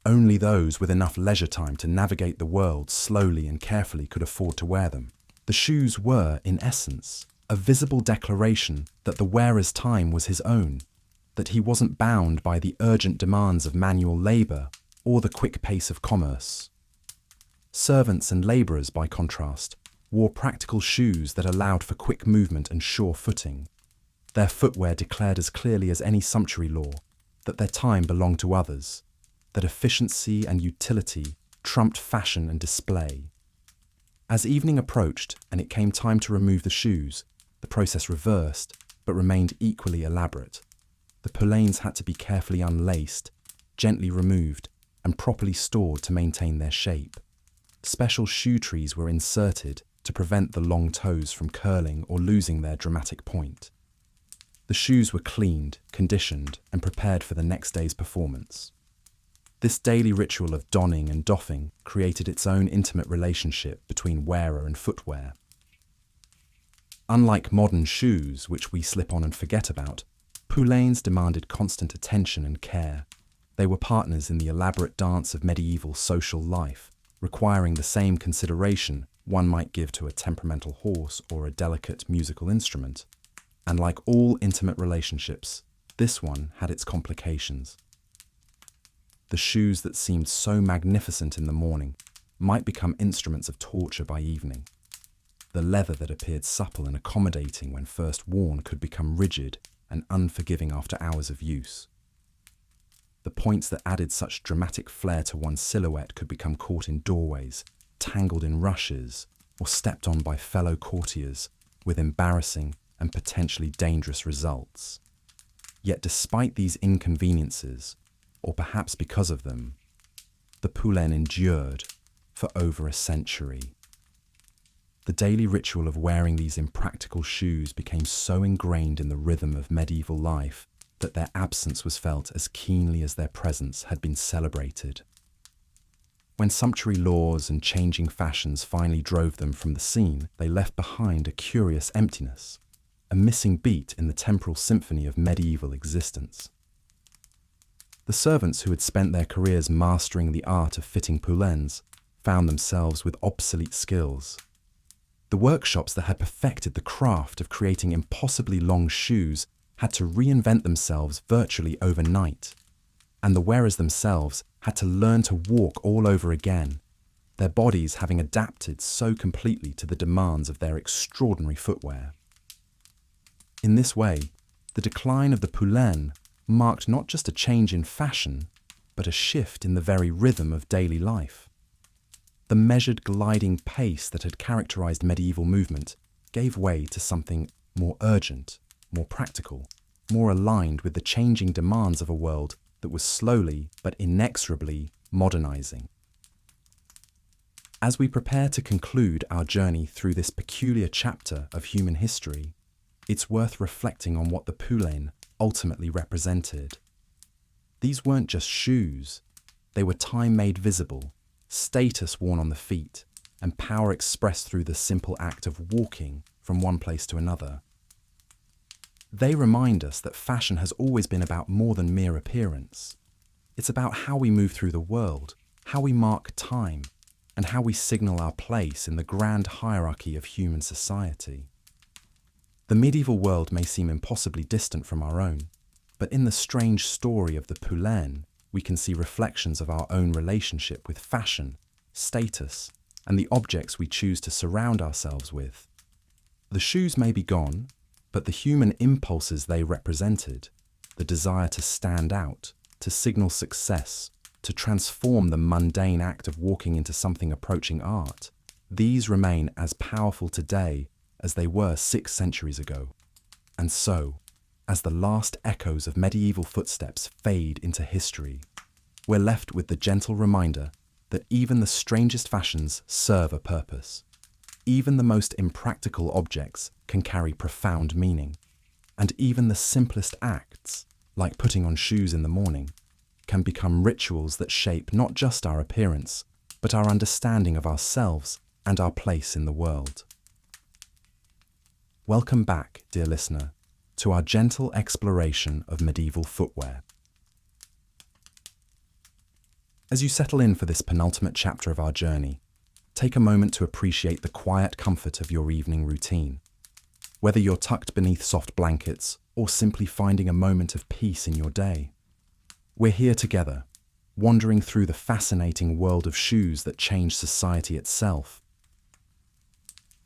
Only those with enough leisure time to navigate the world slowly and carefully could afford to wear them. The shoes were, in essence, a visible declaration that the wearer's time was his own, that he wasn't bound by the urgent demands of manual labour or the quick pace of commerce. Servants and labourers, by contrast, wore practical shoes that allowed for quick movement and sure footing. Their footwear declared as clearly as any sumptuary law that their time belonged to others, that efficiency and utility trumped fashion and display. As evening approached and it came time to remove the shoes, the process reversed but remained equally elaborate. The poulaines had to be carefully unlaced, gently removed, and properly stored to maintain their shape. Special shoe trees were inserted to prevent the long toes from curling or losing their dramatic point. The shoes were cleaned, conditioned, and prepared for the next day's performance. This daily ritual of donning and doffing created its own intimate relationship between wearer and footwear. Unlike modern shoes, which we slip on and forget about, Poulaines demanded constant attention and care. They were partners in the elaborate dance of medieval social life, requiring the same consideration one might give to a temperamental horse or a delicate musical instrument. And like all intimate relationships, this one had its complications. The shoes that seemed so magnificent in the morning might become instruments of torture by evening. The leather that appeared supple and accommodating when first worn could become rigid and unforgiving after hours of use. The points that added such dramatic flair to one's silhouette could become caught in doorways, tangled in rushes, or stepped on by fellow courtiers with embarrassing and potentially dangerous results. Yet despite these inconveniences, or perhaps because of them, the poulain endured for over a century. The daily ritual of wearing these impractical shoes became so ingrained in the rhythm of medieval life that their absence was felt as keenly as their presence had been celebrated. When sumptuary laws and changing fashions finally drove them from the scene, they left behind a curious emptiness, a missing beat in the temporal symphony of medieval existence. The servants who had spent their careers mastering the art of fitting poulaines found themselves with obsolete skills. The workshops that had perfected the craft of creating impossibly long shoes had to reinvent themselves virtually overnight, and the wearers themselves had to learn to walk all over again, their bodies having adapted so completely to the demands of their extraordinary footwear. In this way, the decline of the poulain marked not just a change in fashion, but a shift in the very rhythm of daily life. The measured gliding pace that had characterized medieval movement gave way to something more urgent, more practical, more aligned with the changing demands of a world that was slowly but inexorably modernizing. As we prepare to conclude our journey through this peculiar chapter of human history, it's worth reflecting on what the poulain ultimately represented. These weren't just shoes, they were time made visible, status worn on the feet, and power expressed through the simple act of walking from one place to another. They remind us that fashion has always been about more than mere appearance. It's about how we move through the world, how we mark time, and how we signal our place in the grand hierarchy of human society. The medieval world may seem impossibly distant from our own, but in the strange story of the poulain, we can see reflections of our own relationship with fashion, status, and the objects we choose to surround ourselves with. The shoes may be gone, but the human impulses they represented, the desire to stand out, to signal success, to transform the mundane act of walking into something approaching art, these remain as powerful today as they were 6 centuries ago. And so, as the last echoes of medieval footsteps fade into history, we're left with the gentle reminder that even the strangest fashions serve a purpose. Even the most impractical objects can carry profound meaning, and even the simplest acts, like putting on shoes in the morning, can become rituals that shape not just our appearance, but our understanding of ourselves and our place in the world. Welcome back, dear listener, to our gentle exploration of medieval footwear. As you settle in for this penultimate chapter of our journey, take a moment to appreciate the quiet comfort of your evening routine. Whether you're tucked beneath soft blankets or simply finding a moment of peace in your day, we're here together, wandering through the fascinating world of shoes that changed society itself.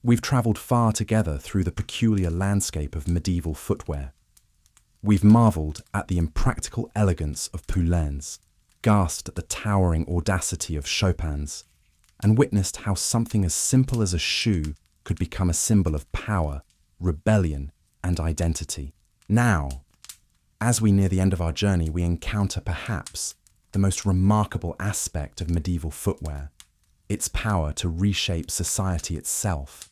We've travelled far together through the peculiar landscape of medieval footwear. We've marvelled at the impractical elegance of poulains, gasped at the towering audacity of Chopins, and witnessed how something as simple as a shoe could become a symbol of power, rebellion, and identity. Now, as we near the end of our journey, we encounter perhaps the most remarkable aspect of medieval footwear, its power to reshape society itself.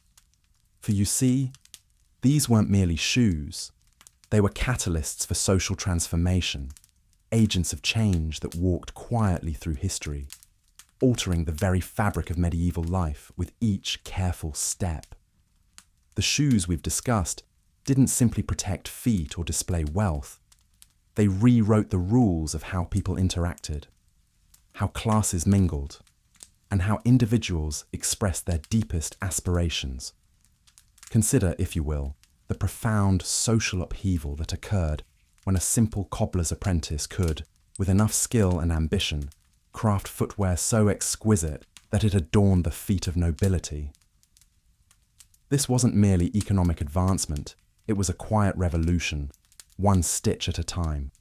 For you see, these weren't merely shoes, they were catalysts for social transformation, agents of change that walked quietly through history, altering the very fabric of medieval life with each careful step. The shoes we've discussed didn't simply protect feet or display wealth. They rewrote the rules of how people interacted, how classes mingled, and how individuals expressed their deepest aspirations. Consider, if you will, the profound social upheaval that occurred when a simple cobbler's apprentice could, with enough skill and ambition, craft footwear so exquisite that it adorned the feet of nobility. This wasn't merely economic advancement, it was a quiet revolution, one stitch at a time.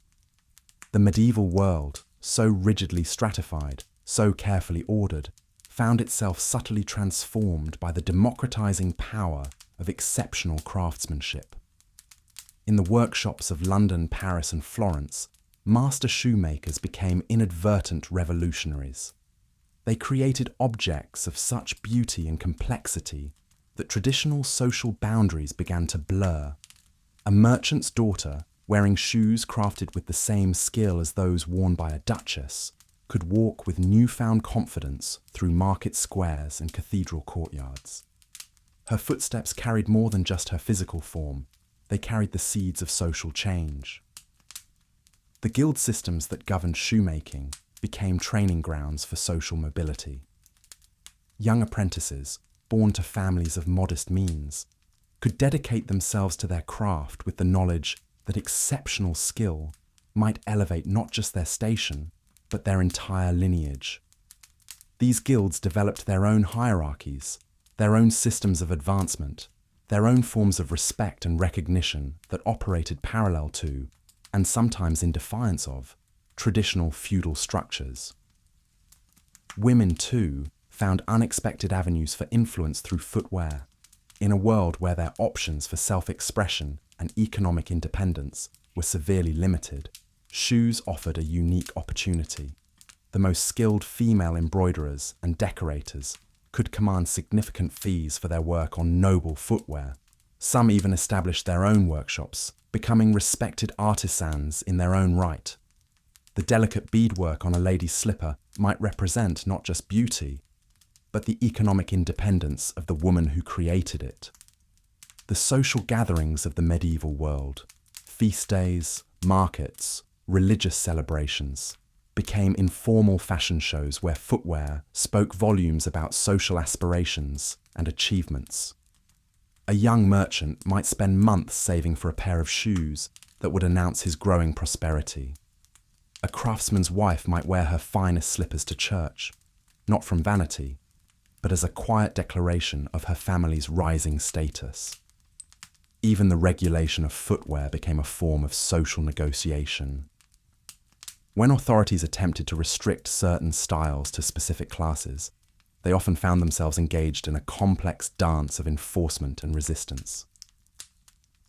The medieval world, so rigidly stratified, so carefully ordered, found itself subtly transformed by the democratizing power of exceptional craftsmanship. In the workshops of London, Paris, and Florence, master shoemakers became inadvertent revolutionaries. They created objects of such beauty and complexity that traditional social boundaries began to blur. A merchant's daughter, wearing shoes crafted with the same skill as those worn by a duchess, could walk with newfound confidence through market squares and cathedral courtyards. Her footsteps carried more than just her physical form, they carried the seeds of social change. The guild systems that governed shoemaking became training grounds for social mobility. Young apprentices, born to families of modest means, could dedicate themselves to their craft with the knowledge that exceptional skill might elevate not just their station, but their entire lineage. These guilds developed their own hierarchies, their own systems of advancement, their own forms of respect and recognition that operated parallel to, and sometimes in defiance of, traditional feudal structures. Women, too, found unexpected avenues for influence through footwear. In a world where their options for self-expression and economic independence were severely limited, shoes offered a unique opportunity. The most skilled female embroiderers and decorators could command significant fees for their work on noble footwear. Some even established their own workshops, becoming respected artisans in their own right. The delicate beadwork on a lady's slipper might represent not just beauty, but the economic independence of the woman who created it. The social gatherings of the medieval world, feast days, markets, religious celebrations, became informal fashion shows where footwear spoke volumes about social aspirations and achievements. A young merchant might spend months saving for a pair of shoes that would announce his growing prosperity. A craftsman's wife might wear her finest slippers to church, not from vanity, but as a quiet declaration of her family's rising status. Even the regulation of footwear became a form of social negotiation. When authorities attempted to restrict certain styles to specific classes, they often found themselves engaged in a complex dance of enforcement and resistance.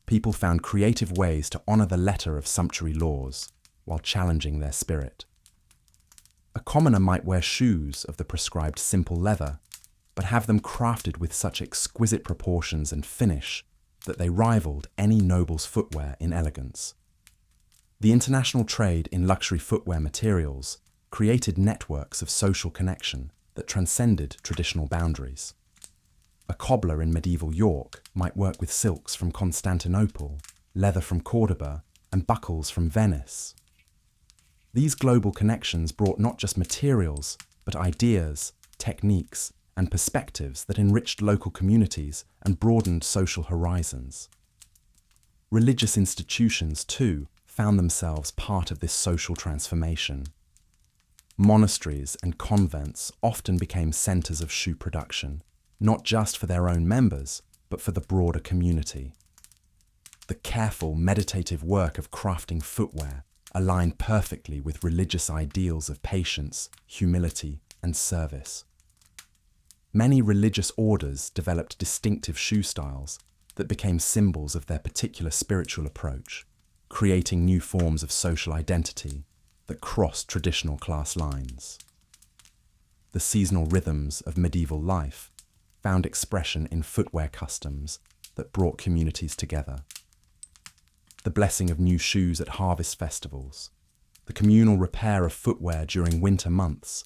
People found creative ways to honor the letter of sumptuary laws while challenging their spirit. A commoner might wear shoes of the prescribed simple leather, but have them crafted with such exquisite proportions and finish that they rivaled any noble's footwear in elegance. The international trade in luxury footwear materials created networks of social connection that transcended traditional boundaries. A cobbler in medieval York might work with silks from Constantinople, leather from Cordoba, and buckles from Venice. These global connections brought not just materials, but ideas, techniques, and perspectives that enriched local communities and broadened social horizons. Religious institutions, too, found themselves part of this social transformation. Monasteries and convents often became centers of shoe production, not just for their own members, but for the broader community. The careful, meditative work of crafting footwear aligned perfectly with religious ideals of patience, humility, and service. Many religious orders developed distinctive shoe styles that became symbols of their particular spiritual approach, creating new forms of social identity that crossed traditional class lines. The seasonal rhythms of medieval life found expression in footwear customs that brought communities together. The blessing of new shoes at harvest festivals, the communal repair of footwear during winter months,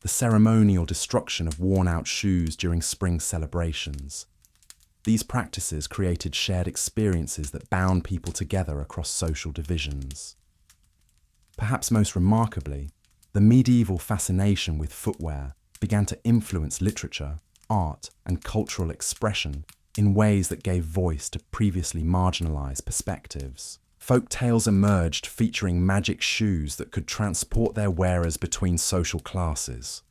the ceremonial destruction of worn-out shoes during spring celebrations. These practices created shared experiences that bound people together across social divisions. Perhaps most remarkably, the medieval fascination with footwear began to influence literature, art, and cultural expression in ways that gave voice to previously marginalized perspectives. Folk tales emerged featuring magic shoes that could transport their wearers between social classes.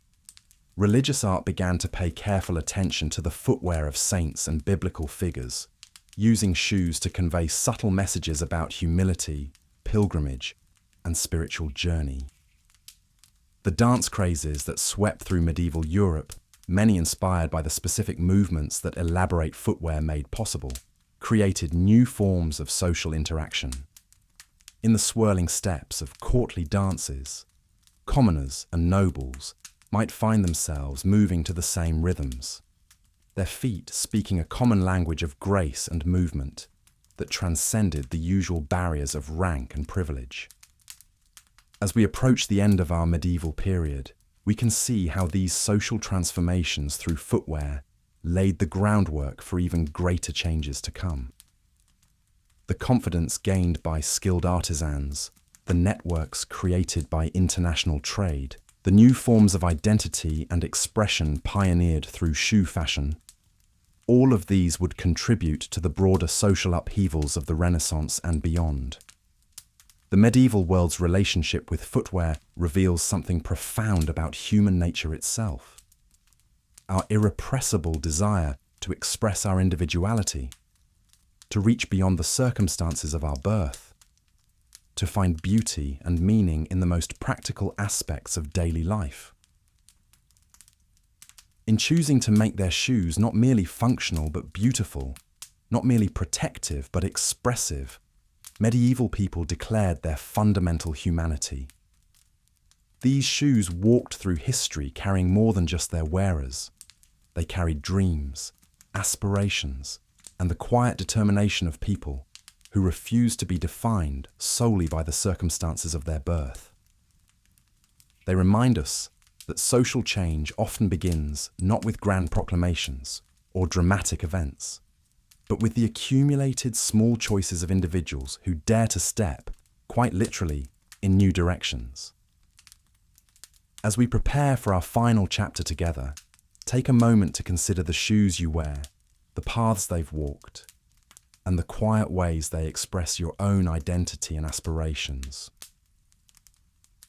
Religious art began to pay careful attention to the footwear of saints and biblical figures, using shoes to convey subtle messages about humility, pilgrimage, and spiritual journey. The dance crazes that swept through medieval Europe, many inspired by the specific movements that elaborate footwear made possible, created new forms of social interaction. In the swirling steps of courtly dances, commoners and nobles might find themselves moving to the same rhythms, their feet speaking a common language of grace and movement that transcended the usual barriers of rank and privilege. As we approach the end of our medieval period, we can see how these social transformations through footwear laid the groundwork for even greater changes to come. The confidence gained by skilled artisans, the networks created by international trade, the new forms of identity and expression pioneered through shoe fashion, all of these would contribute to the broader social upheavals of the Renaissance and beyond. The medieval world's relationship with footwear reveals something profound about human nature itself. Our irrepressible desire to express our individuality, to reach beyond the circumstances of our birth, to find beauty and meaning in the most practical aspects of daily life. In choosing to make their shoes not merely functional but beautiful, not merely protective but expressive, medieval people declared their fundamental humanity. These shoes walked through history carrying more than just their wearers. They carried dreams, aspirations, and the quiet determination of people who refused to be defined solely by the circumstances of their birth. They remind us that social change often begins not with grand proclamations or dramatic events, but with the accumulated small choices of individuals who dare to step, quite literally, in new directions. As we prepare for our final chapter together, take a moment to consider the shoes you wear, the paths they've walked, and the quiet ways they express your own identity and aspirations.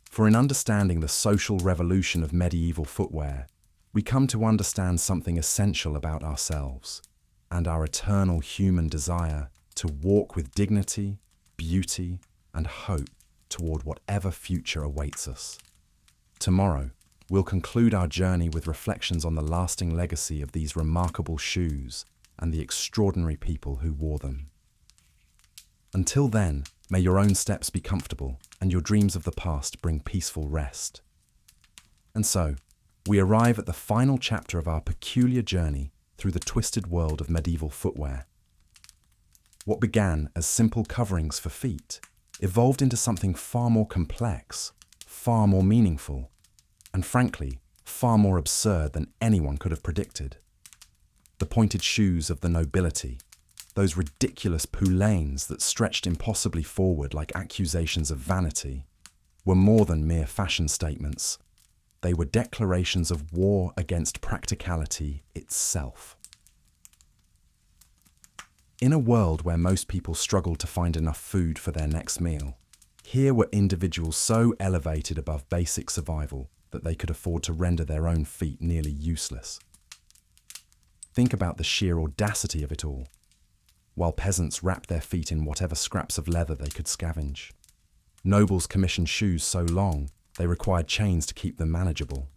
For in understanding the social revolution of medieval footwear, we come to understand something essential about ourselves and our eternal human desire to walk with dignity, beauty, and hope toward whatever future awaits us. Tomorrow, we'll conclude our journey with reflections on the lasting legacy of these remarkable shoes and the extraordinary people who wore them. Until then, may your own steps be comfortable and your dreams of the past bring peaceful rest. And so, we arrive at the final chapter of our peculiar journey through the twisted world of medieval footwear. What began as simple coverings for feet evolved into something far more complex, far more meaningful, and frankly, far more absurd than anyone could have predicted. The pointed shoes of the nobility, those ridiculous poulaines that stretched impossibly forward like accusations of vanity, were more than mere fashion statements. They were declarations of war against practicality itself. In a world where most people struggled to find enough food for their next meal, here were individuals so elevated above basic survival that they could afford to render their own feet nearly useless. Think about the sheer audacity of it all, while peasants wrapped their feet in whatever scraps of leather they could scavenge. Nobles commissioned shoes so long, they required chains to keep them manageable,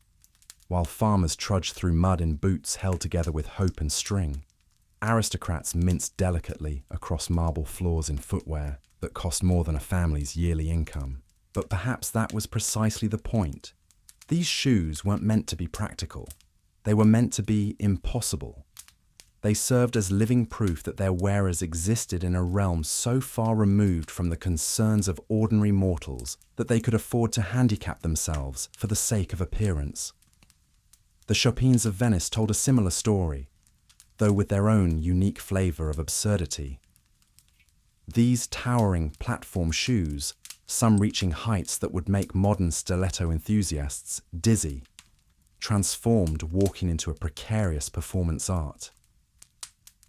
while farmers trudged through mud in boots held together with hope and string. Aristocrats minced delicately across marble floors in footwear that cost more than a family's yearly income. But perhaps that was precisely the point. These shoes weren't meant to be practical. They were meant to be impossible. They served as living proof that their wearers existed in a realm so far removed from the concerns of ordinary mortals that they could afford to handicap themselves for the sake of appearance. The Chopins of Venice told a similar story. though with their own unique flavor of absurdity. These towering platform shoes, some reaching heights that would make modern stiletto enthusiasts dizzy, transformed walking into a precarious performance art.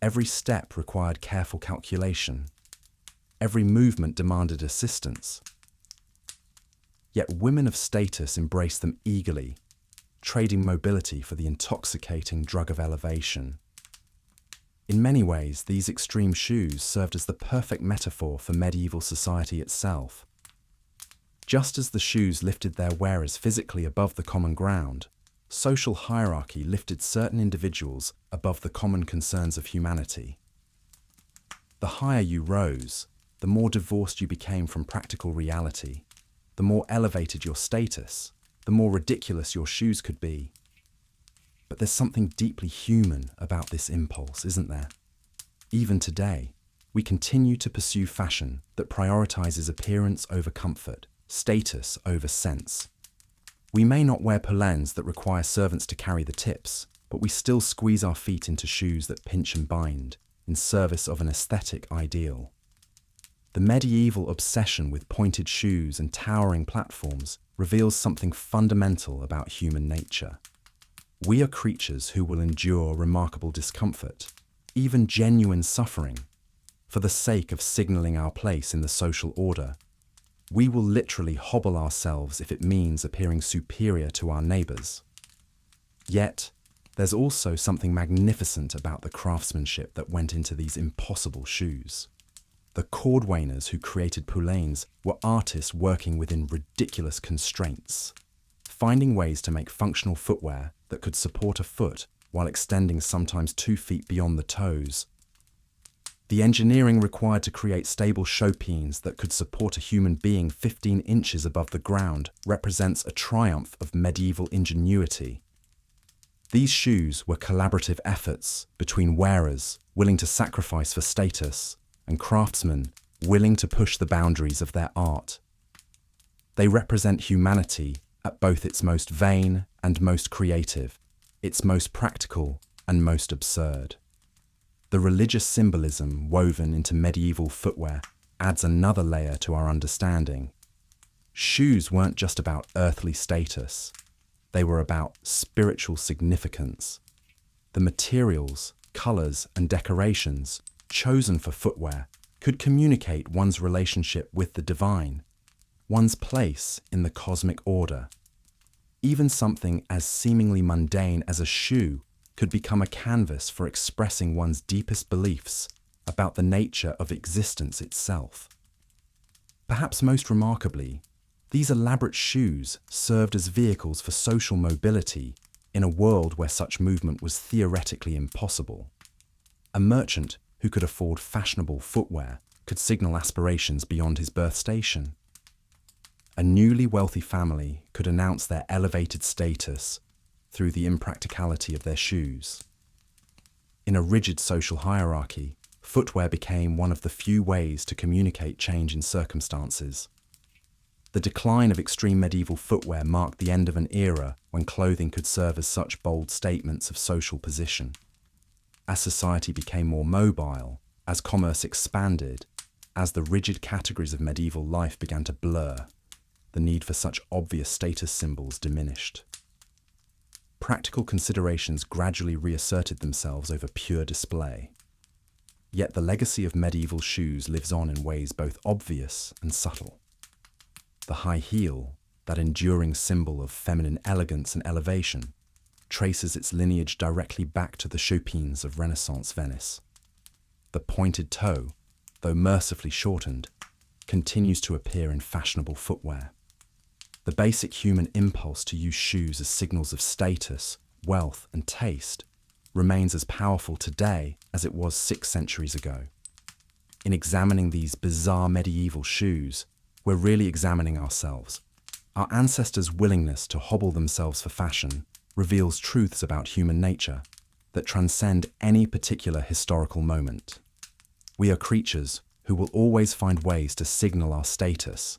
Every step required careful calculation. Every movement demanded assistance. Yet women of status embraced them eagerly, trading mobility for the intoxicating drug of elevation. In many ways, these extreme shoes served as the perfect metaphor for medieval society itself. Just as the shoes lifted their wearers physically above the common ground, social hierarchy lifted certain individuals above the common concerns of humanity. The higher you rose, the more divorced you became from practical reality, the more elevated your status, the more ridiculous your shoes could be. But there's something deeply human about this impulse, isn't there? Even today, we continue to pursue fashion that prioritizes appearance over comfort, status over sense. We may not wear poulaines that require servants to carry the tips, but we still squeeze our feet into shoes that pinch and bind, in service of an aesthetic ideal. The medieval obsession with pointed shoes and towering platforms reveals something fundamental about human nature. We are creatures who will endure remarkable discomfort, even genuine suffering, for the sake of signaling our place in the social order. We will literally hobble ourselves if it means appearing superior to our neighbors. Yet, there's also something magnificent about the craftsmanship that went into these impossible shoes. The cordwainers who created poulaines were artists working within ridiculous constraints, finding ways to make functional footwear that could support a foot while extending sometimes 2 feet beyond the toes. The engineering required to create stable chopines that could support a human being 15 inches above the ground represents a triumph of medieval ingenuity. These shoes were collaborative efforts between wearers willing to sacrifice for status and craftsmen willing to push the boundaries of their art. They represent humanity at both its most vain and most creative, its most practical and most absurd. The religious symbolism woven into medieval footwear adds another layer to our understanding. Shoes weren't just about earthly status, they were about spiritual significance. The materials, colors, and decorations chosen for footwear could communicate one's relationship with the divine, one's place in the cosmic order. Even something as seemingly mundane as a shoe could become a canvas for expressing one's deepest beliefs about the nature of existence itself. Perhaps most remarkably, these elaborate shoes served as vehicles for social mobility in a world where such movement was theoretically impossible. A merchant who could afford fashionable footwear could signal aspirations beyond his birth station. A newly wealthy family could announce their elevated status through the impracticality of their shoes. In a rigid social hierarchy, footwear became one of the few ways to communicate change in circumstances. The decline of extreme medieval footwear marked the end of an era when clothing could serve as such bold statements of social position. As society became more mobile, as commerce expanded, as the rigid categories of medieval life began to blur, the need for such obvious status symbols diminished. Practical considerations gradually reasserted themselves over pure display. Yet the legacy of medieval shoes lives on in ways both obvious and subtle. The high heel, that enduring symbol of feminine elegance and elevation, traces its lineage directly back to the chopines of Renaissance Venice. The pointed toe, though mercifully shortened, continues to appear in fashionable footwear. The basic human impulse to use shoes as signals of status, wealth, and taste remains as powerful today as it was 6 centuries ago. In examining these bizarre medieval shoes, we're really examining ourselves. Our ancestors' willingness to hobble themselves for fashion reveals truths about human nature that transcend any particular historical moment. We are creatures who will always find ways to signal our status,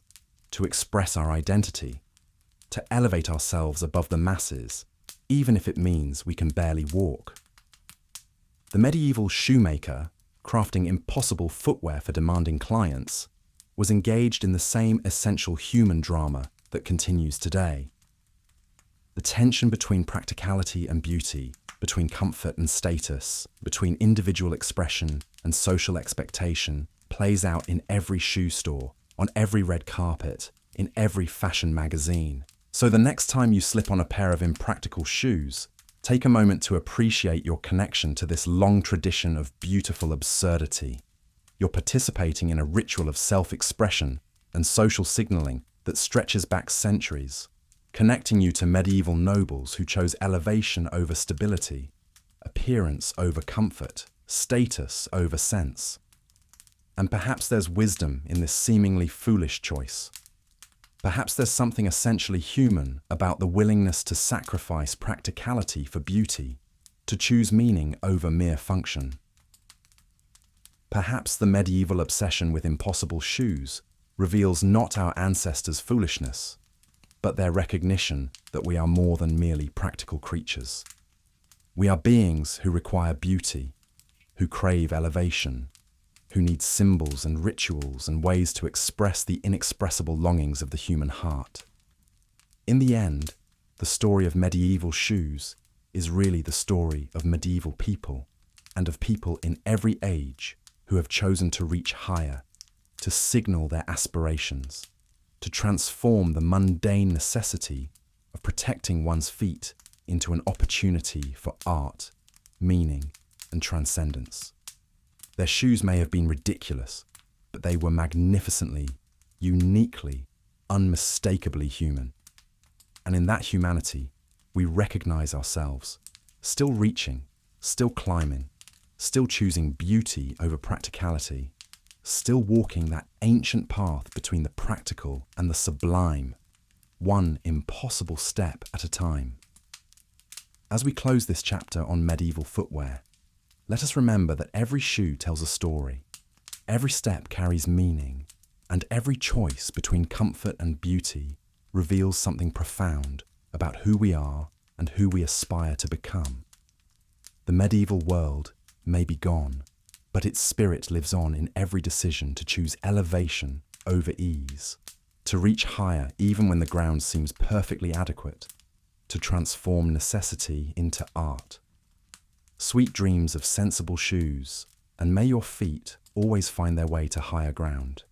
to express our identity, to elevate ourselves above the masses, even if it means we can barely walk. The medieval shoemaker, crafting impossible footwear for demanding clients, was engaged in the same essential human drama that continues today. The tension between practicality and beauty, between comfort and status, between individual expression and social expectation, plays out in every shoe store, on every red carpet, in every fashion magazine. So the next time you slip on a pair of impractical shoes, take a moment to appreciate your connection to this long tradition of beautiful absurdity. You're participating in a ritual of self-expression and social signaling that stretches back centuries, connecting you to medieval nobles who chose elevation over stability, appearance over comfort, status over sense. And perhaps there's wisdom in this seemingly foolish choice. Perhaps there's something essentially human about the willingness to sacrifice practicality for beauty, to choose meaning over mere function. Perhaps the medieval obsession with impossible shoes reveals not our ancestors' foolishness, but their recognition that we are more than merely practical creatures. We are beings who require beauty, who crave elevation, who need symbols and rituals and ways to express the inexpressible longings of the human heart. In the end, the story of medieval shoes is really the story of medieval people, and of people in every age who have chosen to reach higher, to signal their aspirations, to transform the mundane necessity of protecting one's feet into an opportunity for art, meaning, and transcendence. Their shoes may have been ridiculous, but they were magnificently, uniquely, unmistakably human. And in that humanity, we recognize ourselves, still reaching, still climbing, still choosing beauty over practicality, still walking that ancient path between the practical and the sublime, one impossible step at a time. As we close this chapter on medieval footwear, let us remember that every shoe tells a story, every step carries meaning, and every choice between comfort and beauty reveals something profound about who we are and who we aspire to become. The medieval world may be gone, but its spirit lives on in every decision to choose elevation over ease, to reach higher even when the ground seems perfectly adequate, to transform necessity into art. Sweet dreams of sensible shoes, and may your feet always find their way to higher ground.